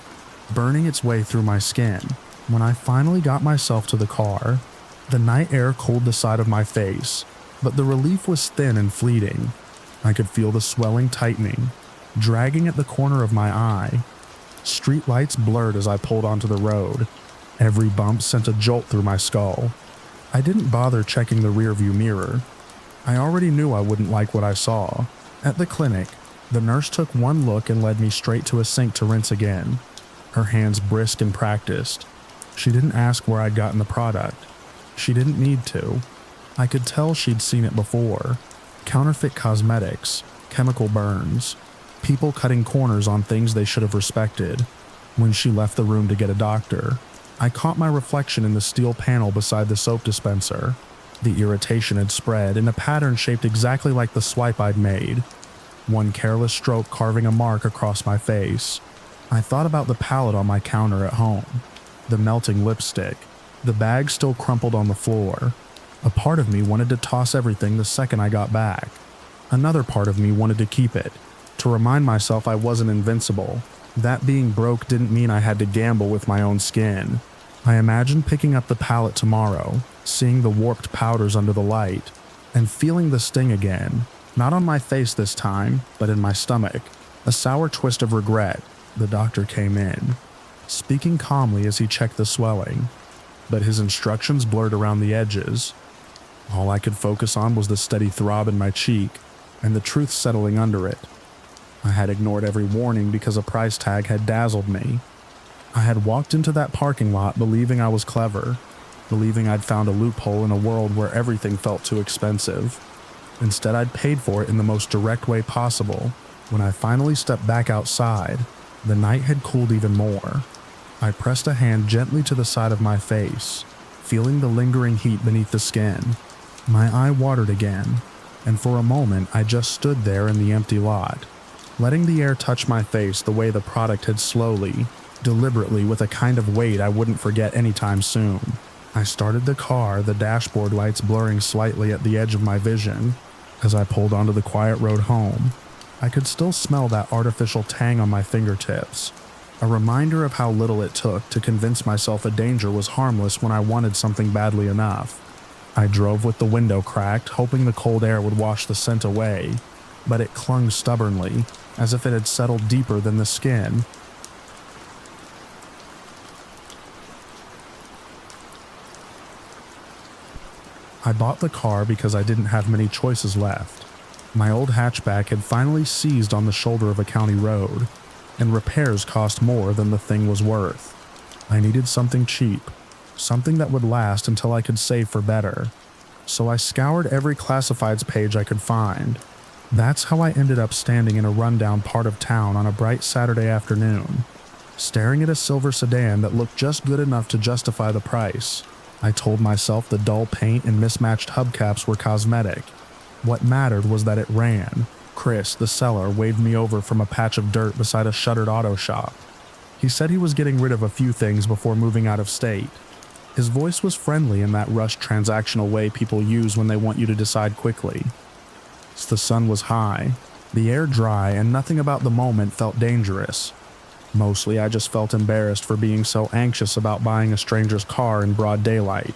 burning its way through my skin. When I finally got myself to the car, the night air cooled the side of my face, but the relief was thin and fleeting. I could feel the swelling tightening, dragging at the corner of my eye. Street lights blurred as I pulled onto the road. Every bump sent a jolt through my skull. I didn't bother checking the rearview mirror. I already knew I wouldn't like what I saw. At the clinic, the nurse took one look and led me straight to a sink to rinse again, her hands brisk and practiced. She didn't ask where I'd gotten the product. She didn't need to. I could tell she'd seen it before. Counterfeit cosmetics, chemical burns, people cutting corners on things they should have respected. When she left the room to get a doctor, I caught my reflection in the steel panel beside the soap dispenser. The irritation had spread in a pattern shaped exactly like the swipe I'd made. One careless stroke carving a mark across my face. I thought about the palette on my counter at home, the melting lipstick, the bag still crumpled on the floor. A part of me wanted to toss everything the second I got back. Another part of me wanted to keep it, to remind myself I wasn't invincible. That being broke didn't mean I had to gamble with my own skin. I imagined picking up the palette tomorrow, seeing the warped powders under the light, and feeling the sting again, not on my face this time, but in my stomach. A sour twist of regret. The doctor came in, speaking calmly as he checked the swelling, but his instructions blurred around the edges. All I could focus on was the steady throb in my cheek, and the truth settling under it. I had ignored every warning because a price tag had dazzled me. I had walked into that parking lot believing I was clever, believing I'd found a loophole in a world where everything felt too expensive. Instead, I'd paid for it in the most direct way possible. When I finally stepped back outside, the night had cooled even more. I pressed a hand gently to the side of my face, feeling the lingering heat beneath the skin. My eye watered again, and for a moment I just stood there in the empty lot, letting the air touch my face the way the product had slowly, deliberately, with a kind of weight I wouldn't forget anytime soon. I started the car, the dashboard lights blurring slightly at the edge of my vision. As I pulled onto the quiet road home, I could still smell that artificial tang on my fingertips, a reminder of how little it took to convince myself a danger was harmless when I wanted something badly enough. I drove with the window cracked, hoping the cold air would wash the scent away, but it clung stubbornly, as if it had settled deeper than the skin. I bought the car because I didn't have many choices left. My old hatchback had finally seized on the shoulder of a county road, and repairs cost more than the thing was worth. I needed something cheap, something that would last until I could save for better. So I scoured every classifieds page I could find. That's how I ended up standing in a rundown part of town on a bright Saturday afternoon, staring at a silver sedan that looked just good enough to justify the price. I told myself the dull paint and mismatched hubcaps were cosmetic. What mattered was that it ran. Chris, the seller, waved me over from a patch of dirt beside a shuttered auto shop. He said he was getting rid of a few things before moving out of state. His voice was friendly in that rushed transactional way people use when they want you to decide quickly. The sun was high, the air dry, and nothing about the moment felt dangerous. Mostly I just felt embarrassed for being so anxious about buying a stranger's car in broad daylight.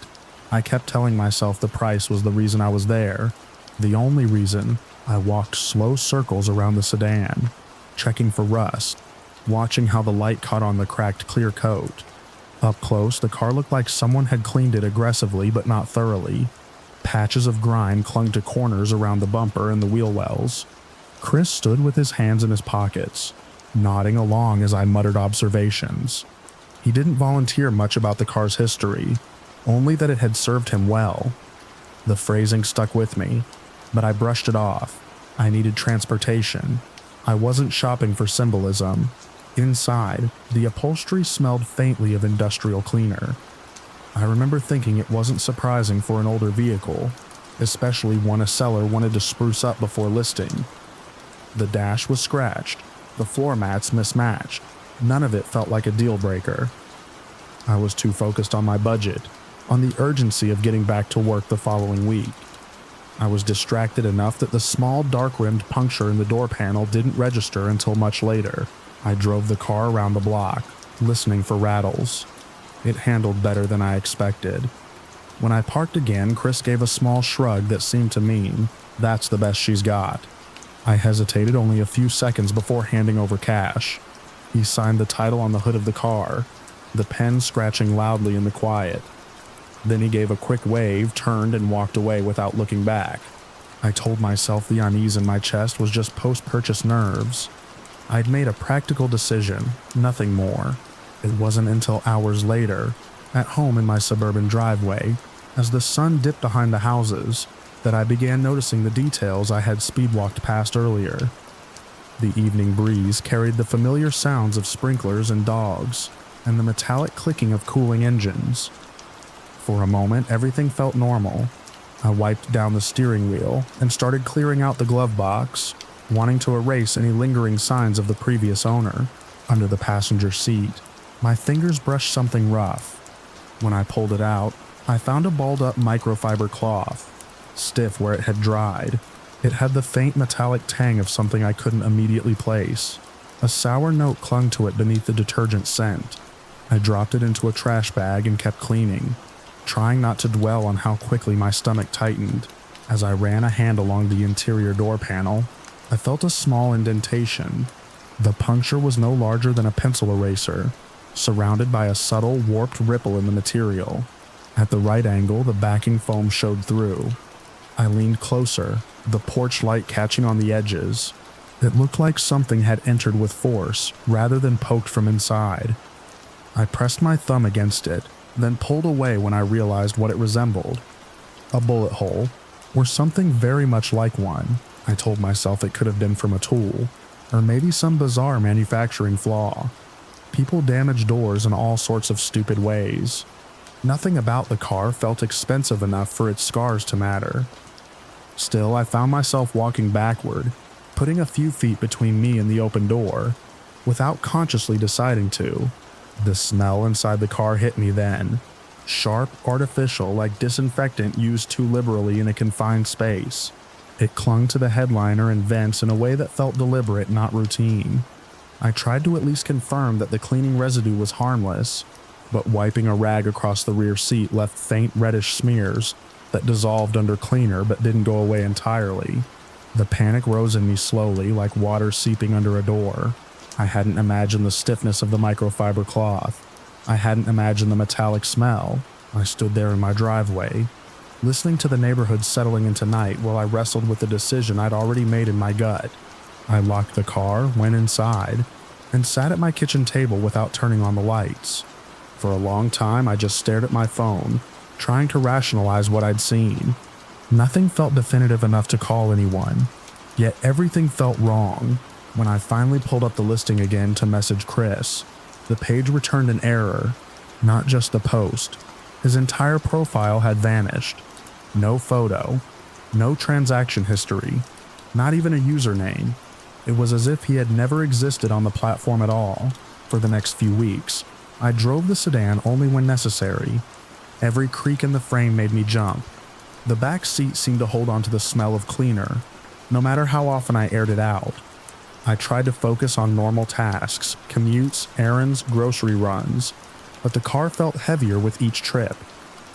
I kept telling myself the price was the reason I was there. The only reason. I walked slow circles around the sedan, checking for rust, watching how the light caught on the cracked clear coat. Up close, the car looked like someone had cleaned it aggressively but not thoroughly. Patches of grime clung to corners around the bumper and the wheel wells. Chris stood with his hands in his pockets, nodding along as I muttered observations. He didn't volunteer much about the car's history, only that it had served him well. The phrasing stuck with me, but I brushed it off. I needed transportation. I wasn't shopping for symbolism. Inside, the upholstery smelled faintly of industrial cleaner. I remember thinking it wasn't surprising for an older vehicle, especially one a seller wanted to spruce up before listing. The dash was scratched, the floor mats mismatched. None of it felt like a deal breaker. I was too focused on my budget, on the urgency of getting back to work the following week. I was distracted enough that the small dark-rimmed puncture in the door panel didn't register until much later. I drove the car around the block, listening for rattles. It handled better than I expected. When I parked again, Chris gave a small shrug that seemed to mean, "That's the best she's got." I hesitated only a few seconds before handing over cash. He signed the title on the hood of the car, the pen scratching loudly in the quiet. Then he gave a quick wave, turned, and walked away without looking back. I told myself the unease in my chest was just post-purchase nerves. I'd made a practical decision, nothing more. It wasn't until hours later, at home in my suburban driveway, as the sun dipped behind the houses, that I began noticing the details I had speedwalked past earlier. The evening breeze carried the familiar sounds of sprinklers and dogs, and the metallic clicking of cooling engines. For a moment, everything felt normal. I wiped down the steering wheel and started clearing out the glove box, wanting to erase any lingering signs of the previous owner. Under the passenger seat, my fingers brushed something rough. When I pulled it out, I found a balled-up microfiber cloth, stiff where it had dried. It had the faint metallic tang of something I couldn't immediately place. A sour note clung to it beneath the detergent scent. I dropped it into a trash bag and kept cleaning, trying not to dwell on how quickly my stomach tightened. As I ran a hand along the interior door panel, I felt a small indentation. The puncture was no larger than a pencil eraser, surrounded by a subtle, warped ripple in the material. At the right angle, the backing foam showed through. I leaned closer, the porch light catching on the edges. It looked like something had entered with force, rather than poked from inside. I pressed my thumb against it, then pulled away when I realized what it resembled. A bullet hole, or something very much like one. I told myself it could have been from a tool, or maybe some bizarre manufacturing flaw. People damage doors in all sorts of stupid ways. Nothing about the car felt expensive enough for its scars to matter. Still, I found myself walking backward, putting a few feet between me and the open door, without consciously deciding to. The smell inside the car hit me then. Sharp, artificial, like disinfectant used too liberally in a confined space. It clung to the headliner and vents in a way that felt deliberate, not routine. I tried to at least confirm that the cleaning residue was harmless, but wiping a rag across the rear seat left faint reddish smears that dissolved under cleaner but didn't go away entirely. The panic rose in me slowly, like water seeping under a door. I hadn't imagined the stiffness of the microfiber cloth. I hadn't imagined the metallic smell. I stood there in my driveway, listening to the neighborhood settling into night while I wrestled with the decision I'd already made in my gut. I locked the car, went inside, and sat at my kitchen table without turning on the lights. For a long time, I just stared at my phone, trying to rationalize what I'd seen. Nothing felt definitive enough to call anyone, yet everything felt wrong. When I finally pulled up the listing again to message Chris, the page returned an error, not just the post. His entire profile had vanished. No photo, no transaction history, not even a username. It was as if he had never existed on the platform at all. For the next few weeks, I drove the sedan only when necessary. Every creak in the frame made me jump. The back seat seemed to hold on to the smell of cleaner, no matter how often I aired it out. I tried to focus on normal tasks, commutes, errands, grocery runs, but the car felt heavier with each trip.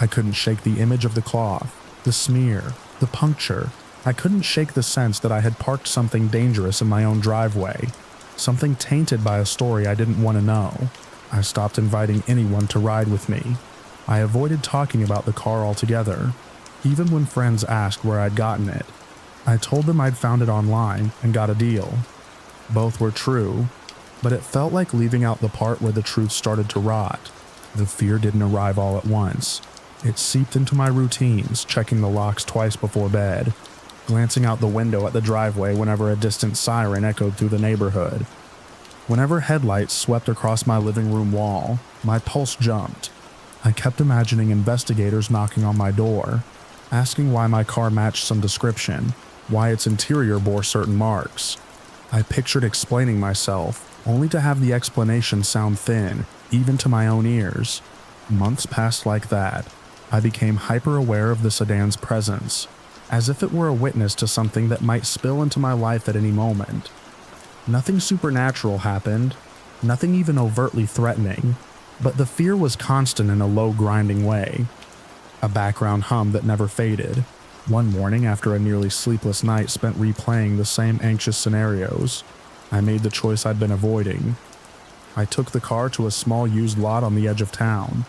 I couldn't shake the image of the cloth, the smear, the puncture. I couldn't shake the sense that I had parked something dangerous in my own driveway, something tainted by a story I didn't want to know. I stopped inviting anyone to ride with me. I avoided talking about the car altogether, even when friends asked where I'd gotten it. I told them I'd found it online and got a deal. Both were true, but it felt like leaving out the part where the truth started to rot. The fear didn't arrive all at once. It seeped into my routines, checking the locks twice before bed, glancing out the window at the driveway whenever a distant siren echoed through the neighborhood. Whenever headlights swept across my living room wall, my pulse jumped. I kept imagining investigators knocking on my door, asking why my car matched some description, why its interior bore certain marks. I pictured explaining myself, only to have the explanation sound thin, even to my own ears. Months passed like that, I became hyper-aware of the sedan's presence, as if it were a witness to something that might spill into my life at any moment. Nothing supernatural happened, nothing even overtly threatening, but the fear was constant in a low grinding way. A background hum that never faded. One morning, after a nearly sleepless night spent replaying the same anxious scenarios, I made the choice I'd been avoiding. I took the car to a small used lot on the edge of town.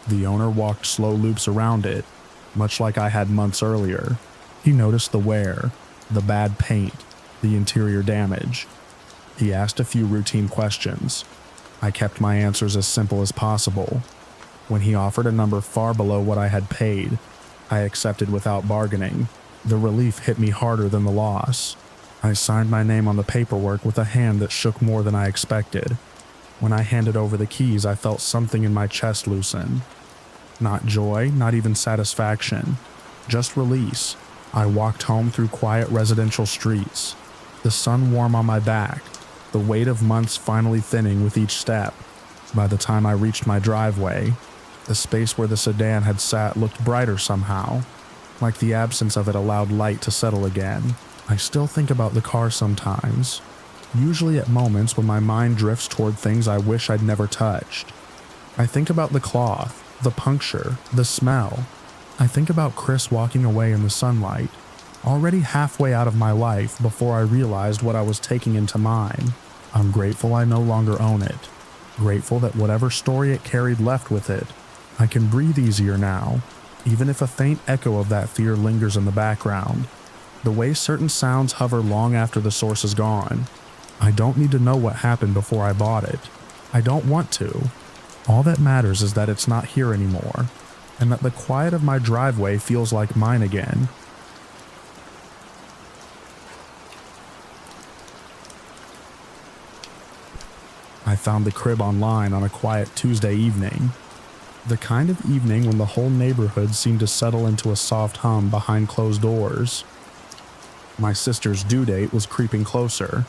The owner walked slow loops around it, much like I had months earlier. He noticed the wear, the bad paint, the interior damage. He asked a few routine questions. I kept my answers as simple as possible. When he offered a number far below what I had paid, I accepted without bargaining. The relief hit me harder than the loss. I signed my name on the paperwork with a hand that shook more than I expected. When I handed over the keys, I felt something in my chest loosen. Not joy, not even satisfaction, just release. I walked home through quiet residential streets, the sun warm on my back, the weight of months finally thinning with each step. By the time I reached my driveway, the space where the sedan had sat looked brighter somehow, like the absence of it allowed light to settle again. I still think about the car sometimes, usually at moments when my mind drifts toward things I wish I'd never touched. I think about the cloth, the puncture, the smell. I think about Chris walking away in the sunlight, already halfway out of my life before I realized what I was taking into mine. I'm grateful I no longer own it. Grateful that whatever story it carried left with it, I can breathe easier now, even if a faint echo of that fear lingers in the background. The way certain sounds hover long after the source is gone. I don't need to know what happened before I bought it. I don't want to. All that matters is that it's not here anymore, and that the quiet of my driveway feels like mine again. I found the crib online on a quiet Tuesday evening. The kind of evening when the whole neighborhood seemed to settle into a soft hum behind closed doors. My sister's due date was creeping closer,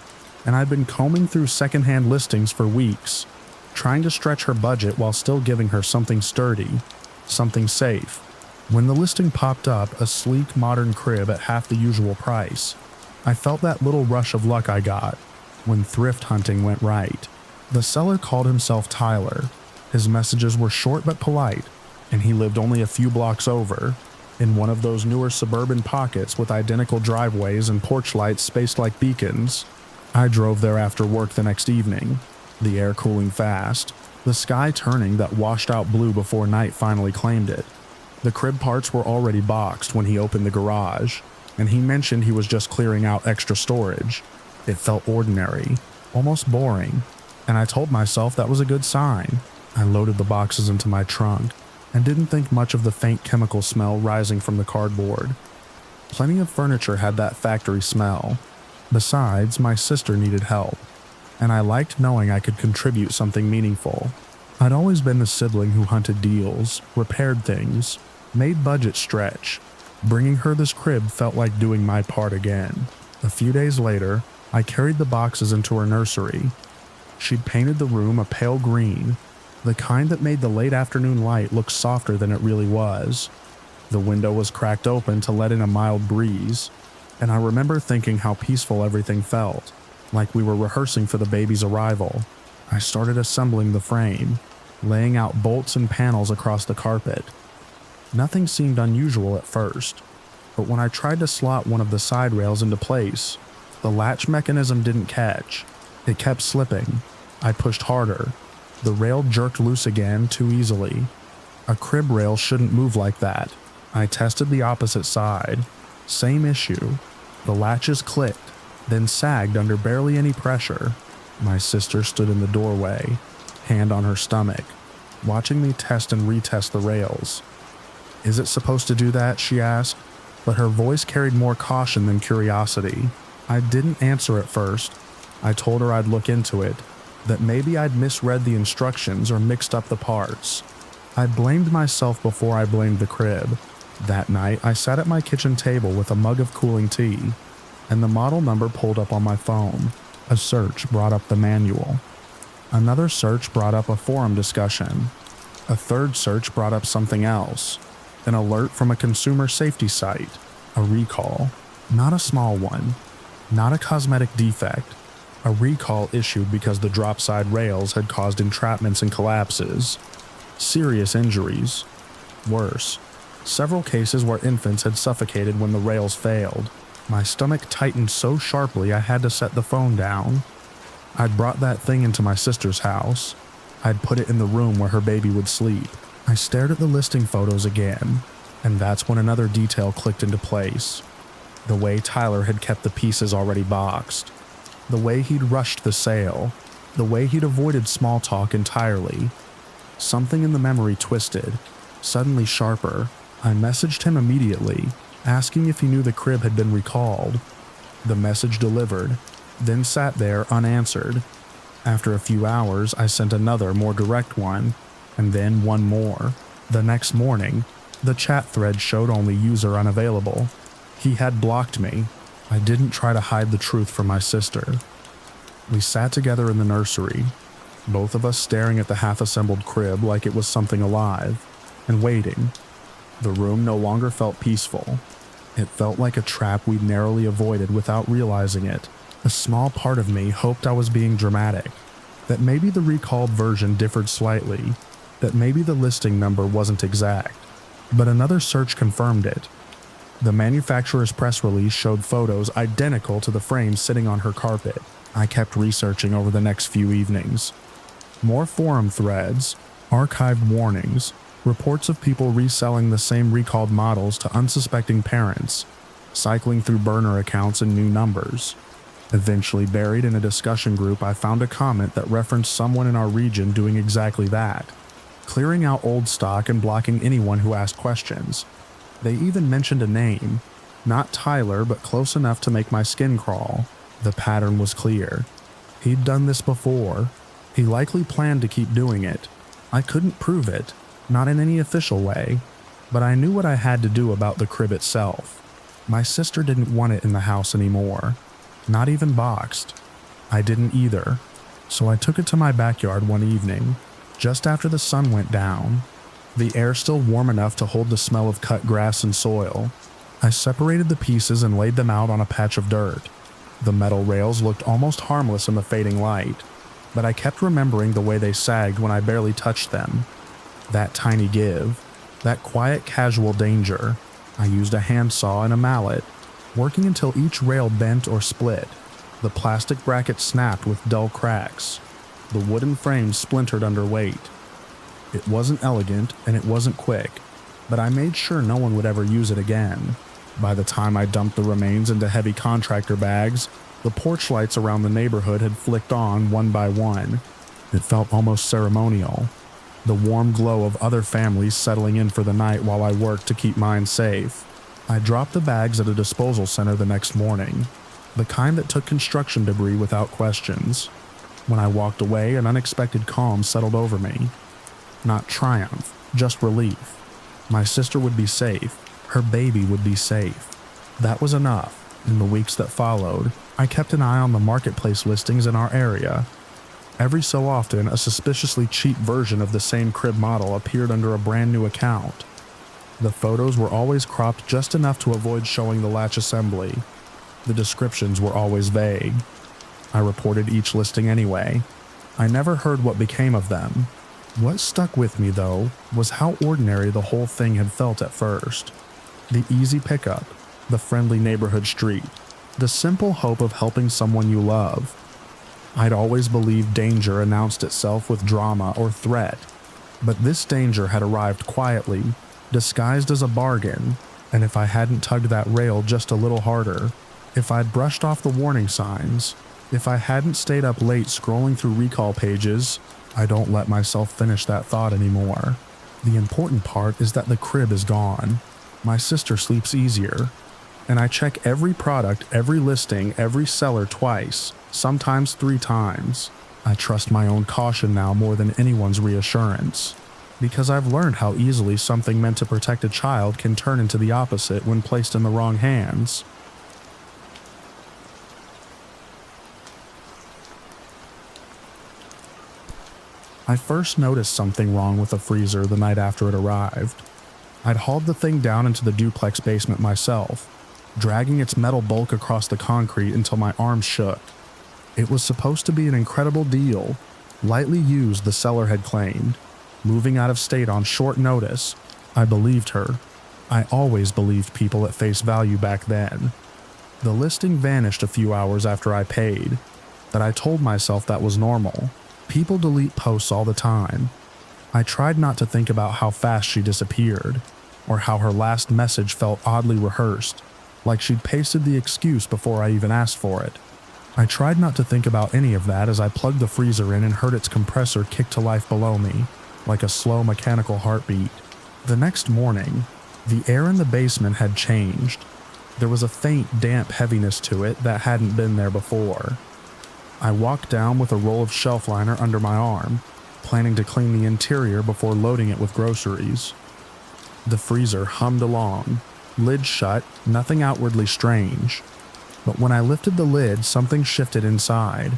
and I'd been combing through secondhand listings for weeks, trying to stretch her budget while still giving her something sturdy, something safe. When the listing popped up, a sleek modern crib at half the usual price, I felt that little rush of luck I got when thrift hunting went right. The seller called himself Tyler. His messages were short but polite, and he lived only a few blocks over, in one of those newer suburban pockets with identical driveways and porch lights spaced like beacons. I drove there after work the next evening, the air cooling fast, the sky turning that washed out blue before night finally claimed it. The crib parts were already boxed when he opened the garage, and he mentioned he was just clearing out extra storage. It felt ordinary, almost boring, and I told myself that was a good sign. I loaded the boxes into my trunk and didn't think much of the faint chemical smell rising from the cardboard. Plenty of furniture had that factory smell. Besides, my sister needed help, and I liked knowing I could contribute something meaningful. I'd always been the sibling who hunted deals, repaired things, made budget stretch. Bringing her this crib felt like doing my part again. A few days later, I carried the boxes into her nursery. She'd painted the room a pale green, the kind that made the late afternoon light look softer than it really was. The window was cracked open to let in a mild breeze, and I remember thinking how peaceful everything felt, like we were rehearsing for the baby's arrival. I started assembling the frame, laying out bolts and panels across the carpet. Nothing seemed unusual at first, but when I tried to slot one of the side rails into place, the latch mechanism didn't catch. It kept slipping. I pushed harder. The rail jerked loose again too easily. A crib rail shouldn't move like that. I tested the opposite side. Same issue. The latches clicked, then sagged under barely any pressure. My sister stood in the doorway, hand on her stomach, watching me test and retest the rails. "Is it supposed to do that?" she asked, but her voice carried more caution than curiosity. I didn't answer at first. I told her I'd look into it, that maybe I'd misread the instructions or mixed up the parts. I blamed myself before I blamed the crib. That night, I sat at my kitchen table with a mug of cooling tea, and the model number pulled up on my phone. A search brought up the manual. Another search brought up a forum discussion. A third search brought up something else. an alert from a consumer safety site, a recall, not a small one, not a cosmetic defect, a recall issued because the drop side rails had caused entrapments and collapses, serious injuries, worse, several cases where infants had suffocated when the rails failed. My stomach tightened so sharply I had to set the phone down. I'd brought that thing into my sister's house. I'd put it in the room where her baby would sleep. I stared at the listing photos again, and that's when another detail clicked into place. The way Tyler had kept the pieces already boxed. The way he'd rushed the sale. The way he'd avoided small talk entirely. Something in the memory twisted, suddenly sharper. I messaged him immediately, asking if he knew the crib had been recalled. The message delivered, then sat there unanswered. After a few hours, I sent another, more direct one, and then one more. The next morning, the chat thread showed only user unavailable. He had blocked me. I didn't try to hide the truth from my sister. We sat together in the nursery, both of us staring at the half-assembled crib like it was something alive, and waiting. The room no longer felt peaceful. It felt like a trap we'd narrowly avoided without realizing it. A small part of me hoped I was being dramatic, that maybe the recalled version differed slightly, that maybe the listing number wasn't exact. But another search confirmed it. The manufacturer's press release showed photos identical to the frames sitting on her carpet. I kept researching over the next few evenings. More forum threads, archived warnings, reports of people reselling the same recalled models to unsuspecting parents, cycling through burner accounts and new numbers. Eventually buried in a discussion group, I found a comment that referenced someone in our region doing exactly that, clearing out old stock and blocking anyone who asked questions. They even mentioned a name, not Tyler, but close enough to make my skin crawl. The pattern was clear. He'd done this before. He likely planned to keep doing it. I couldn't prove it, not in any official way, but I knew what I had to do about the crib itself. My sister didn't want it in the house anymore, not even boxed. I didn't either, so I took it to my backyard one evening, just after the sun went down, the air still warm enough to hold the smell of cut grass and soil. I separated the pieces and laid them out on a patch of dirt. The metal rails looked almost harmless in the fading light, but I kept remembering the way they sagged when I barely touched them. That tiny give, that quiet casual danger. I used a handsaw and a mallet, working until each rail bent or split. The plastic bracket snapped with dull cracks. The wooden frame splintered under weight. It wasn't elegant and it wasn't quick, but I made sure no one would ever use it again. By the time I dumped the remains into heavy contractor bags, the porch lights around the neighborhood had flicked on one by one. It felt almost ceremonial. The warm glow of other families settling in for the night while I worked to keep mine safe. I dropped the bags at a disposal center the next morning, the kind that took construction debris without questions. When I walked away, an unexpected calm settled over me. Not triumph, just relief. My sister would be safe. Her baby would be safe. That was enough. In the weeks that followed, I kept an eye on the marketplace listings in our area. Every so often, a suspiciously cheap version of the same crib model appeared under a brand new account. The photos were always cropped just enough to avoid showing the latch assembly. The descriptions were always vague. I reported each listing anyway. I never heard what became of them. What stuck with me, though, was how ordinary the whole thing had felt at first. The easy pickup, the friendly neighborhood street, the simple hope of helping someone you love. I'd always believed danger announced itself with drama or threat, but this danger had arrived quietly, disguised as a bargain, and if I hadn't tugged that rail just a little harder, if I'd brushed off the warning signs, if I hadn't stayed up late scrolling through recall pages, I don't let myself finish that thought anymore. The important part is that the crib is gone. My sister sleeps easier, and I check every product, every listing, every seller twice, sometimes 3 times. I trust my own caution now more than anyone's reassurance, because I've learned how easily something meant to protect a child can turn into the opposite when placed in the wrong hands. I first noticed something wrong with the freezer the night after it arrived. I'd hauled the thing down into the duplex basement myself, dragging its metal bulk across the concrete until my arms shook. It was supposed to be an incredible deal, lightly used, the seller had claimed, moving out of state on short notice. I believed her. I always believed people at face value back then. The listing vanished a few hours after I paid, but I told myself that was normal. People delete posts all the time. I tried not to think about how fast she disappeared, or how her last message felt oddly rehearsed, like she'd pasted the excuse before I even asked for it. I tried not to think about any of that as I plugged the freezer in and heard its compressor kick to life below me, like a slow mechanical heartbeat. The next morning, the air in the basement had changed. There was a faint, damp heaviness to it that hadn't been there before. I walked down with a roll of shelf liner under my arm, planning to clean the interior before loading it with groceries. The freezer hummed along, lid shut, nothing outwardly strange. But when I lifted the lid, something shifted inside.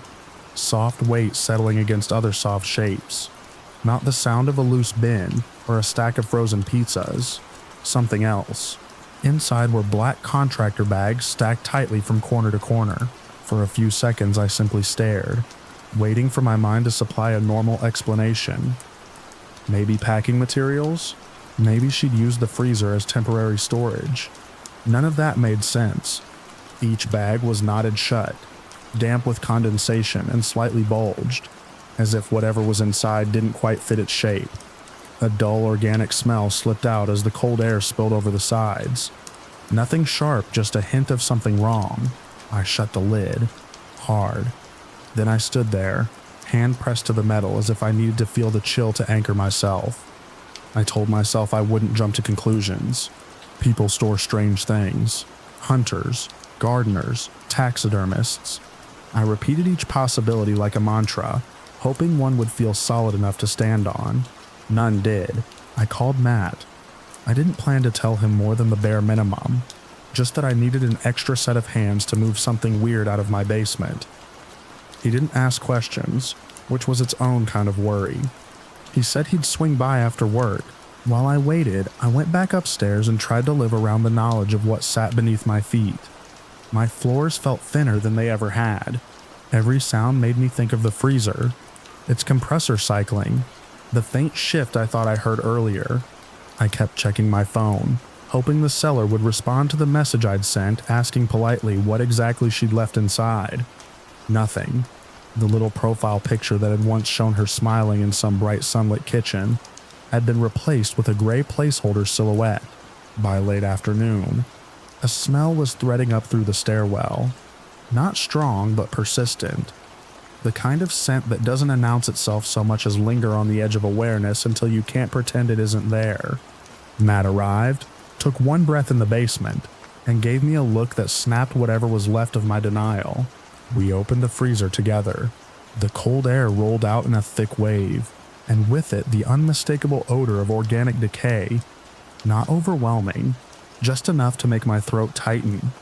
Soft weight settling against other soft shapes. Not the sound of a loose bin or a stack of frozen pizzas. Something else. Inside were black contractor bags stacked tightly from corner to corner. For a few seconds I simply stared, waiting for my mind to supply a normal explanation. Maybe packing materials? Maybe she'd used the freezer as temporary storage. None of that made sense. Each bag was knotted shut, damp with condensation and slightly bulged, as if whatever was inside didn't quite fit its shape. A dull organic smell slipped out as the cold air spilled over the sides. Nothing sharp, just a hint of something wrong. I shut the lid, hard. Then I stood there, hand pressed to the metal as if I needed to feel the chill to anchor myself. I told myself I wouldn't jump to conclusions. People store strange things. Hunters, gardeners, taxidermists. I repeated each possibility like a mantra, hoping one would feel solid enough to stand on. None did. I called Matt. I didn't plan to tell him more than the bare minimum, just that I needed an extra set of hands to move something weird out of my basement. He didn't ask questions, which was its own kind of worry. He said he'd swing by after work. While I waited, I went back upstairs and tried to live around the knowledge of what sat beneath my feet. My floors felt thinner than they ever had. Every sound made me think of the freezer, its compressor cycling, the faint shift I thought I heard earlier. I kept checking my phone, hoping the seller would respond to the message I'd sent, asking politely what exactly she'd left inside. Nothing. The little profile picture that had once shown her smiling in some bright sunlit kitchen had been replaced with a gray placeholder silhouette. By late afternoon, a smell was threading up through the stairwell. Not strong, but persistent. The kind of scent that doesn't announce itself so much as linger on the edge of awareness until you can't pretend it isn't there. Matt arrived, took one breath in the basement, and gave me a look that snapped whatever was left of my denial. We opened the freezer together. The cold air rolled out in a thick wave, and with it the unmistakable odor of organic decay. Not overwhelming, just enough to make my throat tighten.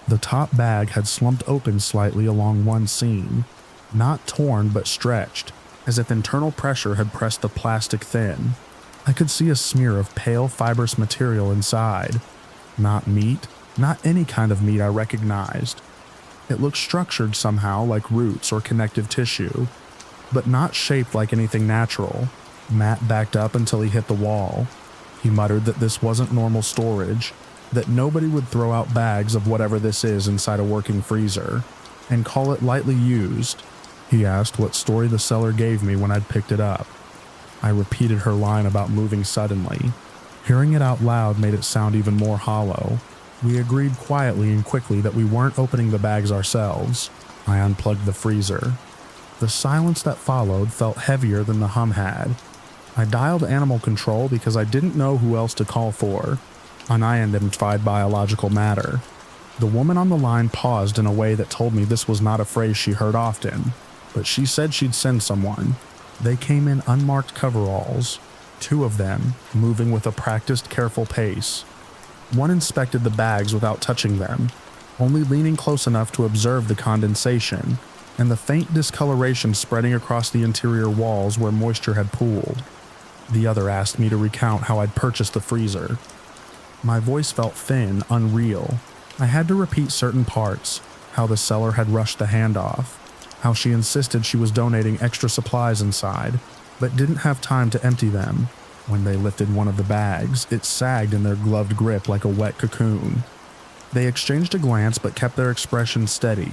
The top bag had slumped open slightly along one seam, not torn but stretched, as if internal pressure had pressed the plastic thin. I could see a smear of pale fibrous material inside. Not meat, not any kind of meat I recognized. It looked structured somehow like roots or connective tissue, but not shaped like anything natural. Matt backed up until he hit the wall. He muttered that this wasn't normal storage, that nobody would throw out bags of whatever this is inside a working freezer, and call it lightly used. He asked what story the seller gave me when I'd picked it up. I repeated her line about moving suddenly. Hearing it out loud made it sound even more hollow. We agreed quietly and quickly that we weren't opening the bags ourselves. I unplugged the freezer. The silence that followed felt heavier than the hum had. I dialed animal control because I didn't know who else to call for. Unidentified biological matter. The woman on the line paused in a way that told me this was not a phrase she heard often, but she said she'd send someone. They came in unmarked coveralls, 2 of them, moving with a practiced, careful pace. One inspected the bags without touching them, only leaning close enough to observe the condensation and the faint discoloration spreading across the interior walls where moisture had pooled. The other asked me to recount how I'd purchased the freezer, My voice felt thin, unreal. I had to repeat certain parts, how the seller had rushed the handoff, how she insisted she was donating extra supplies inside, but didn't have time to empty them. When they lifted one of the bags, it sagged in their gloved grip like a wet cocoon. They exchanged a glance but kept their expression steady.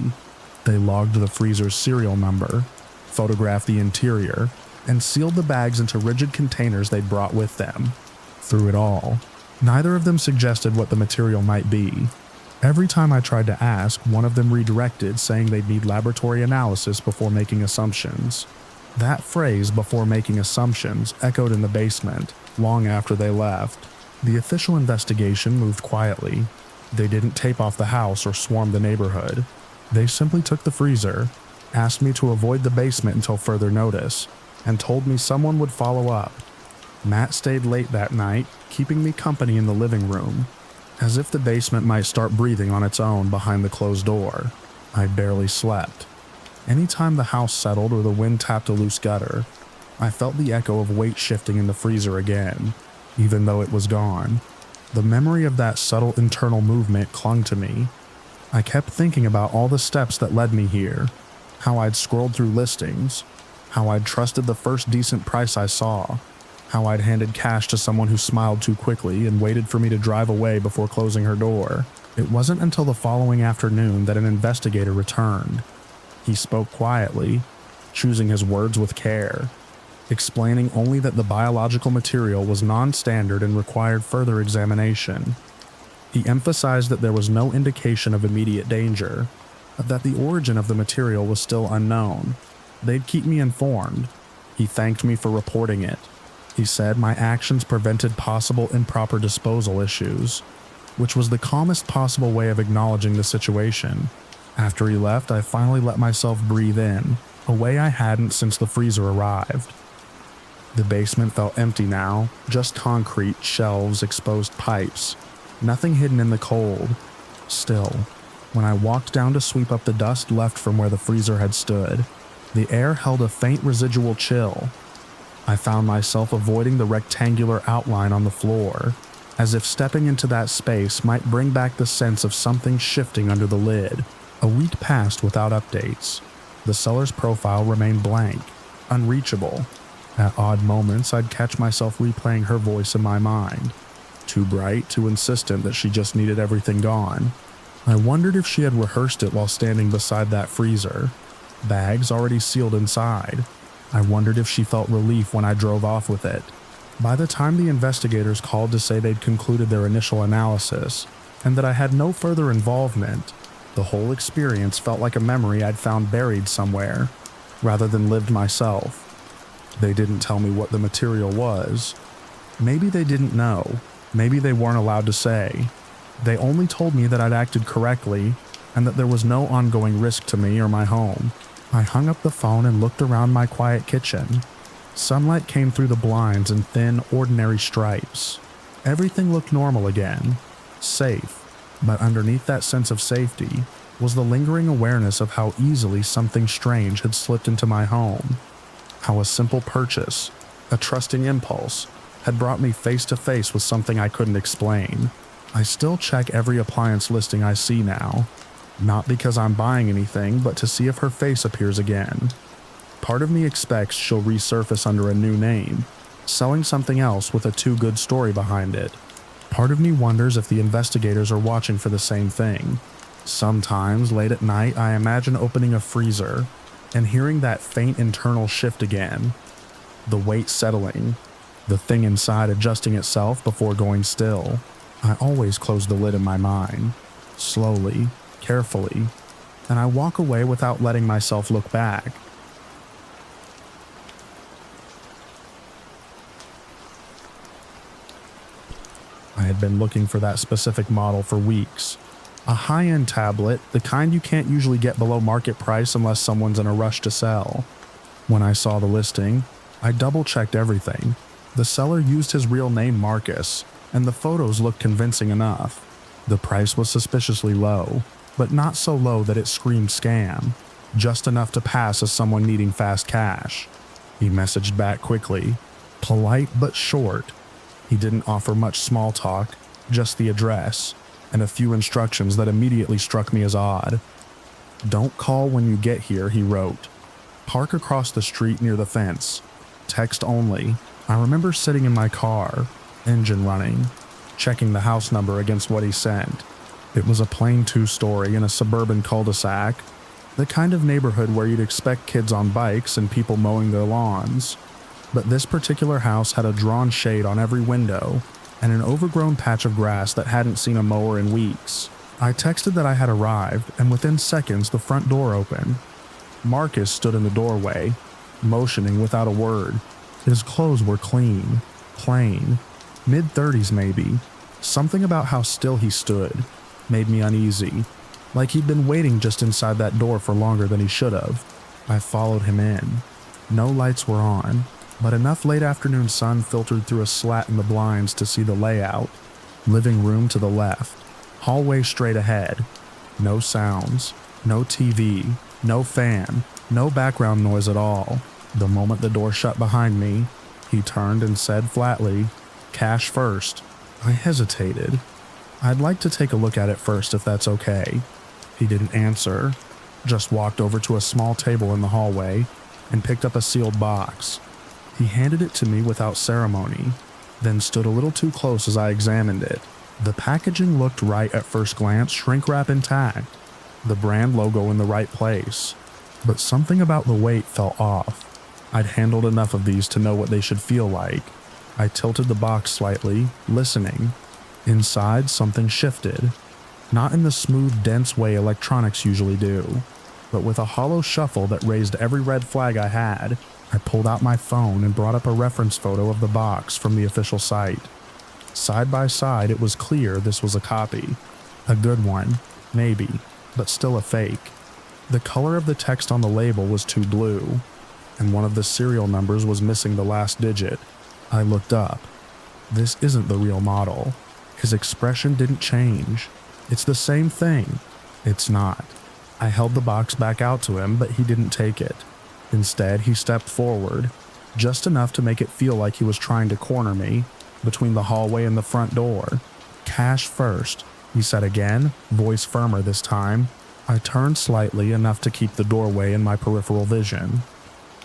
They logged the freezer's serial number, photographed the interior, and sealed the bags into rigid containers they'd brought with them. Through it all, neither of them suggested what the material might be. Every time I tried to ask, one of them redirected, saying they'd need laboratory analysis before making assumptions. That phrase, "before making assumptions," echoed in the basement, long after they left. The official investigation moved quietly. They didn't tape off the house or swarm the neighborhood. They simply took the freezer, asked me to avoid the basement until further notice, and told me someone would follow up. Matt stayed late that night, keeping me company in the living room, as if the basement might start breathing on its own behind the closed door. I barely slept. Anytime the house settled or the wind tapped a loose gutter, I felt the echo of weight shifting in the freezer again, even though it was gone. The memory of that subtle internal movement clung to me. I kept thinking about all the steps that led me here, how I'd scrolled through listings, how I'd trusted the first decent price I saw, how I'd handed cash to someone who smiled too quickly and waited for me to drive away before closing her door. It wasn't until the following afternoon that an investigator returned. He spoke quietly, choosing his words with care, explaining only that the biological material was non-standard and required further examination. He emphasized that there was no indication of immediate danger, but that the origin of the material was still unknown. They'd keep me informed. He thanked me for reporting it. He said my actions prevented possible improper disposal issues, which was the calmest possible way of acknowledging the situation. After he left, I finally let myself breathe in, a way I hadn't since the freezer arrived. The basement felt empty now, just concrete, shelves, exposed pipes. Nothing hidden in the cold. Still, when I walked down to sweep up the dust left from where the freezer had stood, the air held a faint residual chill. I found myself avoiding the rectangular outline on the floor, as if stepping into that space might bring back the sense of something shifting under the lid. A week passed without updates. The seller's profile remained blank, unreachable. At odd moments, I'd catch myself replaying her voice in my mind. Too bright, too insistent that she just needed everything gone. I wondered if she had rehearsed it while standing beside that freezer. Bags already sealed inside. I wondered if she felt relief when I drove off with it. By the time the investigators called to say they'd concluded their initial analysis, and that I had no further involvement, the whole experience felt like a memory I'd found buried somewhere, rather than lived myself. They didn't tell me what the material was. Maybe they didn't know. Maybe they weren't allowed to say. They only told me that I'd acted correctly, and that there was no ongoing risk to me or my home. I hung up the phone and looked around my quiet kitchen. Sunlight came through the blinds in thin, ordinary stripes. Everything looked normal again. Safe. But underneath that sense of safety was the lingering awareness of how easily something strange had slipped into my home. How a simple purchase, a trusting impulse, had brought me face to face with something I couldn't explain. I still check every appliance listing I see now, not because I'm buying anything, but to see if her face appears again. Part of me expects she'll resurface under a new name, selling something else with a too-good story behind it. Part of me wonders if the investigators are watching for the same thing. Sometimes, late at night, I imagine opening a freezer and hearing that faint internal shift again. The weight settling, the thing inside adjusting itself before going still. I always close the lid in my mind, slowly, carefully, and I walk away without letting myself look back. I had been looking for that specific model for weeks. A high-end tablet, the kind you can't usually get below market price unless someone's in a rush to sell. When I saw the listing, I double-checked everything. The seller used his real name Marcus, and the photos looked convincing enough. The price was suspiciously low, but not so low that it screamed scam, just enough to pass as someone needing fast cash. He messaged back quickly, polite but short. He didn't offer much small talk, just the address, and a few instructions that immediately struck me as odd. "Don't call when you get here," he wrote. "Park across the street near the fence. Text only." I remember sitting in my car, engine running, checking the house number against what he sent. It was a plain two-story in a suburban cul-de-sac, the kind of neighborhood where you'd expect kids on bikes and people mowing their lawns. But this particular house had a drawn shade on every window and an overgrown patch of grass that hadn't seen a mower in weeks. I texted that I had arrived, and within seconds the front door opened. Marcus stood in the doorway, motioning without a word. His clothes were clean, plain, mid-30s maybe. Something about how still he stood made me uneasy, like he'd been waiting just inside that door for longer than he should have. I followed him in. No lights were on, but enough late afternoon sun filtered through a slat in the blinds to see the layout. Living room to the left, hallway straight ahead. No sounds, no TV, no fan, no background noise at all. The moment the door shut behind me, he turned and said flatly, "Cash first." I hesitated. "I'd like to take a look at it first if that's okay." He didn't answer, just walked over to a small table in the hallway and picked up a sealed box. He handed it to me without ceremony, then stood a little too close as I examined it. The packaging looked right at first glance, shrink wrap intact, the brand logo in the right place, but something about the weight felt off. I'd handled enough of these to know what they should feel like. I tilted the box slightly, listening. Inside, something shifted. Not in the smooth, dense way electronics usually do, but with a hollow shuffle that raised every red flag I had. I pulled out my phone and brought up a reference photo of the box from the official site. Side by side, it was clear this was a copy. A good one, maybe, but still a fake. The color of the text on the label was too blue, and one of the serial numbers was missing the last digit. I looked up. This isn't the real model. His expression didn't change. It's the same thing. It's not. I held the box back out to him, but he didn't take it. Instead, he stepped forward, just enough to make it feel like he was trying to corner me, between the hallway and the front door. "Cash first," he said again, voice firmer this time. I turned slightly, enough to keep the doorway in my peripheral vision.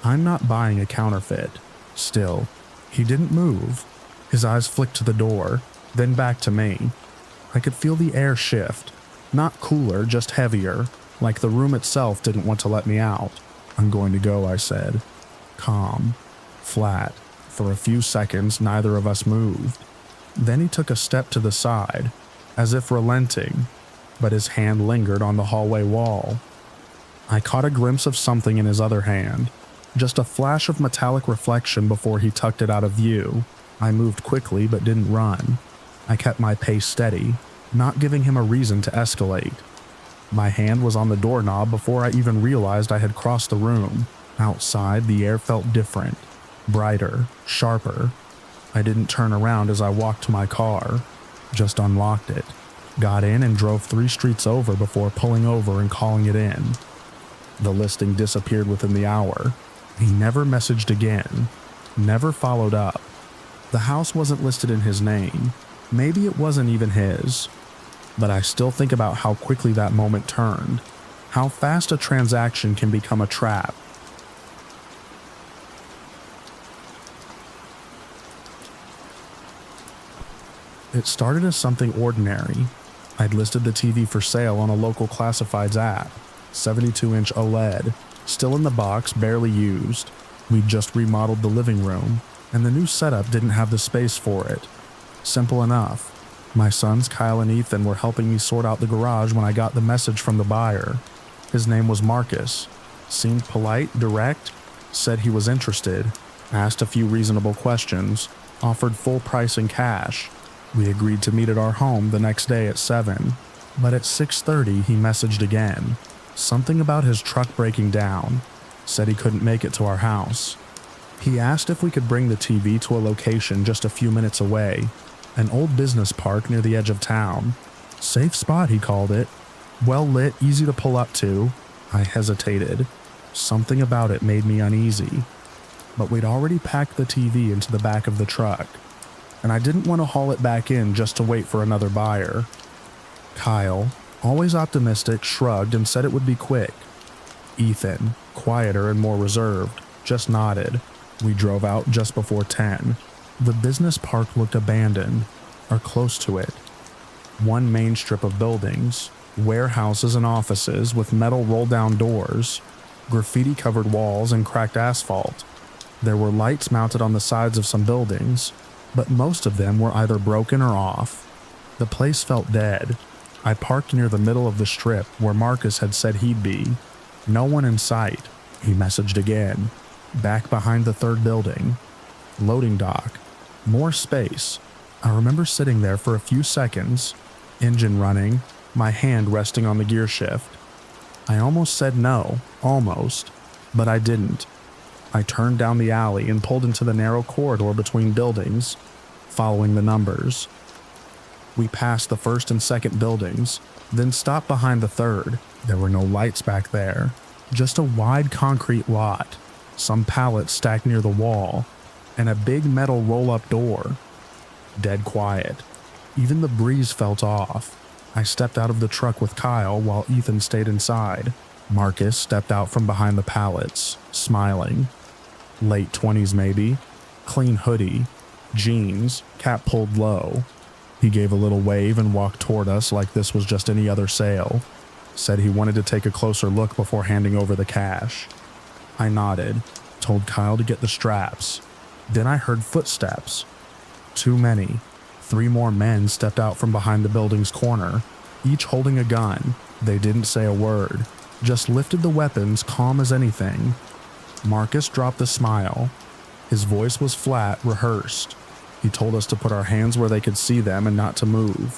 I'm not buying a counterfeit. Still, he didn't move. His eyes flicked to the door, then back to me. I could feel the air shift. Not cooler, just heavier, like the room itself didn't want to let me out. "I'm going to go," I said. Calm. Flat. For a few seconds, neither of us moved. Then he took a step to the side, as if relenting, but his hand lingered on the hallway wall. I caught a glimpse of something in his other hand, just a flash of metallic reflection before he tucked it out of view. I moved quickly but didn't run. I kept my pace steady, not giving him a reason to escalate. My hand was on the doorknob before I even realized I had crossed the room. Outside, the air felt different, brighter, sharper. I didn't turn around as I walked to my car, just unlocked it, got in and drove 3 streets over before pulling over and calling it in. The listing disappeared within the hour. He never messaged again, never followed up. The house wasn't listed in his name. Maybe it wasn't even his. But I still think about how quickly that moment turned, how fast a transaction can become a trap. It started as something ordinary. I'd listed the TV for sale on a local classifieds app, 72-inch OLED, still in the box, barely used. We'd just remodeled the living room, and the new setup didn't have the space for it. Simple enough. My sons Kyle and Ethan were helping me sort out the garage when I got the message from the buyer. His name was Marcus. Seemed polite, direct, said he was interested, asked a few reasonable questions, offered full price in cash. We agreed to meet at our home the next day at 7, but at 6:30 he messaged again. Something about his truck breaking down, said he couldn't make it to our house. He asked if we could bring the TV to a location just a few minutes away, an old business park near the edge of town. Safe spot, he called it. Well lit, easy to pull up to. I hesitated. Something about it made me uneasy. But we'd already packed the TV into the back of the truck. and I didn't want to haul it back in just to wait for another buyer. Kyle, always optimistic, shrugged and said it would be quick. Ethan, quieter and more reserved, just nodded. We drove out just before 10. The business park looked abandoned, or close to it. One main strip of buildings, warehouses and offices with metal roll-down doors, graffiti-covered walls and cracked asphalt. There were lights mounted on the sides of some buildings, but most of them were either broken or off. The place felt dead. I parked near the middle of the strip where Marcus had said he'd be. No one in sight. He messaged again. Back behind the third building. Loading dock. More space. I remember sitting there for a few seconds, engine running, my hand resting on the gear shift. I almost said no, almost, but I didn't. I turned down the alley and pulled into the narrow corridor between buildings, following the numbers. We passed the first and second buildings, then stopped behind the third. There were no lights back there, just a wide concrete lot, some pallets stacked near the wall, and a big metal roll-up door. Dead quiet. Even the breeze felt off. I stepped out of the truck with Kyle while Ethan stayed inside. Marcus stepped out from behind the pallets, smiling. Late 20s maybe. Clean hoodie. Jeans, cap pulled low. He gave a little wave and walked toward us like this was just any other sale. Said he wanted to take a closer look before handing over the cash. I nodded, told Kyle to get the straps. Then I heard footsteps. Too many. 3 more men stepped out from behind the building's corner, each holding a gun. They didn't say a word, just lifted the weapons calm as anything. Marcus dropped a smile. His voice was flat, rehearsed. He told us to put our hands where they could see them and not to move.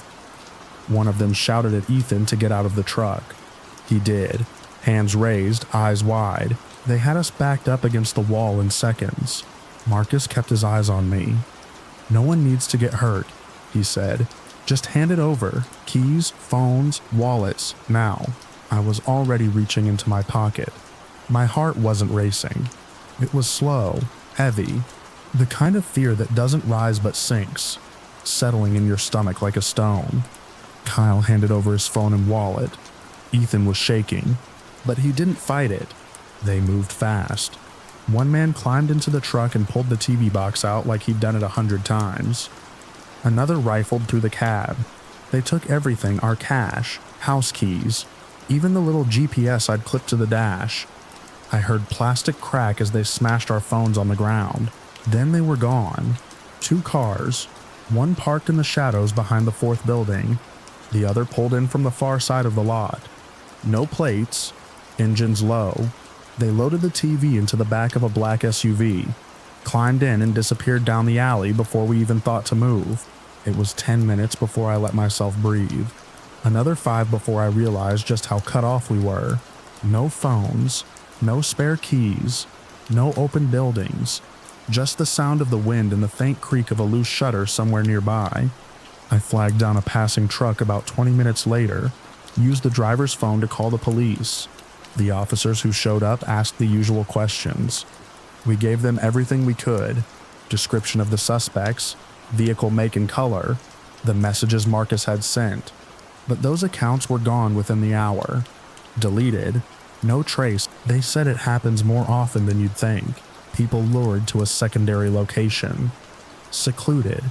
One of them shouted at Ethan to get out of the truck. He did, hands raised, eyes wide. They had us backed up against the wall in seconds. Marcus kept his eyes on me. "No one needs to get hurt," he said. "Just hand it over. Keys, phones, wallets, now." I was already reaching into my pocket. My heart wasn't racing. It was slow, heavy, the kind of fear that doesn't rise but sinks, settling in your stomach like a stone. Kyle handed over his phone and wallet. Ethan was shaking, but he didn't fight it. They moved fast. One man climbed into the truck and pulled the TV box out like he'd done it 100 times. Another rifled through the cab. They took everything, our cash, house keys, even the little GPS I'd clipped to the dash. I heard plastic crack as they smashed our phones on the ground. Then they were gone. 2 cars, one parked in the shadows behind the 4th building, the other pulled in from the far side of the lot. No plates, engines low. They loaded the TV into the back of a black SUV, climbed in and disappeared down the alley before we even thought to move. It was 10 minutes before I let myself breathe. Another 5 before I realized just how cut off we were. No phones, no spare keys, no open buildings, just the sound of the wind and the faint creak of a loose shutter somewhere nearby. I flagged down a passing truck about 20 minutes later, used the driver's phone to call the police. The officers who showed up asked the usual questions. We gave them everything we could: description of the suspects, vehicle make and color, the messages Marcus had sent. But those accounts were gone within the hour. Deleted. No trace. They said it happens more often than you'd think. People lured to a secondary location. Secluded.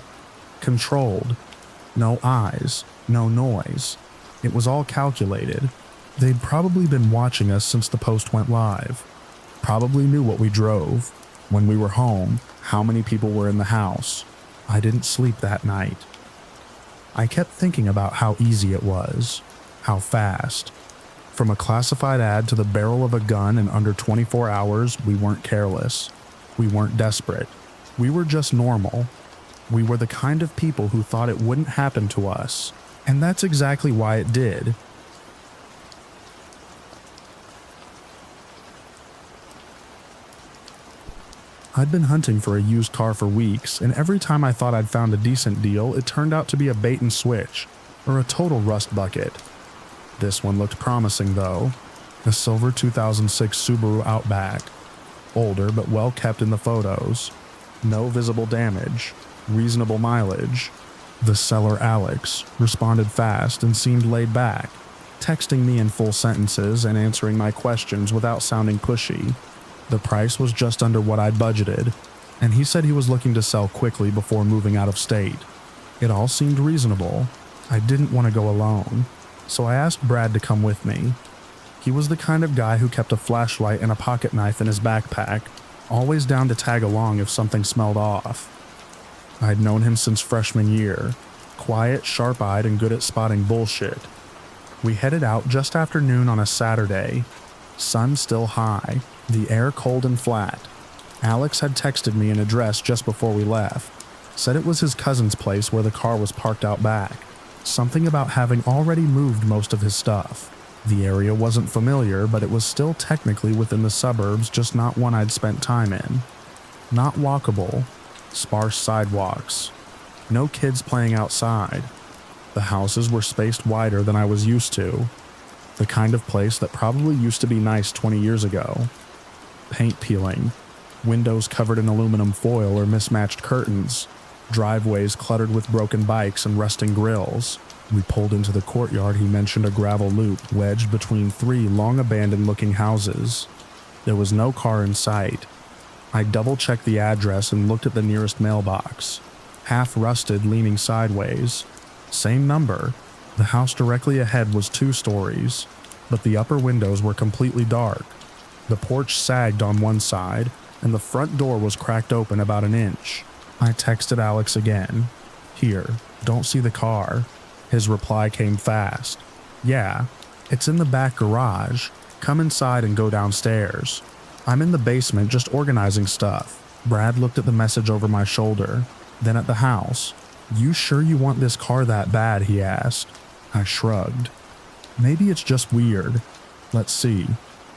Controlled. No eyes. No noise. It was all calculated. They'd probably been watching us since the post went live. Probably knew what we drove, when we were home, how many people were in the house. I didn't sleep that night. I kept thinking about how easy it was, how fast. From a classified ad to the barrel of a gun in under 24 hours, we weren't careless. We weren't desperate. We were just normal. We were the kind of people who thought it wouldn't happen to us. And that's exactly why it did. I'd been hunting for a used car for weeks, and every time I thought I'd found a decent deal, it turned out to be a bait and switch, or a total rust bucket. This one looked promising though. A silver 2006 Subaru Outback. Older but well kept in the photos. No visible damage. reasonable mileage. The seller, Alex, responded fast and seemed laid back, texting me in full sentences and answering my questions without sounding pushy. The price was just under what I'd budgeted, and he said he was looking to sell quickly before moving out of state. It all seemed reasonable. I didn't want to go alone, so I asked Brad to come with me. He was the kind of guy who kept a flashlight and a pocket knife in his backpack, always down to tag along if something smelled off. I'd known him since freshman year, quiet, sharp-eyed, and good at spotting bullshit. We headed out just after noon on a Saturday. Sun still high, the air cold and flat. Alex had texted me an address just before we left, said it was his cousin's place where the car was parked out back. Something about having already moved most of his stuff. The area wasn't familiar, but it was still technically within the suburbs, just not one I'd spent time in. Not walkable. Sparse sidewalks. No kids playing outside. The houses were spaced wider than I was used to. The kind of place that probably used to be nice 20 years ago. Paint peeling. Windows covered in aluminum foil or mismatched curtains. Driveways cluttered with broken bikes and rusting grills. We pulled into the courtyard. He mentioned a gravel loop wedged between 3 long-abandoned-looking houses. There was no car in sight. I double-checked the address and looked at the nearest mailbox. Half-rusted, leaning sideways. Same number. The house directly ahead was 2 stories, but the upper windows were completely dark. The porch sagged on one side, and the front door was cracked open about an inch. I texted Alex again. Here, don't see the car. His reply came fast. Yeah, it's in the back garage. Come inside and go downstairs. I'm in the basement just organizing stuff. Brad looked at the message over my shoulder, then at the house. You sure you want this car that bad? He asked. I shrugged. Maybe it's just weird. Let's see.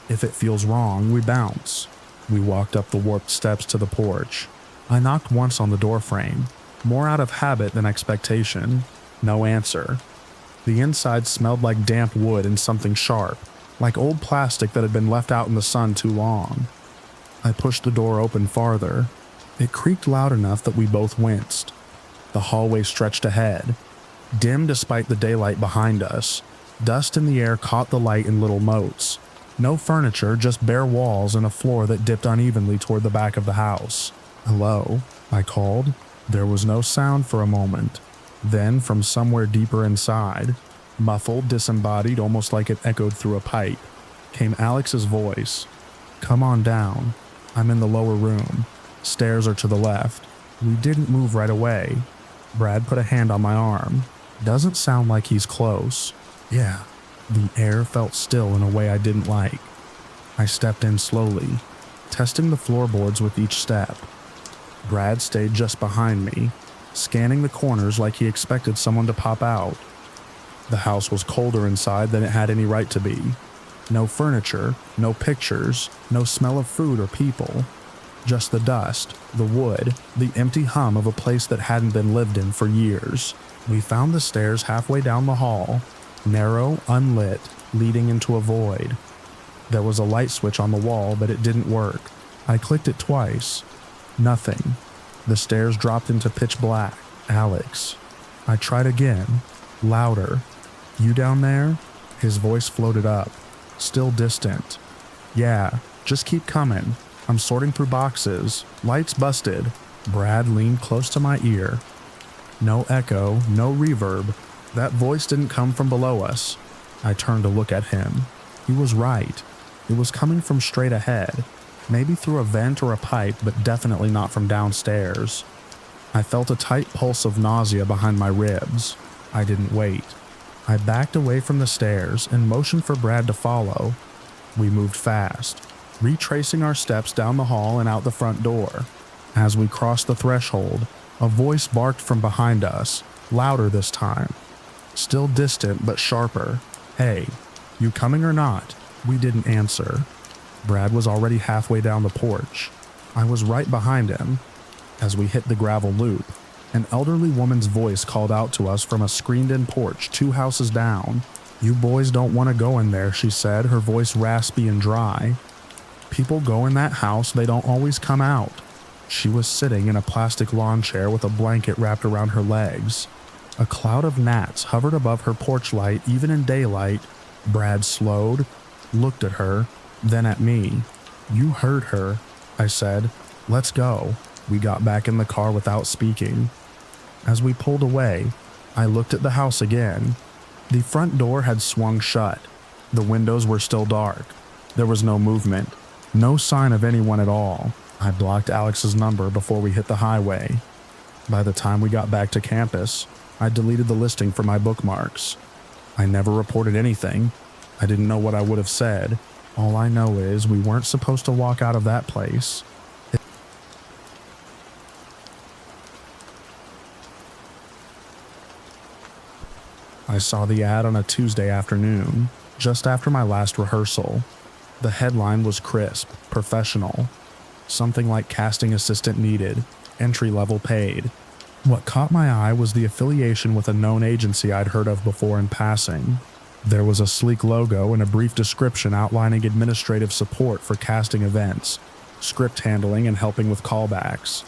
If it feels wrong, we bounce. We walked up the warped steps to the porch. I knocked once on the doorframe, more out of habit than expectation. No answer. The inside smelled like damp wood and something sharp, like old plastic that had been left out in the sun too long. I pushed the door open farther. It creaked loud enough that we both winced. The hallway stretched ahead, dim despite the daylight behind us. Dust in the air caught the light in little motes. No furniture, just bare walls and a floor that dipped unevenly toward the back of the house. Hello, I called. There was no sound for a moment. Then, from somewhere deeper inside, muffled, disembodied, almost like it echoed through a pipe, came Alex's voice. Come on down. I'm in the lower room. Stairs are to the left. We didn't move right away. Brad put a hand on my arm. Doesn't sound like he's close. Yeah. The air felt still in a way I didn't like. I stepped in slowly, testing the floorboards with each step. Brad stayed just behind me, scanning the corners like he expected someone to pop out. The house was colder inside than it had any right to be. No furniture, no pictures, no smell of food or people. Just the dust, the wood, the empty hum of a place that hadn't been lived in for years. We found the stairs halfway down the hall, narrow, unlit, leading into a void. There was a light switch on the wall, but it didn't work. I clicked it twice. Nothing. The stairs dropped into pitch black. Alex. I tried again. Louder. You down there? His voice floated up. Still distant. Yeah, just keep coming. I'm sorting through boxes. Lights busted. Brad leaned close to my ear. No echo, no reverb. That voice didn't come from below us. I turned to look at him. He was right. It was coming from straight ahead. Maybe through a vent or a pipe, but definitely not from downstairs. I felt a tight pulse of nausea behind my ribs. I didn't wait. I backed away from the stairs and motioned for Brad to follow. We moved fast, retracing our steps down the hall and out the front door. As we crossed the threshold, a voice barked from behind us, louder this time. Still distant but sharper. Hey, you coming or not? We didn't answer. Brad was already halfway down the porch. I was right behind him. As we hit the gravel loop, an elderly woman's voice called out to us from a screened-in porch 2 houses down. You boys don't want to go in there, she said, her voice raspy and dry. People go in that house, they don't always come out. She was sitting in a plastic lawn chair with a blanket wrapped around her legs. A cloud of gnats hovered above her porch light even in daylight. Brad slowed, looked at her, then at me. "You heard her," I said. "Let's go." We got back in the car without speaking. As we pulled away, I looked at the house again. The front door had swung shut. The windows were still dark. There was no movement, no sign of anyone at all. I blocked Alex's number before we hit the highway. By the time we got back to campus, I deleted the listing from my bookmarks. I never reported anything. I didn't know what I would have said. All I know is we weren't supposed to walk out of that place. I saw the ad on a Tuesday afternoon, just after my last rehearsal. The headline was crisp, professional. Something like casting assistant needed, entry-level paid. What caught my eye was the affiliation with a known agency I'd heard of before in passing. There was a sleek logo and a brief description outlining administrative support for casting events, script handling, and helping with callbacks.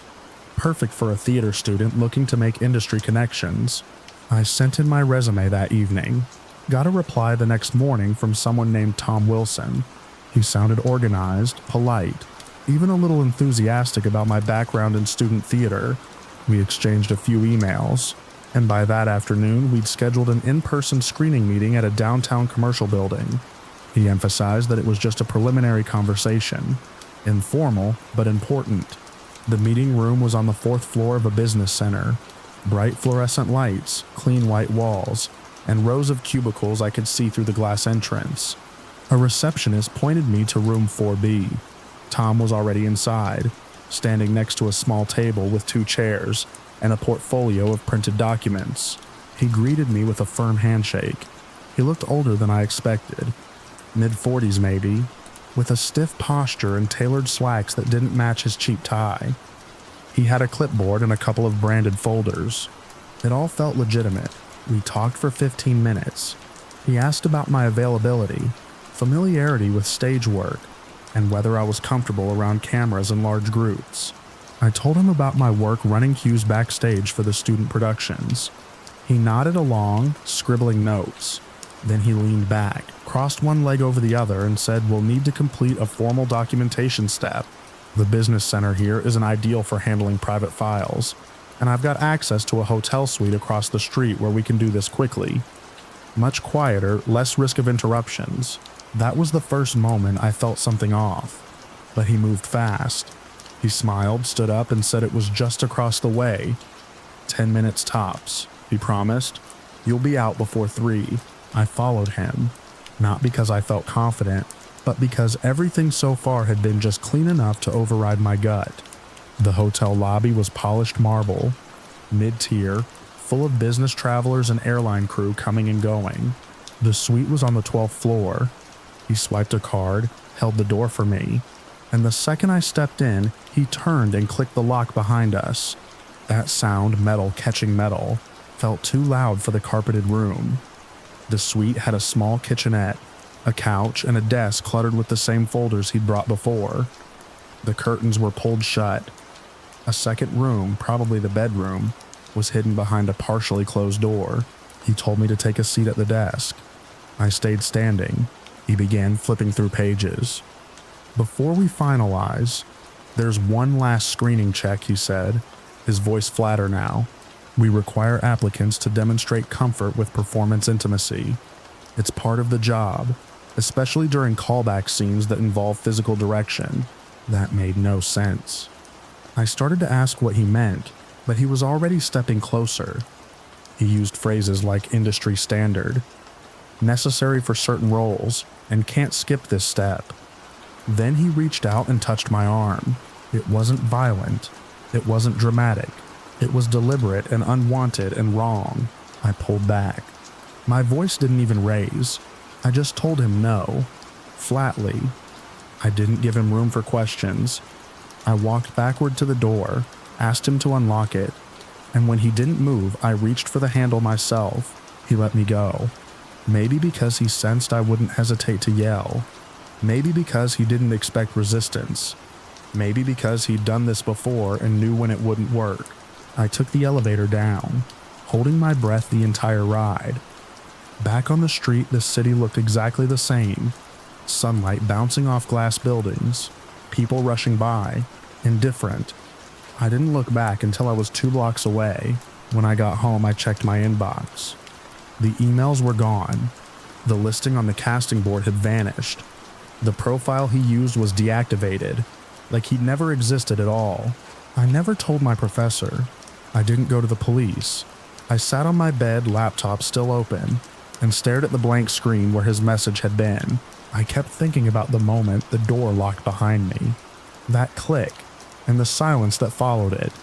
Perfect for a theater student looking to make industry connections. I sent in my resume that evening. Got a reply the next morning from someone named Tom Wilson. He sounded organized, polite, even a little enthusiastic about my background in student theater. We exchanged a few emails, and by that afternoon we'd scheduled an in-person screening meeting at a downtown commercial building. He emphasized that it was just a preliminary conversation, informal but important. The meeting room was on the 4th floor of a business center. Bright fluorescent lights, clean white walls, and rows of cubicles I could see through the glass entrance. A receptionist pointed me to room 4B. Tom was already inside, standing next to a small table with 2 chairs and a portfolio of printed documents. He greeted me with a firm handshake. He looked older than I expected, mid-40s maybe, with a stiff posture and tailored slacks that didn't match his cheap tie. He had a clipboard and a couple of branded folders. It all felt legitimate. We talked for 15 minutes. He asked about my availability, familiarity with stage work, and whether I was comfortable around cameras in large groups. I told him about my work running cues backstage for the student productions. He nodded along, scribbling notes. Then he leaned back, crossed one leg over the other, and said, "We'll need to complete a formal documentation step. The business center here isn't ideal for handling private files, and I've got access to a hotel suite across the street where we can do this quickly. Much quieter, less risk of interruptions." That was the first moment I felt something off. But he moved fast. He smiled, stood up, and said it was just across the way. 10 minutes tops, he promised. "You'll be out before 3. I followed him, not because I felt confident, but because everything so far had been just clean enough to override my gut. The hotel lobby was polished marble, mid-tier, full of business travelers and airline crew coming and going. The suite was on the 12th floor. He swiped a card, held the door for me, and the second I stepped in, he turned and clicked the lock behind us. That sound, metal catching metal, felt too loud for the carpeted room. The suite had a small kitchenette, a couch, and a desk cluttered with the same folders he'd brought before. The curtains were pulled shut. A second room, probably the bedroom, was hidden behind a partially closed door. He told me to take a seat at the desk. I stayed standing. He began flipping through pages. "Before we finalize, there's one last screening check," he said, his voice flatter now. "We require applicants to demonstrate comfort with performance intimacy. It's part of the job, especially during callback scenes that involve physical direction." That made no sense. I started to ask what he meant, but he was already stepping closer. He used phrases like industry standard, necessary for certain roles, and can't skip this step. Then he reached out and touched my arm. It wasn't violent. It wasn't dramatic. It was deliberate and unwanted and wrong. I pulled back. My voice didn't even raise. I just told him no, flatly. I didn't give him room for questions. I walked backward to the door, asked him to unlock it, and when he didn't move, I reached for the handle myself. He let me go. Maybe because he sensed I wouldn't hesitate to yell. Maybe because he didn't expect resistance. Maybe because he'd done this before and knew when it wouldn't work. I took the elevator down, holding my breath the entire ride. Back on the street, the city looked exactly the same. Sunlight bouncing off glass buildings, people rushing by, indifferent. I didn't look back until I was 2 blocks away. When I got home, I checked my inbox. The emails were gone. The listing on the casting board had vanished. The profile he used was deactivated, like he'd never existed at all. I never told my professor. I didn't go to the police. I sat on my bed, laptop still open, and stared at the blank screen where his message had been. I kept thinking about the moment the door locked behind me. That click, and the silence that followed it.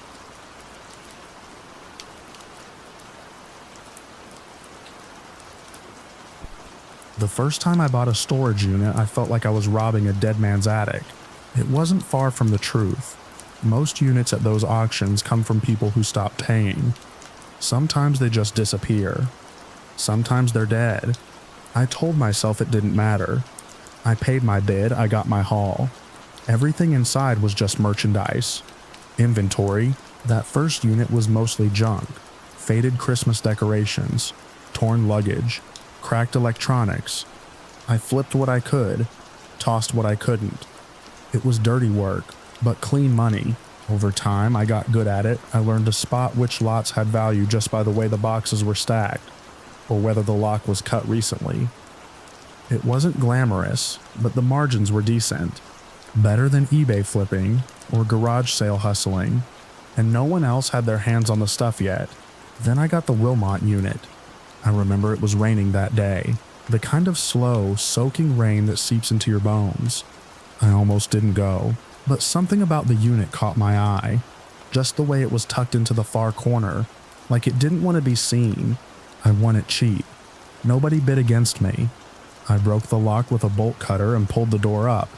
The first time I bought a storage unit, I felt like I was robbing a dead man's attic. It wasn't far from the truth. Most units at those auctions come from people who stop paying. Sometimes they just disappear. Sometimes they're dead. I told myself it didn't matter. I paid my bid, I got my haul. Everything inside was just merchandise. Inventory. That first unit was mostly junk. Faded Christmas decorations. Torn luggage. Cracked electronics. I flipped what I could. Tossed what I couldn't. It was dirty work, but clean money. Over time, I got good at it. I learned to spot which lots had value just by the way the boxes were stacked, or whether the lock was cut recently. It wasn't glamorous, but the margins were decent. Better than eBay flipping or garage sale hustling, and no one else had their hands on the stuff yet. Then I got the Wilmot unit. I remember it was raining that day, the kind of slow, soaking rain that seeps into your bones. I almost didn't go, but something about the unit caught my eye. Just the way it was tucked into the far corner, like it didn't want to be seen. I won it cheap. Nobody bid against me. I broke the lock with a bolt cutter and pulled the door up,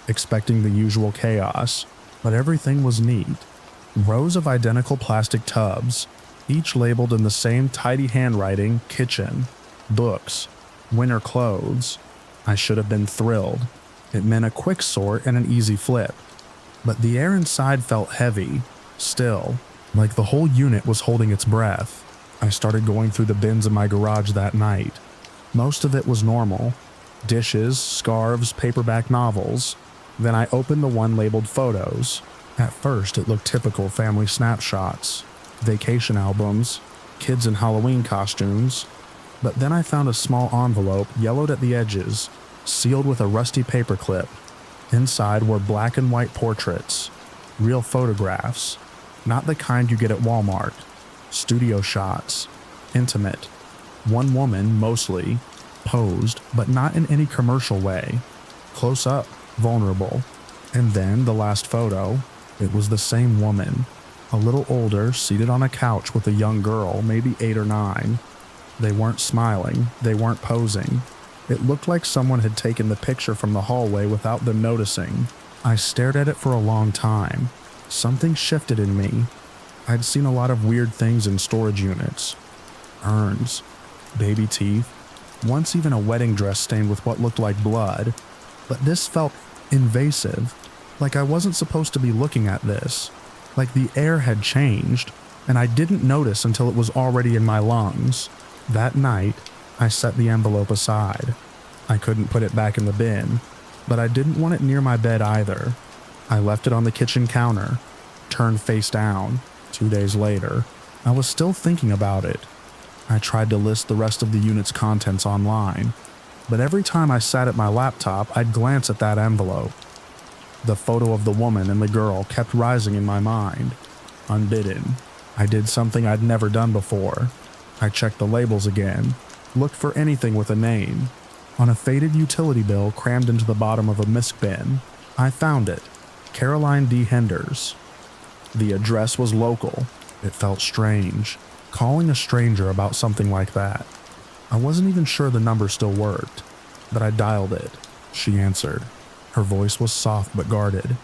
expecting the usual chaos, but everything was neat. Rows of identical plastic tubs, each labeled in the same tidy handwriting: kitchen, books, winter clothes. I should have been thrilled. It meant a quick sort and an easy flip. But the air inside felt heavy, still, like the whole unit was holding its breath. I started going through the bins in my garage that night. Most of it was normal. Dishes, scarves, paperback novels. Then I opened the one labeled photos. At first, it looked typical family snapshots, vacation albums, kids in Halloween costumes. But then I found a small envelope, yellowed at the edges, sealed with a rusty paperclip. Inside were black and white portraits, real photographs, not the kind you get at Walmart. Studio shots, intimate. One woman, mostly, posed, but not in any commercial way. Close up, vulnerable. And then the last photo, it was the same woman, a little older, seated on a couch with a young girl, maybe 8 or 9. They weren't smiling, they weren't posing. It looked like someone had taken the picture from the hallway without them noticing. I stared at it for a long time. Something shifted in me. I'd seen a lot of weird things in storage units. Urns, baby teeth, once even a wedding dress stained with what looked like blood. But this felt invasive, like I wasn't supposed to be looking at this. Like the air had changed, and I didn't notice until it was already in my lungs. That night, I set the envelope aside. I couldn't put it back in the bin, but I didn't want it near my bed either. I left it on the kitchen counter, turned face down. 2 days later, I was still thinking about it. I tried to list the rest of the unit's contents online, but every time I sat at my laptop, I'd glance at that envelope. The photo of the woman and the girl kept rising in my mind. Unbidden, I did something I'd never done before. I checked the labels again, looked for anything with a name. On a faded utility bill crammed into the bottom of a misc bin, I found it. Caroline D. Henders. The address was local. It felt strange, calling a stranger about something like that. I wasn't even sure the number still worked, but I dialed it. She answered. Her voice was soft but guarded.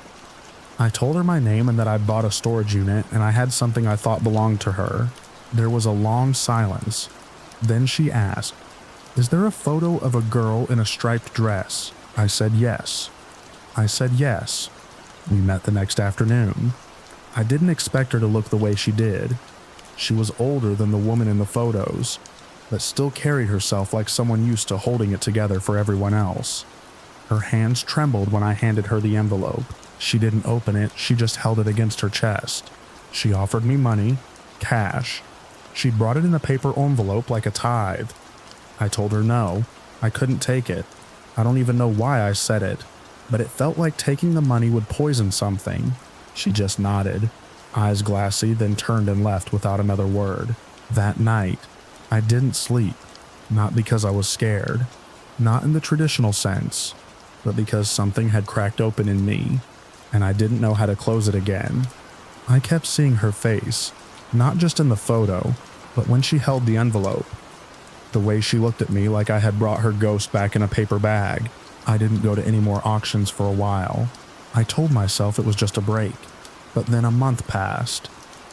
I told her my name and that I'd bought a storage unit and I had something I thought belonged to her. There was a long silence. Then she asked, "Is there a photo of a girl in a striped dress?" I said yes. I said yes. We met the next afternoon. I didn't expect her to look the way she did. She was older than the woman in the photos, but still carried herself like someone used to holding it together for everyone else. Her hands trembled when I handed her the envelope. She didn't open it, she just held it against her chest. She offered me money, cash. She'd brought it in a paper envelope like a tithe. I told her no, I couldn't take it. I don't even know why I said it, but it felt like taking the money would poison something. She just nodded, eyes glassy, then turned and left without another word. That night, I didn't sleep, not because I was scared, not in the traditional sense, but because something had cracked open in me, and I didn't know how to close it again. I kept seeing her face, not just in the photo, but when she held the envelope. The way she looked at me like I had brought her ghost back in a paper bag. I didn't go to any more auctions for a while. I told myself it was just a break, but then a month passed.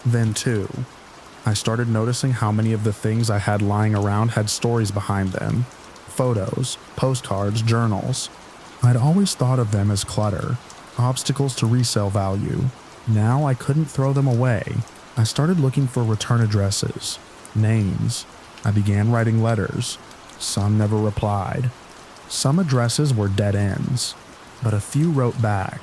Then two. I started noticing how many of the things I had lying around had stories behind them. Photos, postcards, journals. I'd always thought of them as clutter, obstacles to resale value. Now I couldn't throw them away. I started looking for return addresses, names. I began writing letters. Some never replied. Some addresses were dead ends, but a few wrote back.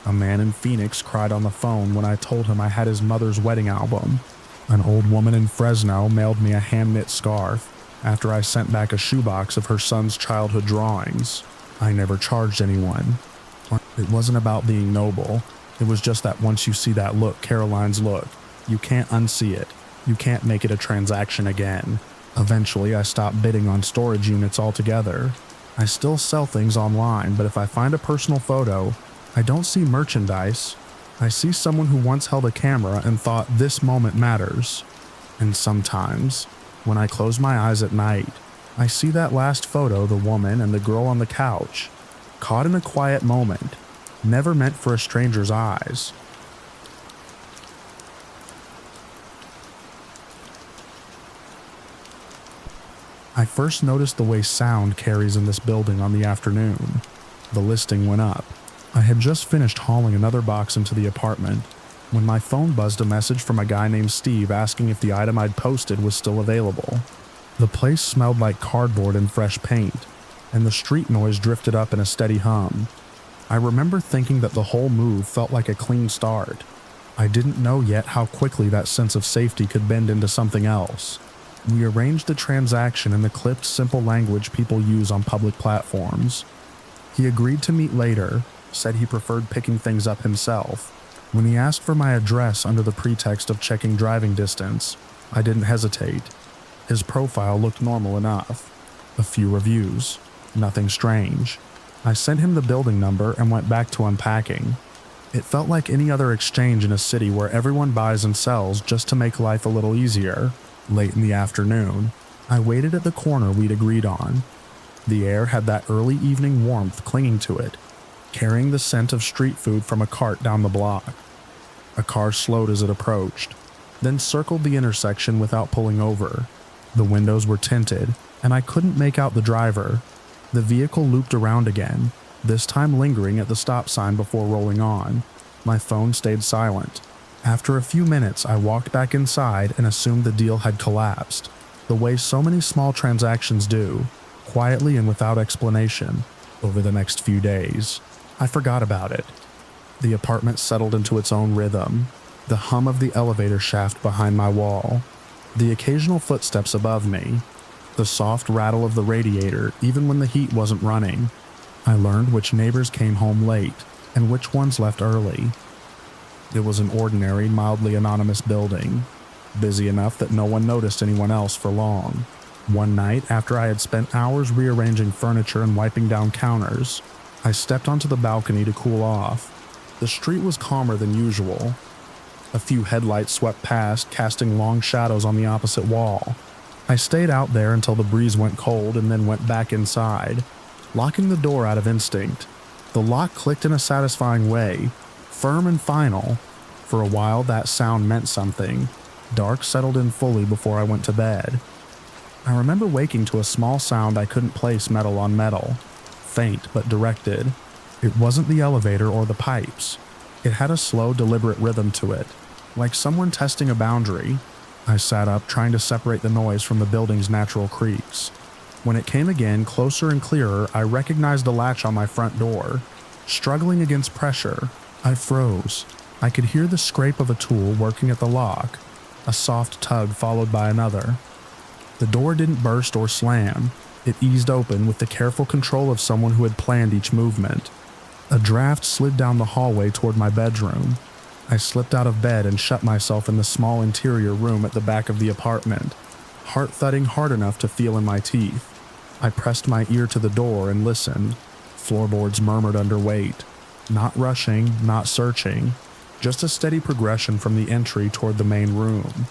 A man in Phoenix cried on the phone when I told him I had his mother's wedding album. An old woman in Fresno mailed me a hand-knit scarf after I sent back a shoebox of her son's childhood drawings. I never charged anyone. It wasn't about being noble. It was just that once you see that look, Caroline's look, you can't unsee it. You can't make it a transaction again. Eventually, I stopped bidding on storage units altogether. I still sell things online, but if I find a personal photo, I don't see merchandise. I see someone who once held a camera and thought this moment matters. And sometimes, when I close my eyes at night, I see that last photo, the woman and the girl on the couch, caught in a quiet moment, never meant for a stranger's eyes. I first noticed the way sound carries in this building on the afternoon. The listing went up. I had just finished hauling another box into the apartment when my phone buzzed a message from a guy named Steve asking if the item I'd posted was still available. The place smelled like cardboard and fresh paint, and the street noise drifted up in a steady hum. I remember thinking that the whole move felt like a clean start. I didn't know yet how quickly that sense of safety could bend into something else. We arranged the transaction in the clipped, simple language people use on public platforms. He agreed to meet later, said he preferred picking things up himself. When he asked for my address under the pretext of checking driving distance, I didn't hesitate. His profile looked normal enough. A few reviews. Nothing strange. I sent him the building number and went back to unpacking. It felt like any other exchange in a city where everyone buys and sells just to make life a little easier. Late in the afternoon, I waited at the corner we'd agreed on. The air had that early evening warmth clinging to it, carrying the scent of street food from a cart down the block. A car slowed as it approached, then circled the intersection without pulling over. The windows were tinted, and I couldn't make out the driver. The vehicle looped around again, this time lingering at the stop sign before rolling on. My phone stayed silent. After a few minutes, I walked back inside and assumed the deal had collapsed, the way so many small transactions do, quietly and without explanation. Over the next few days, I forgot about it. The apartment settled into its own rhythm, the hum of the elevator shaft behind my wall, the occasional footsteps above me, the soft rattle of the radiator even when the heat wasn't running. I learned which neighbors came home late and which ones left early. It was an ordinary, mildly anonymous building, busy enough that no one noticed anyone else for long. One night, after I had spent hours rearranging furniture and wiping down counters, I stepped onto the balcony to cool off. The street was calmer than usual. A few headlights swept past, casting long shadows on the opposite wall. I stayed out there until the breeze went cold and then went back inside, locking the door out of instinct. The lock clicked in a satisfying way, firm and final. For a while, that sound meant something. Dark settled in fully before I went to bed. I remember waking to a small sound I couldn't place metal on metal. Faint but directed. It wasn't the elevator or the pipes. It had a slow, deliberate rhythm to it, like someone testing a boundary. I sat up, trying to separate the noise from the building's natural creaks. When it came again, closer and clearer, I recognized the latch on my front door. Struggling against pressure, I froze. I could hear the scrape of a tool working at the lock, a soft tug followed by another. The door didn't burst or slam. It eased open with the careful control of someone who had planned each movement. A draft slid down the hallway toward my bedroom. I slipped out of bed and shut myself in the small interior room at the back of the apartment, heart thudding hard enough to feel in my teeth. I pressed my ear to the door and listened. Floorboards murmured under weight. Not rushing, not searching, just a steady progression from the entry toward the main room.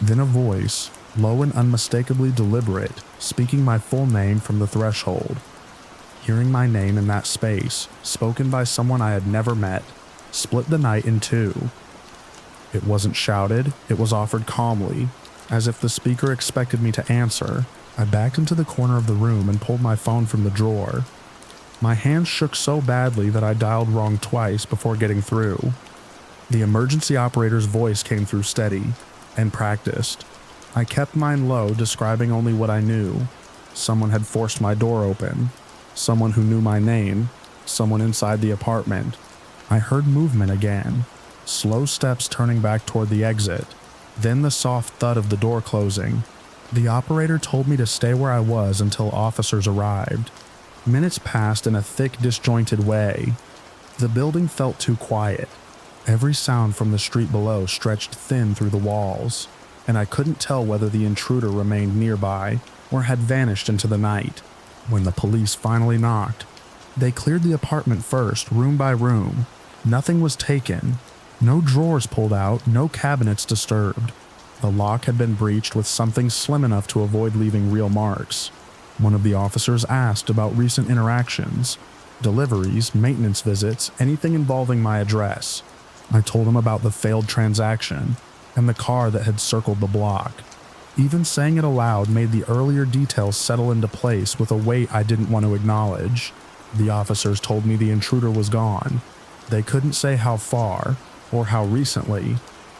Then a voice, low and unmistakably deliberate, speaking my full name from the threshold. Hearing my name in that space, spoken by someone I had never met, split the night in two. It wasn't shouted, it was offered calmly, as if the speaker expected me to answer. I backed into the corner of the room and pulled my phone from the drawer. My hands shook so badly that I dialed wrong twice before getting through. The emergency operator's voice came through steady and practiced. I kept mine low, describing only what I knew. Someone had forced my door open. Someone who knew my name. Someone inside the apartment. I heard movement again. Slow steps turning back toward the exit. Then the soft thud of the door closing. The operator told me to stay where I was until officers arrived. Minutes passed in a thick, disjointed way. The building felt too quiet. Every sound from the street below stretched thin through the walls, and I couldn't tell whether the intruder remained nearby or had vanished into the night. When the police finally knocked, they cleared the apartment first, room by room. Nothing was taken. No drawers pulled out, no cabinets disturbed. The lock had been breached with something slim enough to avoid leaving real marks. One of the officers asked about recent interactions, deliveries, maintenance visits, anything involving my address. I told him about the failed transaction and the car that had circled the block. Even saying it aloud made the earlier details settle into place with a weight I didn't want to acknowledge. The officers told me the intruder was gone. They couldn't say how far or how recently.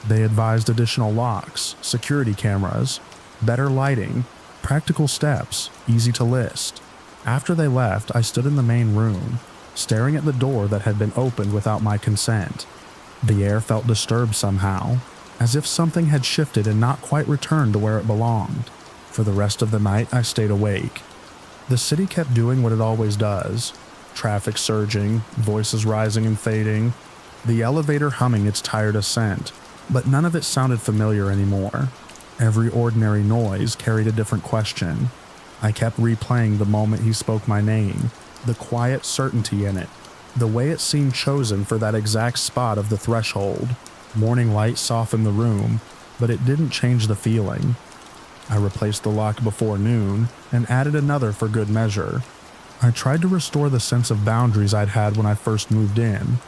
They advised additional locks, security cameras, better lighting, practical steps, easy to list. After they left, I stood in the main room, staring at the door that had been opened without my consent. The air felt disturbed somehow, as if something had shifted and not quite returned to where it belonged. For the rest of the night, I stayed awake. The city kept doing what it always does. Traffic surging, voices rising and fading, the elevator humming its tired ascent. But none of it sounded familiar anymore. Every ordinary noise carried a different question. I kept replaying the moment he spoke my name, the quiet certainty in it, the way it seemed chosen for that exact spot of the threshold. Morning light softened the room, but it didn't change the feeling. I replaced the lock before noon and added another for good measure. I tried to restore the sense of boundaries I'd had when I first moved in,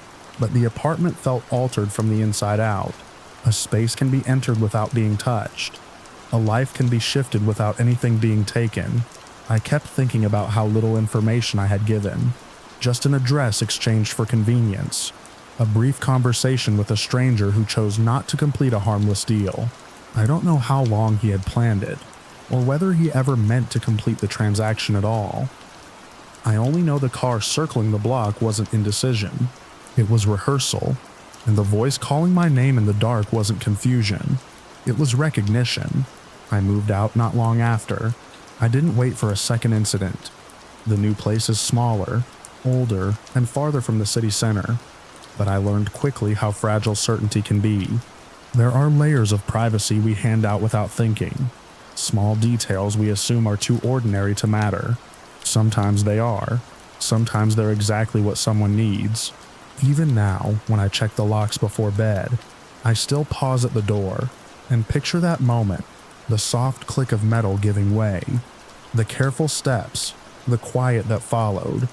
but the apartment felt altered from the inside out. A space can be entered without being touched. A life can be shifted without anything being taken. I kept thinking about how little information I had given. Just an address exchanged for convenience. A brief conversation with a stranger who chose not to complete a harmless deal. I don't know how long he had planned it, or whether he ever meant to complete the transaction at all. I only know the car circling the block wasn't indecision. It was rehearsal. And the voice calling my name in the dark wasn't confusion. It was recognition. I moved out not long after. I didn't wait for a second incident. The new place is smaller, older, and farther from the city center. But I learned quickly how fragile certainty can be. There are layers of privacy we hand out without thinking. Small details we assume are too ordinary to matter. Sometimes they are. Sometimes they're exactly what someone needs. Even now, when I check the locks before bed, I still pause at the door and picture that moment, the soft click of metal giving way, the careful steps, the quiet that followed.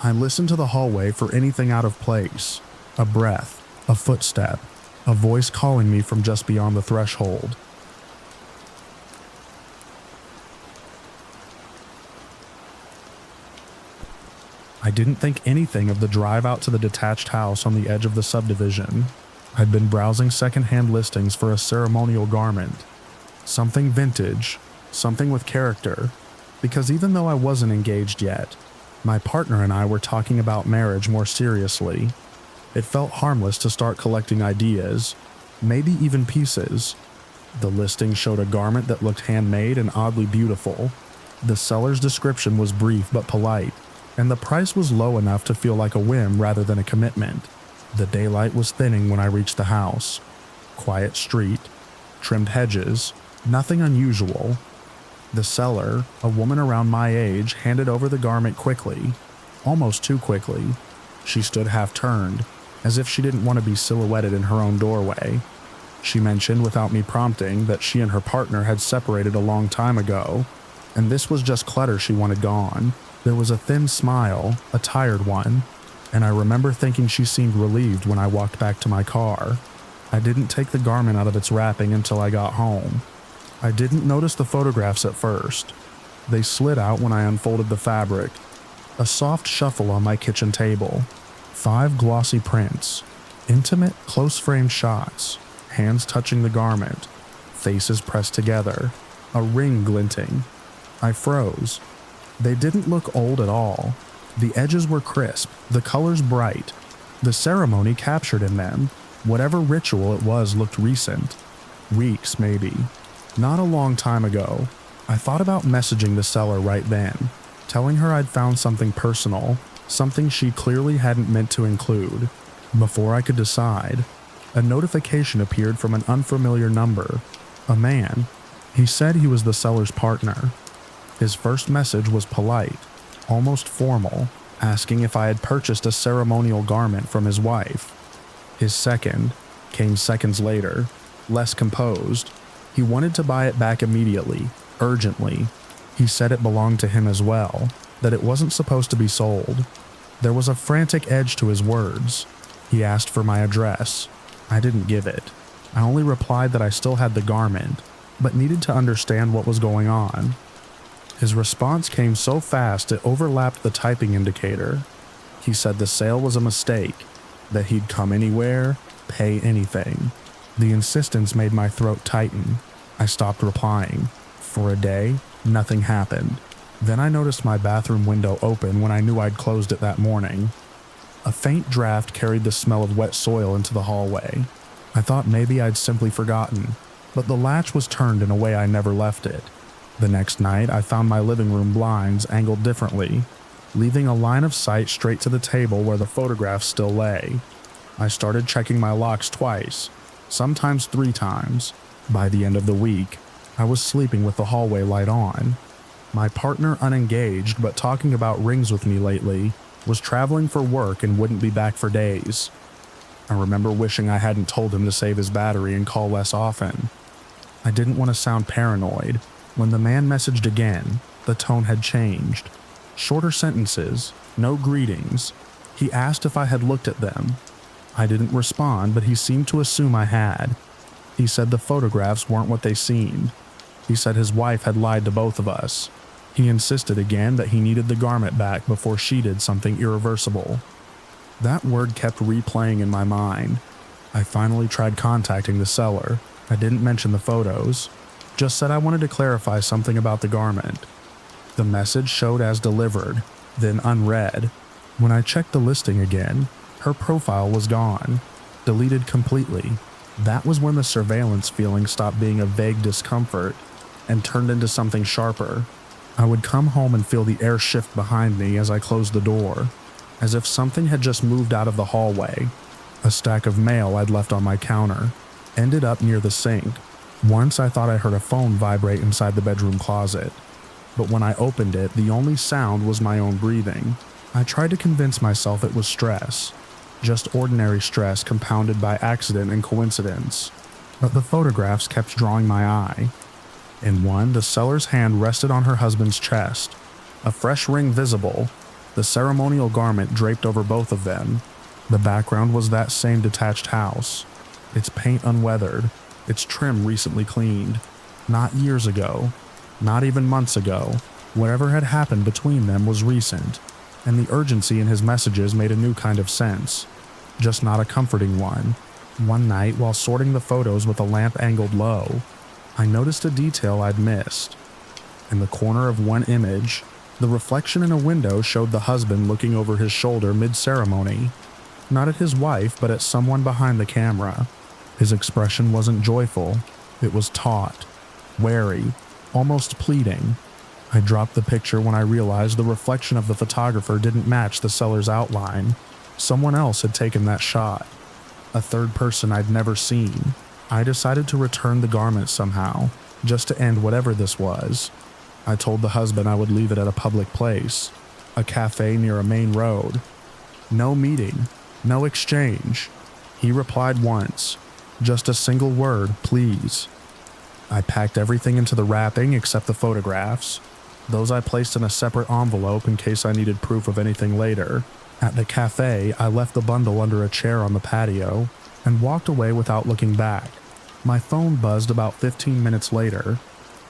I listen to the hallway for anything out of place, a breath, a footstep, a voice calling me from just beyond the threshold. I didn't think anything of the drive out to the detached house on the edge of the subdivision. I'd been browsing secondhand listings for a ceremonial garment. Something vintage, something with character, because even though I wasn't engaged yet, my partner and I were talking about marriage more seriously. It felt harmless to start collecting ideas, maybe even pieces. The listing showed a garment that looked handmade and oddly beautiful. The seller's description was brief but polite, and the price was low enough to feel like a whim rather than a commitment. The daylight was thinning when I reached the house. Quiet street, trimmed hedges, nothing unusual. The seller, a woman around my age, handed over the garment quickly, almost too quickly. She stood half-turned, as if she didn't want to be silhouetted in her own doorway. She mentioned without me prompting that she and her partner had separated a long time ago, and this was just clutter she wanted gone. There was a thin smile, a tired one, and I remember thinking she seemed relieved when I walked back to my car. I didn't take the garment out of its wrapping until I got home. I didn't notice the photographs at first. They slid out when I unfolded the fabric. A soft shuffle on my kitchen table. 5 glossy prints. Intimate, close-frame shots. Hands touching the garment. Faces pressed together. A ring glinting. I froze. They didn't look old at all. The edges were crisp, the colors bright. The ceremony captured in them. Whatever ritual it was looked recent. Weeks, maybe. Not a long time ago. I thought about messaging the seller right then, telling her I'd found something personal, something she clearly hadn't meant to include. Before I could decide, a notification appeared from an unfamiliar number. A man. He said he was the seller's partner. His first message was polite, almost formal, asking if I had purchased a ceremonial garment from his wife. His second came seconds later, less composed. He wanted to buy it back immediately, urgently. He said it belonged to him as well, that it wasn't supposed to be sold. There was a frantic edge to his words. He asked for my address. I didn't give it. I only replied that I still had the garment, but needed to understand what was going on. His response came so fast it overlapped the typing indicator. He said the sale was a mistake, that he'd come anywhere, pay anything. The insistence made my throat tighten. I stopped replying. For a day, nothing happened. Then I noticed my bathroom window open when I knew I'd closed it that morning. A faint draft carried the smell of wet soil into the hallway. I thought maybe I'd simply forgotten, but the latch was turned in a way I never left it. The next night, I found my living room blinds angled differently, leaving a line of sight straight to the table where the photographs still lay. I started checking my locks twice, sometimes 3 times. By the end of the week, I was sleeping with the hallway light on. My partner, unengaged but talking about rings with me lately, was traveling for work and wouldn't be back for days. I remember wishing I hadn't told him to save his battery and call less often. I didn't want to sound paranoid. When the man messaged again, the tone had changed. Shorter sentences, no greetings. He asked if I had looked at them. I didn't respond, but he seemed to assume I had. He said the photographs weren't what they seemed. He said his wife had lied to both of us. He insisted again that he needed the garment back before she did something irreversible. That word kept replaying in my mind. I finally tried contacting the seller. I didn't mention the photos. Just said I wanted to clarify something about the garment. The message showed as delivered, then unread. When I checked the listing again, her profile was gone, deleted completely. That was when the surveillance feeling stopped being a vague discomfort and turned into something sharper. I would come home and feel the air shift behind me as I closed the door, as if something had just moved out of the hallway. A stack of mail I'd left on my counter ended up near the sink. Once I thought I heard a phone vibrate inside the bedroom closet, but when I opened it, the only sound was my own breathing. I tried to convince myself it was stress, just ordinary stress compounded by accident and coincidence, but the photographs kept drawing my eye. In one, the seller's hand rested on her husband's chest, a fresh ring visible, the ceremonial garment draped over both of them. The background was that same detached house, its paint unweathered, its trim recently cleaned. Not years ago, not even months ago. Whatever had happened between them was recent. and the urgency in his messages made a new kind of sense, just not a comforting one. One night, while sorting the photos with a lamp angled low, I noticed a detail I'd missed. In the corner of one image, the reflection in a window showed the husband looking over his shoulder mid-ceremony, not at his wife but at someone behind the camera. His expression wasn't joyful, it was taut, wary, almost pleading. I dropped the picture when I realized the reflection of the photographer didn't match the seller's outline. Someone else had taken that shot, a third person I'd never seen. I decided to return the garment somehow, just to end whatever this was. I told the husband I would leave it at a public place, a cafe near a main road. No meeting, no exchange. He replied once, just a single word, please. I packed everything into the wrapping except the photographs. Those I placed in a separate envelope in case I needed proof of anything later. At the cafe, I left the bundle under a chair on the patio and walked away without looking back. My phone buzzed about 15 minutes later.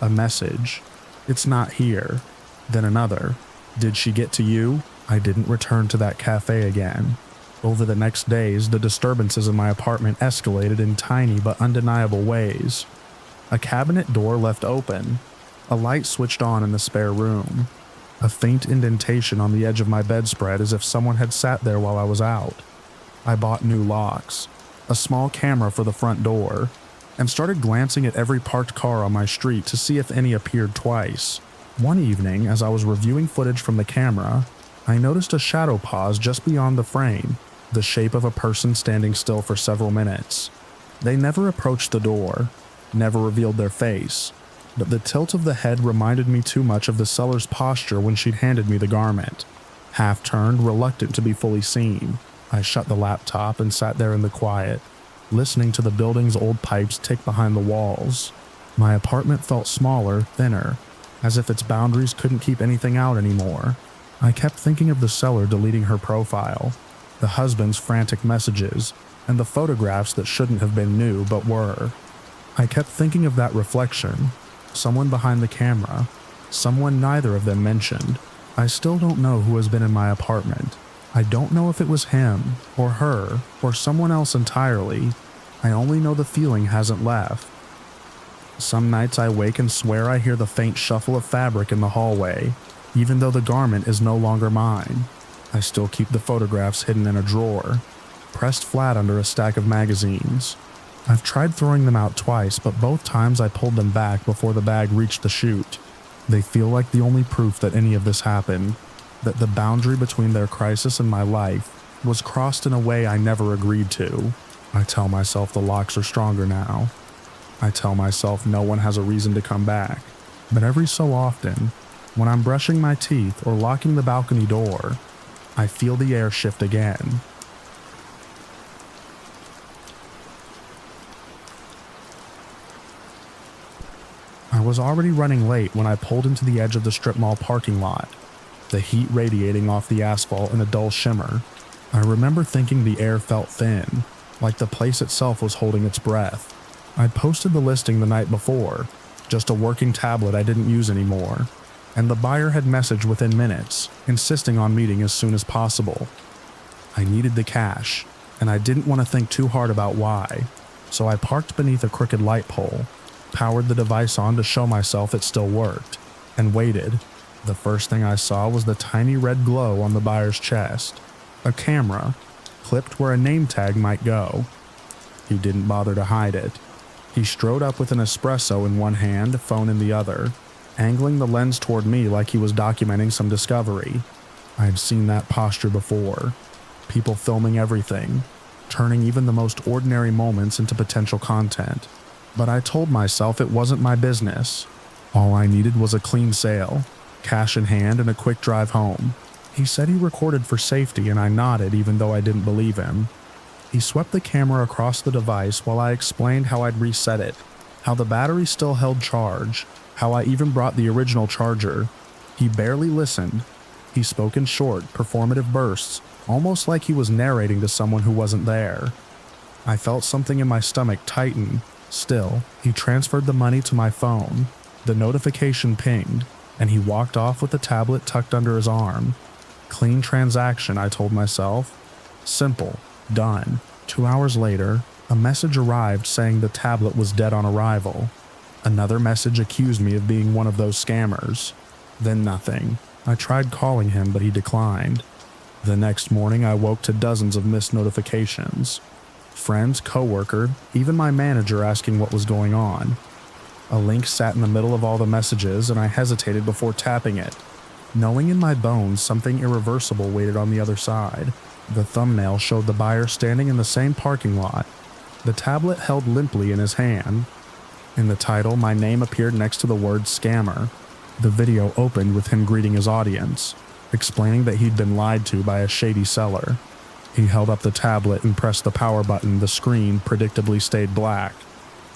A message. It's not here. Then another. Did she get to you? I didn't return to that cafe again. Over the next days, the disturbances in my apartment escalated in tiny but undeniable ways. A cabinet door left open. A light switched on in the spare room. A faint indentation on the edge of my bedspread as if someone had sat there while I was out. I bought new locks, a small camera for the front door, and started glancing at every parked car on my street to see if any appeared twice. One evening, as I was reviewing footage from the camera, I noticed a shadow pause just beyond the frame, the shape of a person standing still for several minutes. They never approached the door, never revealed their face, but the tilt of the head reminded me too much of the seller's posture when she'd handed me the garment. Half turned, reluctant to be fully seen, I shut the laptop and sat there in the quiet, listening to the building's old pipes tick behind the walls. My apartment felt smaller, thinner, as if its boundaries couldn't keep anything out anymore. I kept thinking of the seller deleting her profile, the husband's frantic messages, and the photographs that shouldn't have been new but were. I kept thinking of that reflection, someone behind the camera, someone neither of them mentioned. I still don't know who has been in my apartment. I don't know if it was him, or her, or someone else entirely. I only know the feeling hasn't left. Some nights I wake and swear I hear the faint shuffle of fabric in the hallway, even though the garment is no longer mine. I still keep the photographs hidden in a drawer, pressed flat under a stack of magazines. I've tried throwing them out twice, but both times I pulled them back before the bag reached the chute. They feel like the only proof that any of this happened, that the boundary between their crisis and my life was crossed in a way I never agreed to. I tell myself the locks are stronger now. I tell myself no one has a reason to come back. But every so often, when I'm brushing my teeth or locking the balcony door, I feel the air shift again. I was already running late when I pulled into the edge of the strip mall parking lot, the heat radiating off the asphalt in a dull shimmer. I remember thinking the air felt thin, like the place itself was holding its breath. I'd posted the listing the night before, just a working tablet I didn't use anymore, and the buyer had messaged within minutes, insisting on meeting as soon as possible. I needed the cash, and I didn't want to think too hard about why, so I parked beneath a crooked light pole, powered the device on to show myself it still worked, and waited. The first thing I saw was the tiny red glow on the buyer's chest. A camera, clipped where a name tag might go. He didn't bother to hide it. He strode up with an espresso in one hand, phone in the other, angling the lens toward me like he was documenting some discovery. I've seen that posture before. People filming everything, turning even the most ordinary moments into potential content. But I told myself it wasn't my business. All I needed was a clean sale, cash in hand, and a quick drive home. He said he recorded for safety, and I nodded even though I didn't believe him. He swept the camera across the device while I explained how I'd reset it, how the battery still held charge, how I even brought the original charger. He barely listened. He spoke in short, performative bursts, almost like he was narrating to someone who wasn't there. I felt something in my stomach tighten. Still, he transferred the money to my phone. The notification pinged, and he walked off with the tablet tucked under his arm. Clean transaction, I told myself. Simple. Done. 2 hours later, a message arrived saying the tablet was dead on arrival. Another message accused me of being one of those scammers. Then nothing. I tried calling him, but he declined. The next morning, I woke to dozens of missed notifications. Friends, coworker, even my manager asking what was going on. A link sat in the middle of all the messages, and I hesitated before tapping it, knowing in my bones something irreversible waited on the other side. The thumbnail showed the buyer standing in the same parking lot, the tablet held limply in his hand. In the title, my name appeared next to the word scammer. The video opened with him greeting his audience, explaining that he'd been lied to by a shady seller. He held up the tablet and pressed the power button. The screen predictably stayed black,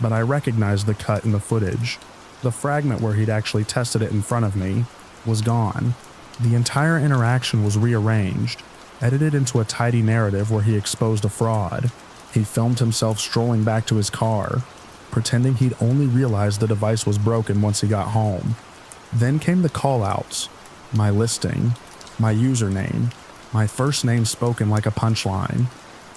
but I recognized the cut in the footage. The fragment where he'd actually tested it in front of me was gone. The entire interaction was rearranged, edited into a tidy narrative where he exposed a fraud. He filmed himself strolling back to his car, pretending he'd only realized the device was broken once he got home. Then came the call-outs, my listing, my username, my first name spoken like a punchline.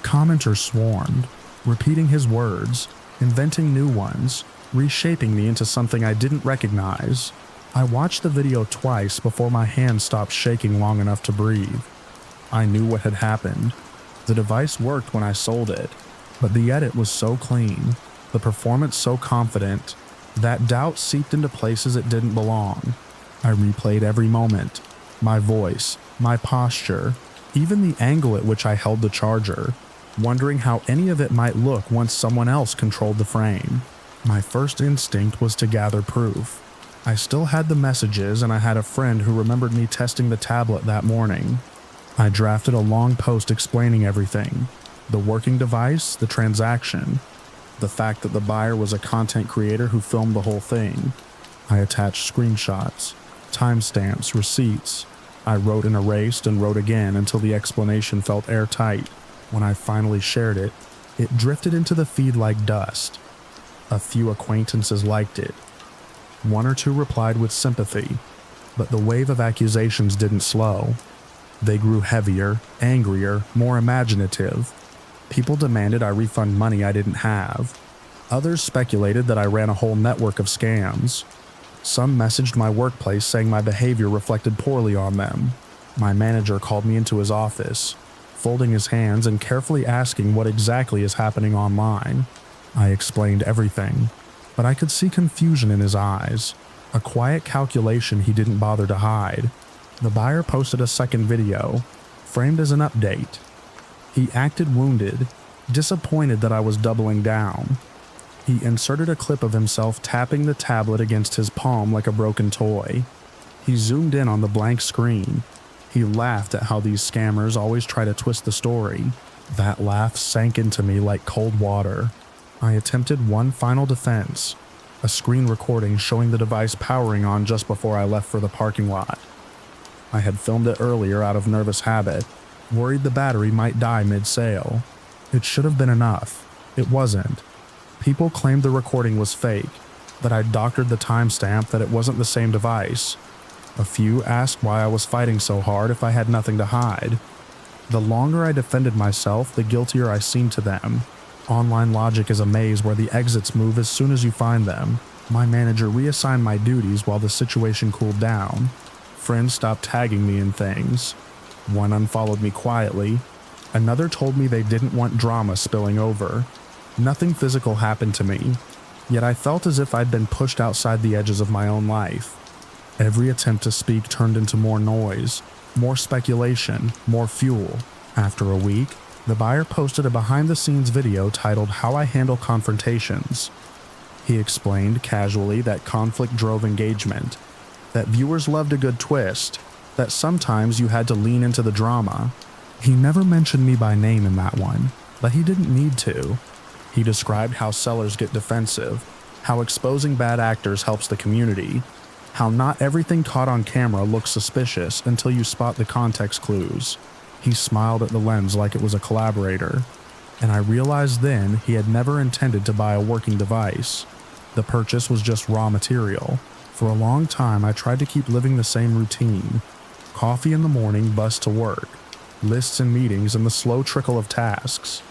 Commenters swarmed, repeating his words, inventing new ones, reshaping me into something I didn't recognize. I watched the video twice before my hand stopped shaking long enough to breathe. I knew what had happened. The device worked when I sold it, but the edit was so clean, the performance so confident, that doubt seeped into places it didn't belong. I replayed every moment, my voice, my posture, even the angle at which I held the charger, wondering how any of it might look once someone else controlled the frame. My first instinct was to gather proof. I still had the messages, and I had a friend who remembered me testing the tablet that morning. I drafted a long post explaining everything: the working device, the transaction, the fact that the buyer was a content creator who filmed the whole thing. I attached screenshots, timestamps, receipts. I wrote and erased and wrote again until the explanation felt airtight. When I finally shared it, it drifted into the feed like dust. A few acquaintances liked it. One or two replied with sympathy, but the wave of accusations didn't slow. They grew heavier, angrier, more imaginative. People demanded I refund money I didn't have. Others speculated that I ran a whole network of scams. Some messaged my workplace saying my behavior reflected poorly on them. My manager called me into his office, folding his hands and carefully asking what exactly is happening online. I explained everything, but I could see confusion in his eyes, a quiet calculation he didn't bother to hide. The buyer posted a second video, framed as an update. He acted wounded, disappointed that I was doubling down. He inserted a clip of himself tapping the tablet against his palm like a broken toy. He zoomed in on the blank screen. He laughed at how these scammers always try to twist the story. That laugh sank into me like cold water. I attempted one final defense, a screen recording showing the device powering on just before I left for the parking lot. I had filmed it earlier out of nervous habit, worried the battery might die mid-sale. It should have been enough. It wasn't. People claimed the recording was fake, that I'd doctored the timestamp, that it wasn't the same device. A few asked why I was fighting so hard if I had nothing to hide. The longer I defended myself, the guiltier I seemed to them. Online logic is a maze where the exits move as soon as you find them. My manager reassigned my duties while the situation cooled down. Friends stopped tagging me in things. One unfollowed me quietly. Another told me they didn't want drama spilling over. Nothing physical happened to me, yet I felt as if I'd been pushed outside the edges of my own life. Every attempt to speak turned into more noise, more speculation, more fuel. After a week, the buyer posted a behind-the-scenes video titled "How I Handle Confrontations." He explained casually that conflict drove engagement, that viewers loved a good twist, that sometimes you had to lean into the drama. He never mentioned me by name in that one, but he didn't need to. He described how sellers get defensive, how exposing bad actors helps the community, how not everything caught on camera looks suspicious until you spot the context clues. He smiled at the lens like it was a collaborator, and I realized then he had never intended to buy a working device. The purchase was just raw material. For a long time, I tried to keep living the same routine. Coffee in the morning, bus to work, lists and meetings, and the slow trickle of tasks.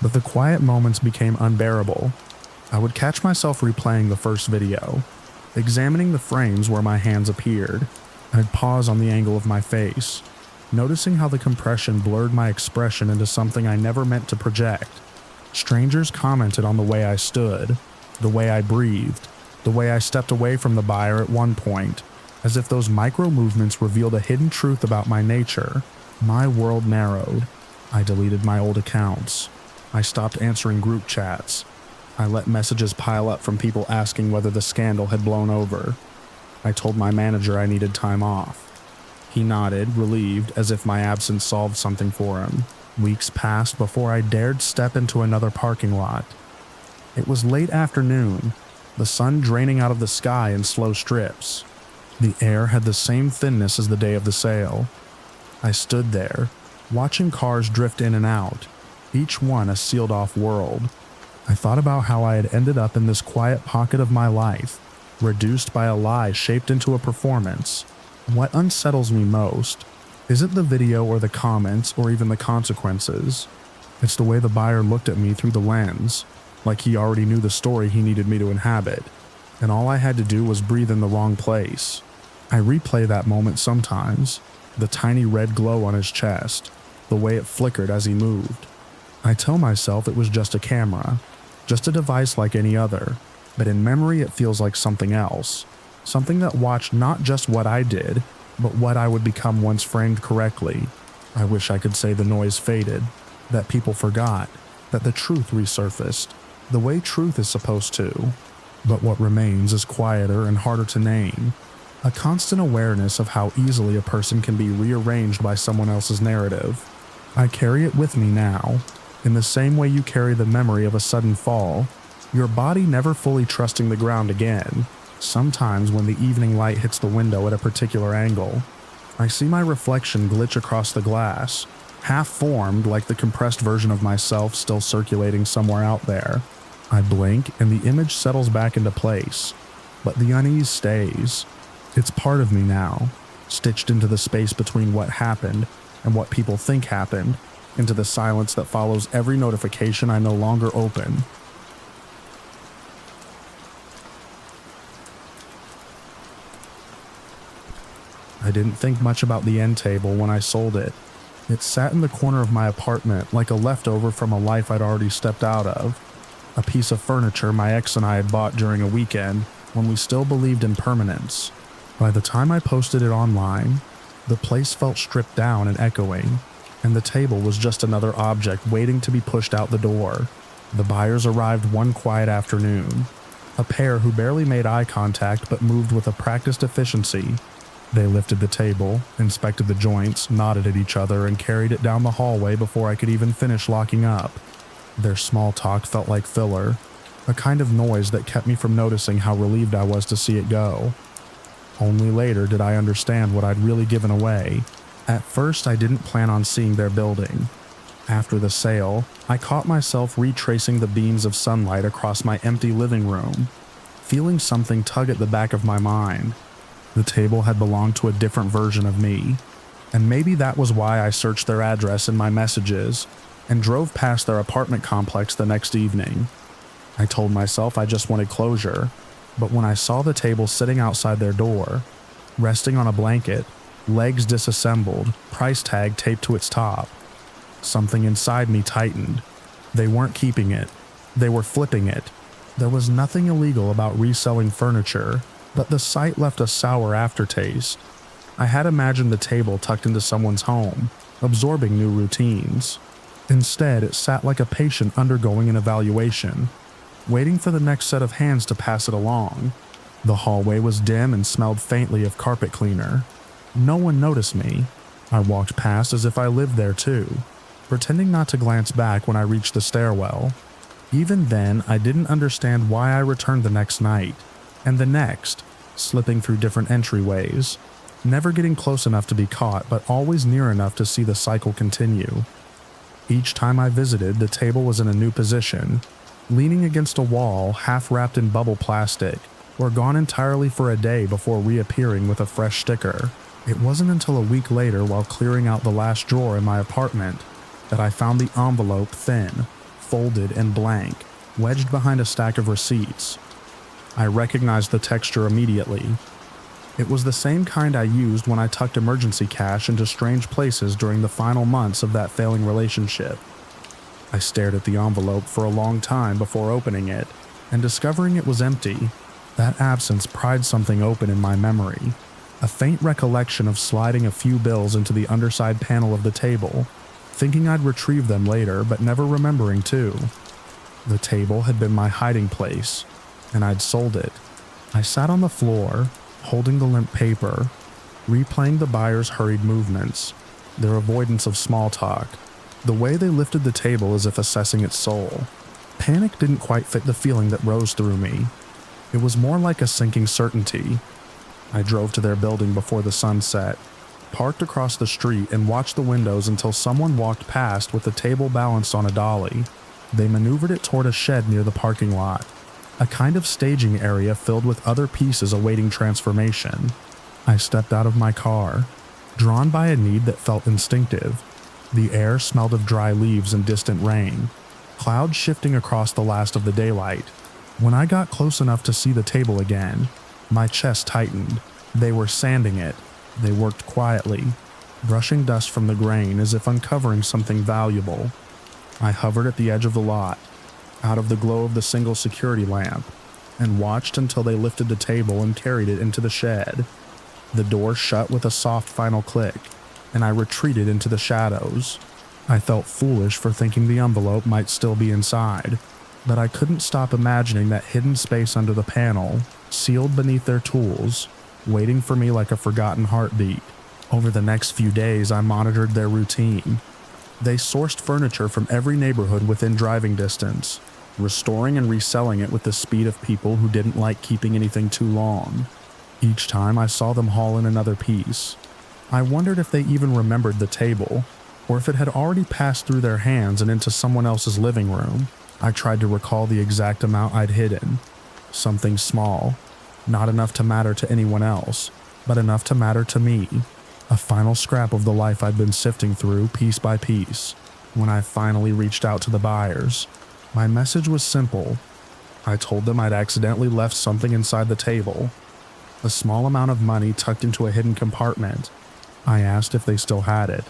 But the quiet moments became unbearable. I would catch myself replaying the first video, examining the frames where my hands appeared. I'd pause on the angle of my face, noticing how the compression blurred my expression into something I never meant to project. Strangers commented on the way I stood, the way I breathed, the way I stepped away from the buyer at one point, as if those micro movements revealed a hidden truth about my nature. My world narrowed. I deleted my old accounts. I stopped answering group chats. I let messages pile up from people asking whether the scandal had blown over. I told my manager I needed time off. He nodded, relieved, as if my absence solved something for him. Weeks passed before I dared step into another parking lot. It was late afternoon, the sun draining out of the sky in slow strips. The air had the same thinness as the day of the sale. I stood there, watching cars drift in and out, each one a sealed-off world. I thought about how I had ended up in this quiet pocket of my life, reduced by a lie shaped into a performance. What unsettles me most isn't the video or the comments or even the consequences. It's the way the buyer looked at me through the lens, like he already knew the story he needed me to inhabit, and all I had to do was breathe in the wrong place. I replay that moment sometimes, the tiny red glow on his chest, the way it flickered as he moved. I tell myself it was just a camera, just a device like any other, but in memory it feels like something else, something that watched not just what I did, but what I would become once framed correctly. I wish I could say the noise faded, that people forgot, that the truth resurfaced, the way truth is supposed to. But what remains is quieter and harder to name, a constant awareness of how easily a person can be rearranged by someone else's narrative. I carry it with me now, in the same way you carry the memory of a sudden fall, your body never fully trusting the ground again. Sometimes when the evening light hits the window at a particular angle, I see my reflection glitch across the glass, half-formed like the compressed version of myself still circulating somewhere out there. I blink and the image settles back into place, but the unease stays. It's part of me now, stitched into the space between what happened and what people think happened, into the silence that follows every notification I no longer open. I didn't think much about the end table when I sold it. It sat in the corner of my apartment like a leftover from a life I'd already stepped out of. A piece of furniture my ex and I had bought during a weekend when we still believed in permanence. By the time I posted it online, the place felt stripped down and echoing, and the table was just another object waiting to be pushed out the door. The buyers arrived one quiet afternoon, a pair who barely made eye contact but moved with a practiced efficiency. They lifted the table, inspected the joints, nodded at each other, and carried it down the hallway before I could even finish locking up. Their small talk felt like filler, a kind of noise that kept me from noticing how relieved I was to see it go. Only later did I understand what I'd really given away. At first, I didn't plan on seeing their building. After the sale, I caught myself retracing the beams of sunlight across my empty living room, feeling something tug at the back of my mind. The table had belonged to a different version of me, and maybe that was why I searched their address in my messages and drove past their apartment complex the next evening. I told myself I just wanted closure, but when I saw the table sitting outside their door, resting on a blanket, legs disassembled, price tag taped to its top, something inside me tightened. They weren't keeping it. They were flipping it. There was nothing illegal about reselling furniture, but the sight left a sour aftertaste. I had imagined the table tucked into someone's home, absorbing new routines. Instead, it sat like a patient undergoing an evaluation, waiting for the next set of hands to pass it along. The hallway was dim and smelled faintly of carpet cleaner. No one noticed me. I walked past as if I lived there too, pretending not to glance back when I reached the stairwell. Even then, I didn't understand why I returned the next night, and the next, slipping through different entryways, never getting close enough to be caught but always near enough to see the cycle continue. Each time I visited, the table was in a new position, leaning against a wall half wrapped in bubble plastic, or gone entirely for a day before reappearing with a fresh sticker. It wasn't until a week later, while clearing out the last drawer in my apartment, that I found the envelope thin, folded, and blank, wedged behind a stack of receipts. I recognized the texture immediately. It was the same kind I used when I tucked emergency cash into strange places during the final months of that failing relationship. I stared at the envelope for a long time before opening it, and discovering it was empty. That absence pried something open in my memory. A faint recollection of sliding a few bills into the underside panel of the table, thinking I'd retrieve them later, but never remembering to. The table had been my hiding place, and I'd sold it. I sat on the floor, holding the limp paper, replaying the buyer's hurried movements, their avoidance of small talk, the way they lifted the table as if assessing its soul. Panic didn't quite fit the feeling that rose through me. It was more like a sinking certainty. I drove to their building before the sun set, parked across the street, and watched the windows until someone walked past with the table balanced on a dolly. They maneuvered it toward a shed near the parking lot, a kind of staging area filled with other pieces awaiting transformation. I stepped out of my car, drawn by a need that felt instinctive. The air smelled of dry leaves and distant rain, clouds shifting across the last of the daylight. When I got close enough to see the table again, my chest tightened. They were sanding it. They worked quietly, brushing dust from the grain as if uncovering something valuable. I hovered at the edge of the lot, out of the glow of the single security lamp, and watched until they lifted the table and carried it into the shed. The door shut with a soft final click, and I retreated into the shadows. I felt foolish for thinking the envelope might still be inside, but I couldn't stop imagining that hidden space under the panel, sealed beneath their tools, waiting for me like a forgotten heartbeat. Over the next few days, I monitored their routine. They sourced furniture from every neighborhood within driving distance, restoring and reselling it with the speed of people who didn't like keeping anything too long. Each time I saw them haul in another piece, I wondered if they even remembered the table, or if it had already passed through their hands and into someone else's living room. I tried to recall the exact amount I'd hidden. Something small, not enough to matter to anyone else, but enough to matter to me. A final scrap of the life I'd been sifting through piece by piece. When I finally reached out to the buyers, my message was simple. I told them I'd accidentally left something inside the table, a small amount of money tucked into a hidden compartment. I asked if they still had it.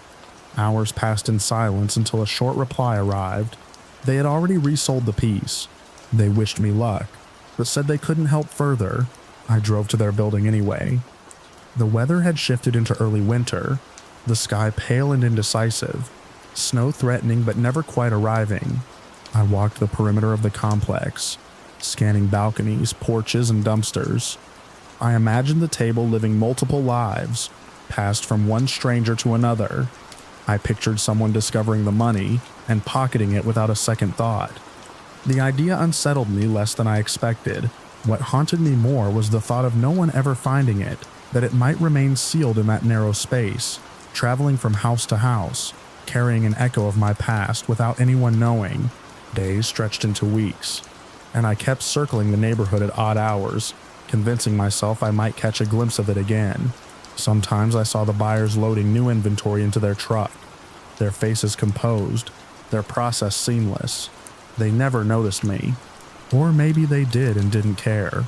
Hours passed in silence until a short reply arrived. They had already resold the piece. They wished me luck, but said they couldn't help further. I drove to their building anyway. The weather had shifted into early winter, the sky pale and indecisive, snow threatening but never quite arriving. I walked the perimeter of the complex, scanning balconies, porches, and dumpsters. I imagined the table living multiple lives, passed from one stranger to another. I pictured someone discovering the money and pocketing it without a second thought. The idea unsettled me less than I expected. What haunted me more was the thought of no one ever finding it, that it might remain sealed in that narrow space, traveling from house to house, carrying an echo of my past without anyone knowing. Days stretched into weeks, and I kept circling the neighborhood at odd hours, convincing myself I might catch a glimpse of it again. Sometimes I saw the buyers loading new inventory into their truck, their faces composed, their process seamless. They never noticed me. Or maybe they did and didn't care.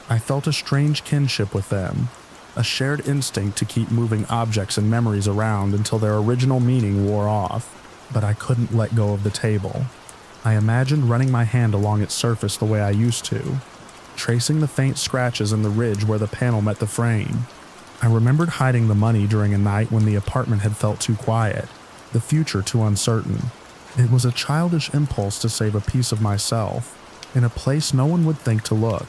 I felt a strange kinship with them, a shared instinct to keep moving objects and memories around until their original meaning wore off, but I couldn't let go of the table. I imagined running my hand along its surface the way I used to, tracing the faint scratches in the ridge where the panel met the frame. I remembered hiding the money during a night when the apartment had felt too quiet, the future too uncertain. It was a childish impulse to save a piece of myself, in a place no one would think to look.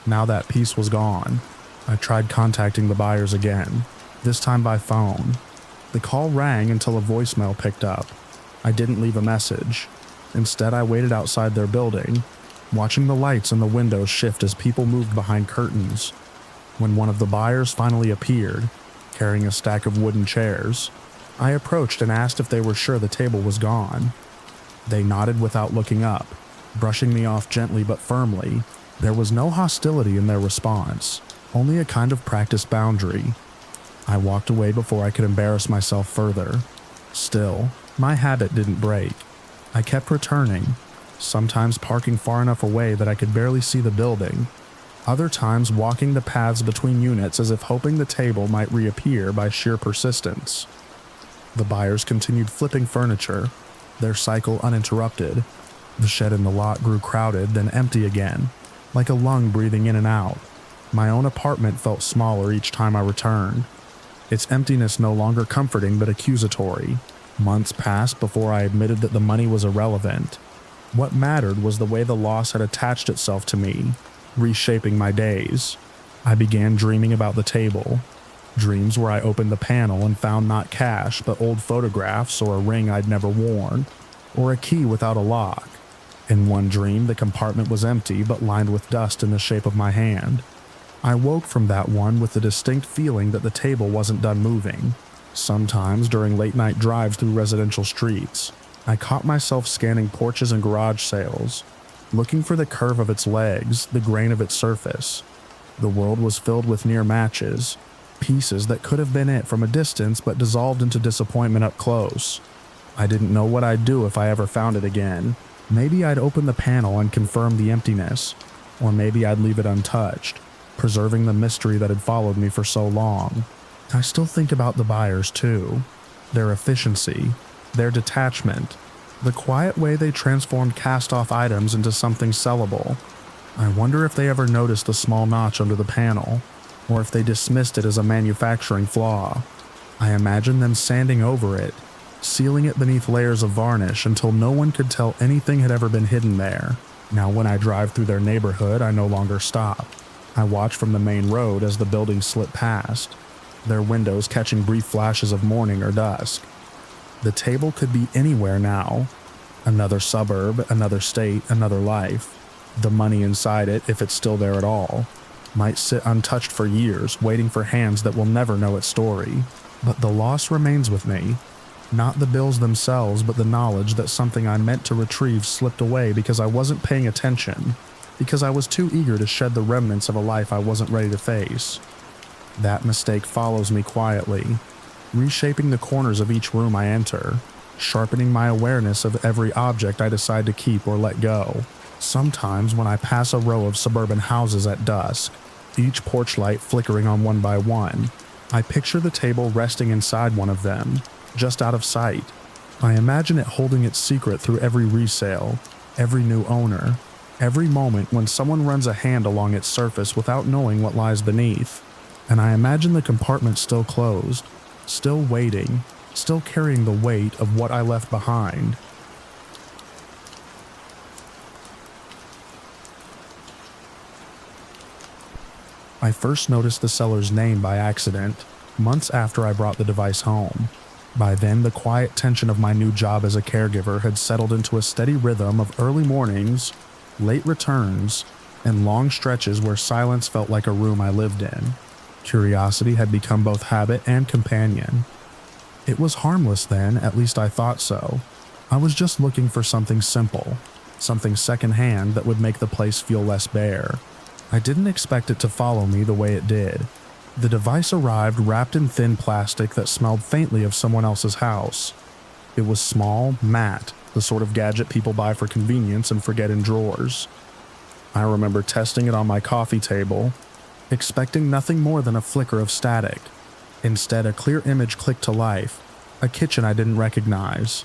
Now that piece was gone. I tried contacting the buyers again, this time by phone. The call rang until a voicemail picked up. I didn't leave a message. Instead, I waited outside their building, watching the lights in the windows shift as people moved behind curtains. When one of the buyers finally appeared, carrying a stack of wooden chairs, I approached and asked if they were sure the table was gone. They nodded without looking up, brushing me off gently but firmly. There was no hostility in their response, only a kind of practiced boundary. I walked away before I could embarrass myself further. Still, my habit didn't break. I kept returning, sometimes parking far enough away that I could barely see the building, other times walking the paths between units as if hoping the table might reappear by sheer persistence. The buyers continued flipping furniture, their cycle uninterrupted. The shed in the lot grew crowded, then empty again, like a lung breathing in and out. My own apartment felt smaller each time I returned, its emptiness no longer comforting but accusatory. Months passed before I admitted that the money was irrelevant. What mattered was the way the loss had attached itself to me, reshaping my days. I began dreaming about the table, dreams where I opened the panel and found not cash but old photographs or a ring I'd never worn, or a key without a lock. In one dream, the compartment was empty but lined with dust in the shape of my hand. I woke from that one with the distinct feeling that the table wasn't done moving. Sometimes during late-night drives through residential streets, I caught myself scanning porches and garage sales, looking for the curve of its legs, the grain of its surface. The world was filled with near matches, pieces that could have been it from a distance but dissolved into disappointment up close. I didn't know what I'd do if I ever found it again. Maybe I'd open the panel and confirm the emptiness, or maybe I'd leave it untouched, preserving the mystery that had followed me for so long. I still think about the buyers too, their efficiency, their detachment, the quiet way they transformed cast-off items into something sellable. I wonder if they ever noticed the small notch under the panel, or if they dismissed it as a manufacturing flaw. I imagine them sanding over it, sealing it beneath layers of varnish until no one could tell anything had ever been hidden there. Now when I drive through their neighborhood, I no longer stop. I watch from the main road as the buildings slip past, their windows catching brief flashes of morning or dusk. The table could be anywhere now. Another suburb, another state, another life. The money inside it, if it's still there at all, might sit untouched for years, waiting for hands that will never know its story. But the loss remains with me. Not the bills themselves, but the knowledge that something I meant to retrieve slipped away because I wasn't paying attention, because I was too eager to shed the remnants of a life I wasn't ready to face. That mistake follows me quietly, reshaping the corners of each room I enter, sharpening my awareness of every object I decide to keep or let go. Sometimes when I pass a row of suburban houses at dusk, each porch light flickering on one by one, I picture the table resting inside one of them, just out of sight. I imagine it holding its secret through every resale, every new owner, every moment when someone runs a hand along its surface without knowing what lies beneath. And I imagine the compartment still closed, still waiting, still carrying the weight of what I left behind. I first noticed the seller's name by accident, months after I brought the device home. By then, the quiet tension of my new job as a caregiver had settled into a steady rhythm of early mornings, late returns, and long stretches where silence felt like a room I lived in. Curiosity had become both habit and companion. It was harmless then, at least I thought so. I was just looking for something simple, something secondhand that would make the place feel less bare. I didn't expect it to follow me the way it did. The device arrived wrapped in thin plastic that smelled faintly of someone else's house. It was small, matte, the sort of gadget people buy for convenience and forget in drawers. I remember testing it on my coffee table, expecting nothing more than a flicker of static. Instead, a clear image clicked to life, a kitchen I didn't recognize.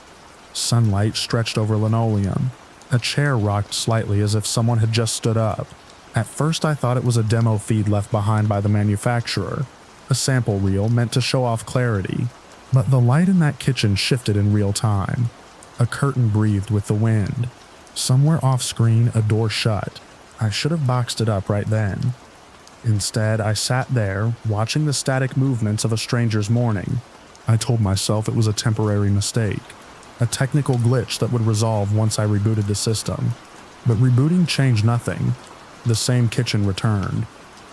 Sunlight stretched over linoleum. A chair rocked slightly as if someone had just stood up. At first I thought it was a demo feed left behind by the manufacturer, a sample reel meant to show off clarity. But the light in that kitchen shifted in real time. A curtain breathed with the wind. Somewhere off-screen, a door shut. I should have boxed it up right then. Instead, I sat there, watching the static movements of a stranger's morning. I told myself it was a temporary mistake, a technical glitch that would resolve once I rebooted the system. But rebooting changed nothing. The same kitchen returned,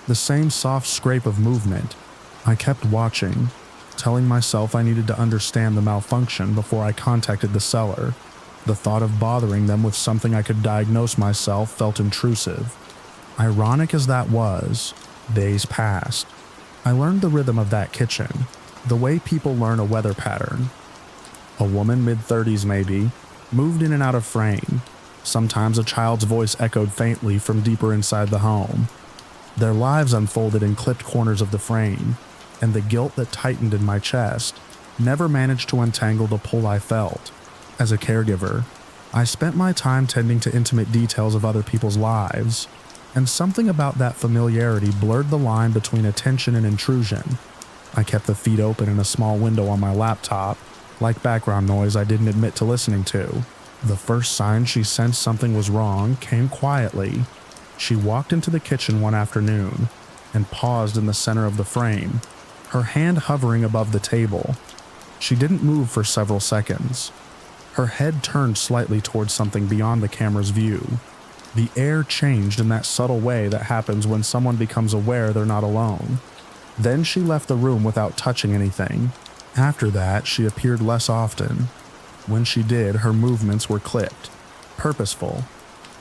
the same soft scrape of movement. I kept watching, telling myself I needed to understand the malfunction before I contacted the seller. The thought of bothering them with something I could diagnose myself felt intrusive. Ironic as that was, days passed. I learned the rhythm of that kitchen, the way people learn a weather pattern. A woman mid-30s maybe, moved in and out of frame. Sometimes a child's voice echoed faintly from deeper inside the home. Their lives unfolded in clipped corners of the frame, and the guilt that tightened in my chest never managed to untangle the pull I felt. As a caregiver, I spent my time tending to intimate details of other people's lives, and something about that familiarity blurred the line between attention and intrusion. I kept the feed open in a small window on my laptop, like background noise I didn't admit to listening to. The first sign she sensed something was wrong came quietly. She walked into the kitchen one afternoon and paused in the center of the frame, her hand hovering above the table. She didn't move for several seconds. Her head turned slightly towards something beyond the camera's view. The air changed in that subtle way that happens when someone becomes aware they're not alone. Then she left the room without touching anything. After that, she appeared less often. When she did, her movements were clipped, purposeful.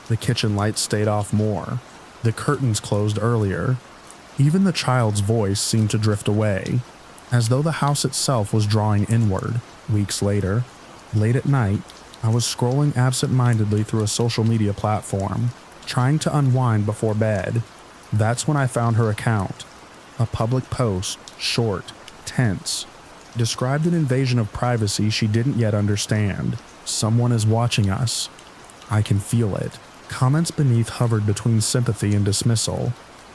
The kitchen lights stayed off more. The curtains closed earlier. Even the child's voice seemed to drift away, as though the house itself was drawing inward. Weeks later, late at night, I was scrolling absent-mindedly through a social media platform, trying to unwind before bed. That's when I found her account. A public post, short, tense, described an invasion of privacy she didn't yet understand. Someone is watching us. I can feel it. Comments beneath hovered between sympathy and dismissal,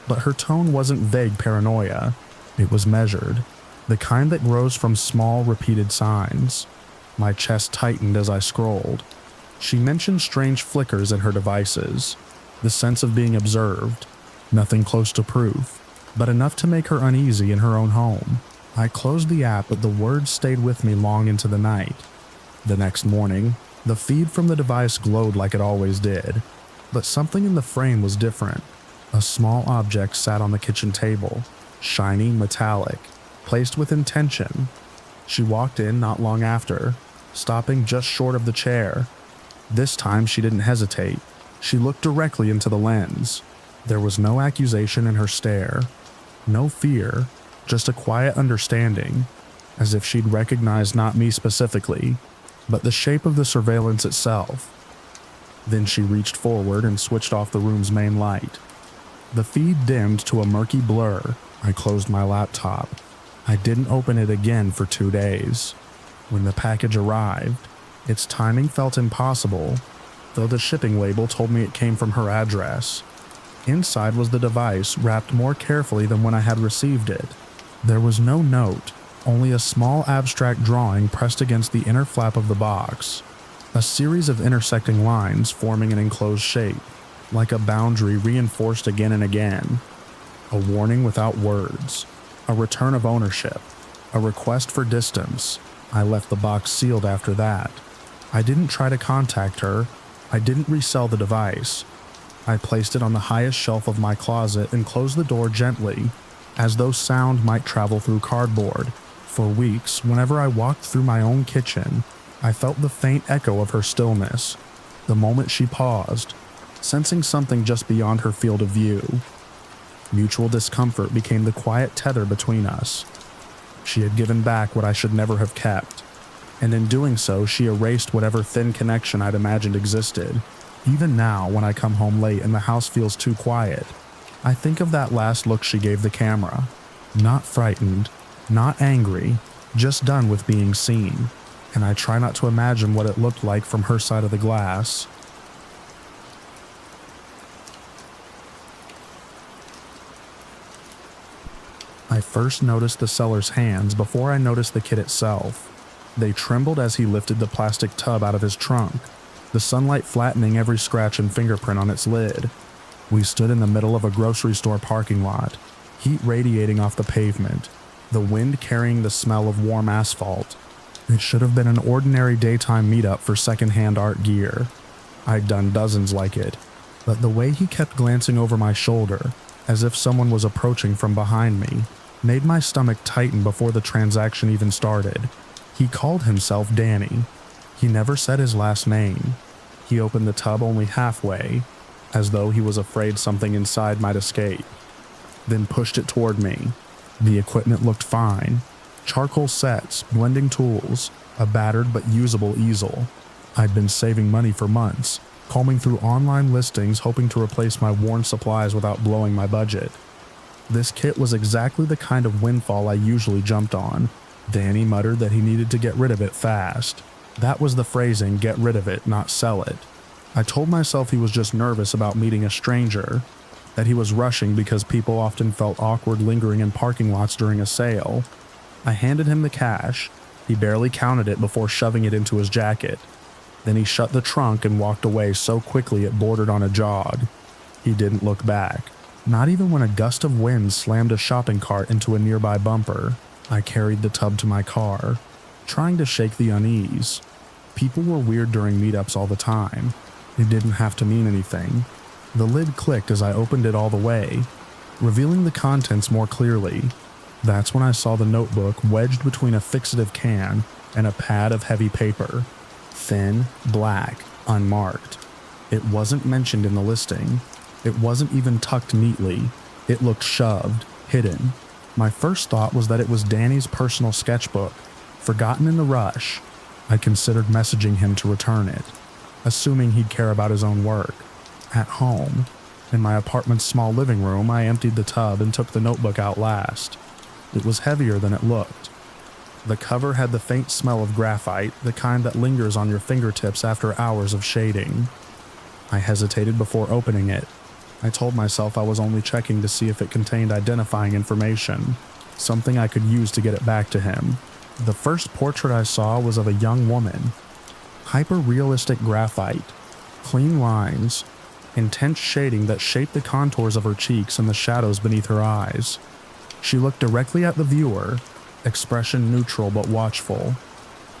but her tone wasn't vague paranoia. It was measured, the kind that grows from small, repeated signs. My chest tightened as I scrolled. She mentioned strange flickers in her devices, the sense of being observed. Nothing close to proof, but enough to make her uneasy in her own home. I closed the app, but the words stayed with me long into the night. The next morning, the feed from the device glowed like it always did, but something in the frame was different. A small object sat on the kitchen table, shiny, metallic, placed with intention. She walked in not long after, stopping just short of the chair. This time she didn't hesitate. She looked directly into the lens. There was no accusation in her stare, no fear, just a quiet understanding, as if she'd recognized not me specifically, but the shape of the surveillance itself. Then she reached forward and switched off the room's main light. The feed dimmed to a murky blur. I closed my laptop. I didn't open it again for 2 days. When the package arrived, its timing felt impossible, though the shipping label told me it came from her address. Inside was the device, wrapped more carefully than when I had received it. There was no note, only a small abstract drawing pressed against the inner flap of the box. A series of intersecting lines forming an enclosed shape, like a boundary reinforced again and again. A warning without words. A return of ownership. A request for distance. I left the box sealed after that. I didn't try to contact her. I didn't resell the device. I placed it on the highest shelf of my closet and closed the door gently, as though sound might travel through cardboard. For weeks, whenever I walked through my own kitchen, I felt the faint echo of her stillness. The moment she paused, sensing something just beyond her field of view. Mutual discomfort became the quiet tether between us. She had given back what I should never have kept, and in doing so, she erased whatever thin connection I'd imagined existed. Even now, when I come home late and the house feels too quiet, I think of that last look she gave the camera. Not frightened, not angry, just done with being seen, and I try not to imagine what it looked like from her side of the glass. I first noticed the seller's hands before I noticed the kit itself. They trembled as he lifted the plastic tub out of his trunk, the sunlight flattening every scratch and fingerprint on its lid. We stood in the middle of a grocery store parking lot, heat radiating off the pavement, the wind carrying the smell of warm asphalt. It should have been an ordinary daytime meetup for secondhand art gear. I'd done dozens like it, but the way he kept glancing over my shoulder, as if someone was approaching from behind me, made my stomach tighten before the transaction even started. He called himself Danny. He never said his last name. He opened the tub only halfway, as though he was afraid something inside might escape, then pushed it toward me. The equipment looked fine. Charcoal sets, blending tools, a battered but usable easel. I'd been saving money for months, combing through online listings hoping to replace my worn supplies without blowing my budget. This kit was exactly the kind of windfall I usually jumped on. Danny muttered that he needed to get rid of it fast. That was the phrasing, get rid of it, not sell it. I told myself he was just nervous about meeting a stranger, that he was rushing because people often felt awkward lingering in parking lots during a sale. I handed him the cash. He barely counted it before shoving it into his jacket. Then he shut the trunk and walked away so quickly it bordered on a jog. He didn't look back, not even when a gust of wind slammed a shopping cart into a nearby bumper. I carried the tub to my car, trying to shake the unease. People were weird during meetups all the time. It didn't have to mean anything. The lid clicked as I opened it all the way, revealing the contents more clearly. That's when I saw the notebook wedged between a fixative can and a pad of heavy paper. Thin, black, unmarked. It wasn't mentioned in the listing. It wasn't even tucked neatly. It looked shoved, hidden. My first thought was that it was Danny's personal sketchbook, forgotten in the rush. I considered messaging him to return it, assuming he'd care about his own work. At home, in my apartment's small living room, I emptied the tub and took the notebook out last. It was heavier than it looked. The cover had the faint smell of graphite, the kind that lingers on your fingertips after hours of shading. I hesitated before opening it. I told myself I was only checking to see if it contained identifying information, something I could use to get it back to him. The first portrait I saw was of a young woman. Hyper-realistic graphite, clean lines, intense shading that shaped the contours of her cheeks and the shadows beneath her eyes. She looked directly at the viewer, expression neutral but watchful.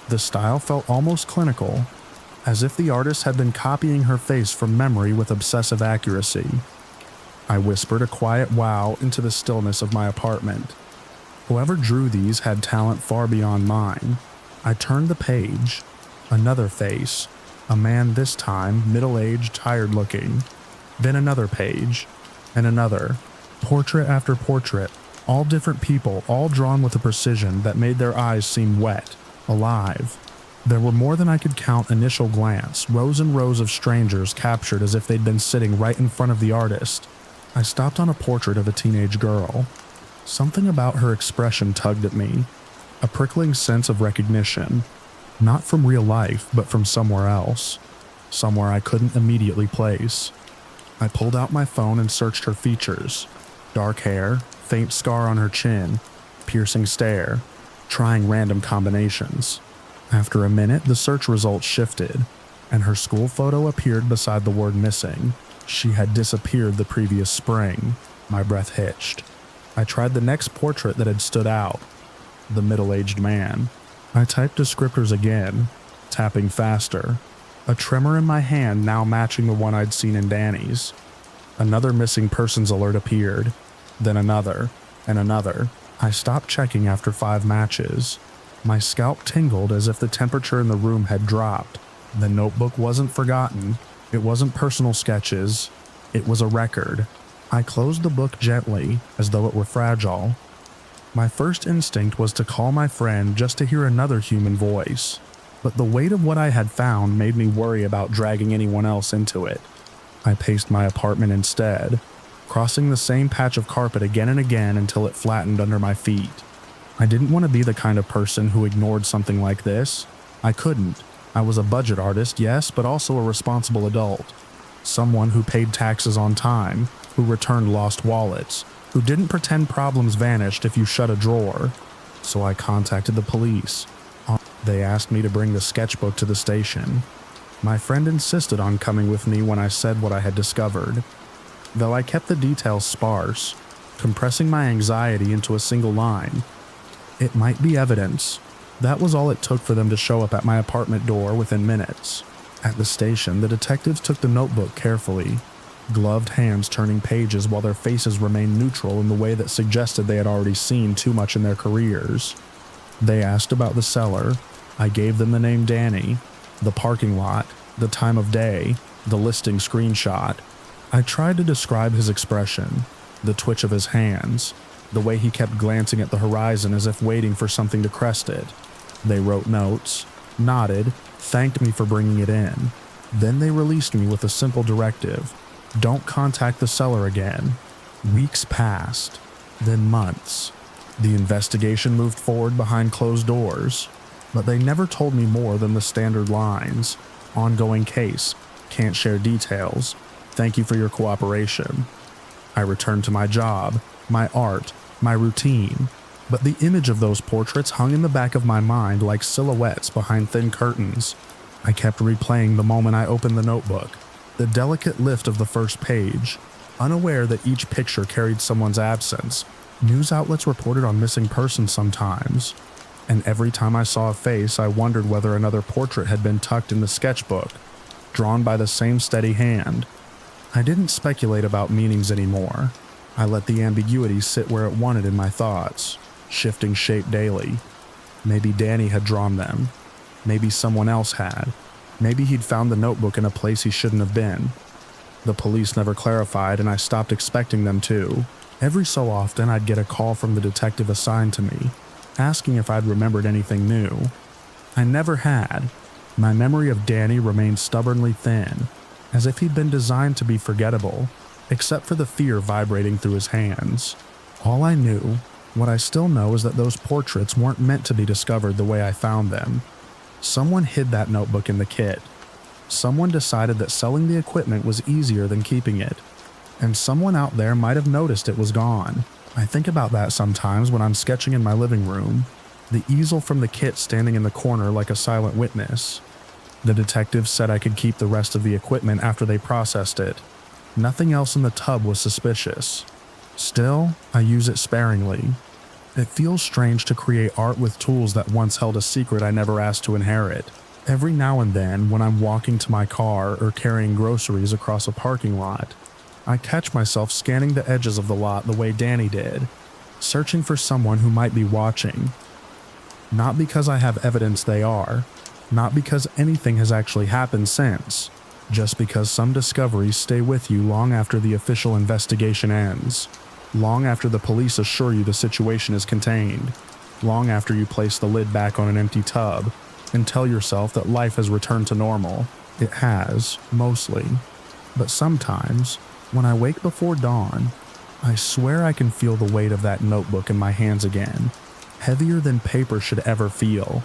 The style felt almost clinical, as if the artist had been copying her face from memory with obsessive accuracy. I whispered a quiet wow into the stillness of my apartment. Whoever drew these had talent far beyond mine. I turned the page. Another face. A man this time, middle-aged, tired-looking. Then another page. And another. Portrait after portrait. All different people, all drawn with a precision that made their eyes seem wet, alive. There were more than I could count initial glance, rows and rows of strangers captured as if they'd been sitting right in front of the artist. I stopped on a portrait of a teenage girl. Something about her expression tugged at me, a prickling sense of recognition, not from real life, but from somewhere else, somewhere I couldn't immediately place. I pulled out my phone and searched her features. Dark hair, faint scar on her chin, piercing stare, trying random combinations. After a minute, the search results shifted, and her school photo appeared beside the word missing. She had disappeared the previous spring. My breath hitched. I tried the next portrait that had stood out, the middle-aged man. I typed descriptors again, tapping faster, a tremor in my hand now matching the one I'd seen in Danny's. Another missing persons alert appeared, then another, and another. I stopped checking after 5 matches. My scalp tingled as if the temperature in the room had dropped. The notebook wasn't forgotten. It wasn't personal sketches. It was a record. I closed the book gently, as though it were fragile. My first instinct was to call my friend just to hear another human voice, but the weight of what I had found made me worry about dragging anyone else into it. I paced my apartment instead, crossing the same patch of carpet again and again until it flattened under my feet. I didn't want to be the kind of person who ignored something like this. I couldn't. I was a budget artist, yes, but also a responsible adult. Someone who paid taxes on time, who returned lost wallets, who didn't pretend problems vanished if you shut a drawer. So I contacted the police. They asked me to bring the sketchbook to the station. My friend insisted on coming with me when I said what I had discovered. Though I kept the details sparse, compressing my anxiety into a single line. It might be evidence. That was all it took for them to show up at my apartment door within minutes. At the station, the detectives took the notebook carefully, gloved hands turning pages while their faces remained neutral in the way that suggested they had already seen too much in their careers. They asked about the seller. I gave them the name Danny, the parking lot, the time of day, the listing screenshot. I tried to describe his expression, the twitch of his hands, The way he kept glancing at the horizon as if waiting for something to crest it. They wrote notes, nodded, thanked me for bringing it in. Then they released me with a simple directive: don't contact the seller again. Weeks passed, then months. The investigation moved forward behind closed doors, but they never told me more than the standard lines: ongoing case, can't share details, thank you for your cooperation. I returned to my job, my art, my routine, but the image of those portraits hung in the back of my mind like silhouettes behind thin curtains. I kept replaying the moment I opened the notebook, the delicate lift of the first page, unaware that each picture carried someone's absence. News outlets reported on missing persons sometimes, and every time I saw a face, I wondered whether another portrait had been tucked in the sketchbook, drawn by the same steady hand. I didn't speculate about meanings anymore. I let the ambiguity sit where it wanted in my thoughts, shifting shape daily. Maybe Danny had drawn them. Maybe someone else had. Maybe he'd found the notebook in a place he shouldn't have been. The police never clarified, and I stopped expecting them to. Every so often, I'd get a call from the detective assigned to me, asking if I'd remembered anything new. I never had. My memory of Danny remained stubbornly thin, as if he'd been designed to be forgettable, except for the fear vibrating through his hands. All I knew, what I still know, is that those portraits weren't meant to be discovered the way I found them. Someone hid that notebook in the kit. Someone decided that selling the equipment was easier than keeping it. And someone out there might have noticed it was gone. I think about that sometimes when I'm sketching in my living room, the easel from the kit standing in the corner like a silent witness. The detectives said I could keep the rest of the equipment after they processed it. Nothing else in the tub was suspicious. Still, I use it sparingly. It feels strange to create art with tools that once held a secret I never asked to inherit. Every now and then, when I'm walking to my car or carrying groceries across a parking lot, I catch myself scanning the edges of the lot the way Danny did, searching for someone who might be watching. Not because I have evidence they are, not because anything has actually happened since, just because some discoveries stay with you long after the official investigation ends, long after the police assure you the situation is contained, long after you place the lid back on an empty tub and tell yourself that life has returned to normal. It has, mostly. But sometimes, when I wake before dawn, I swear I can feel the weight of that notebook in my hands again, heavier than paper should ever feel.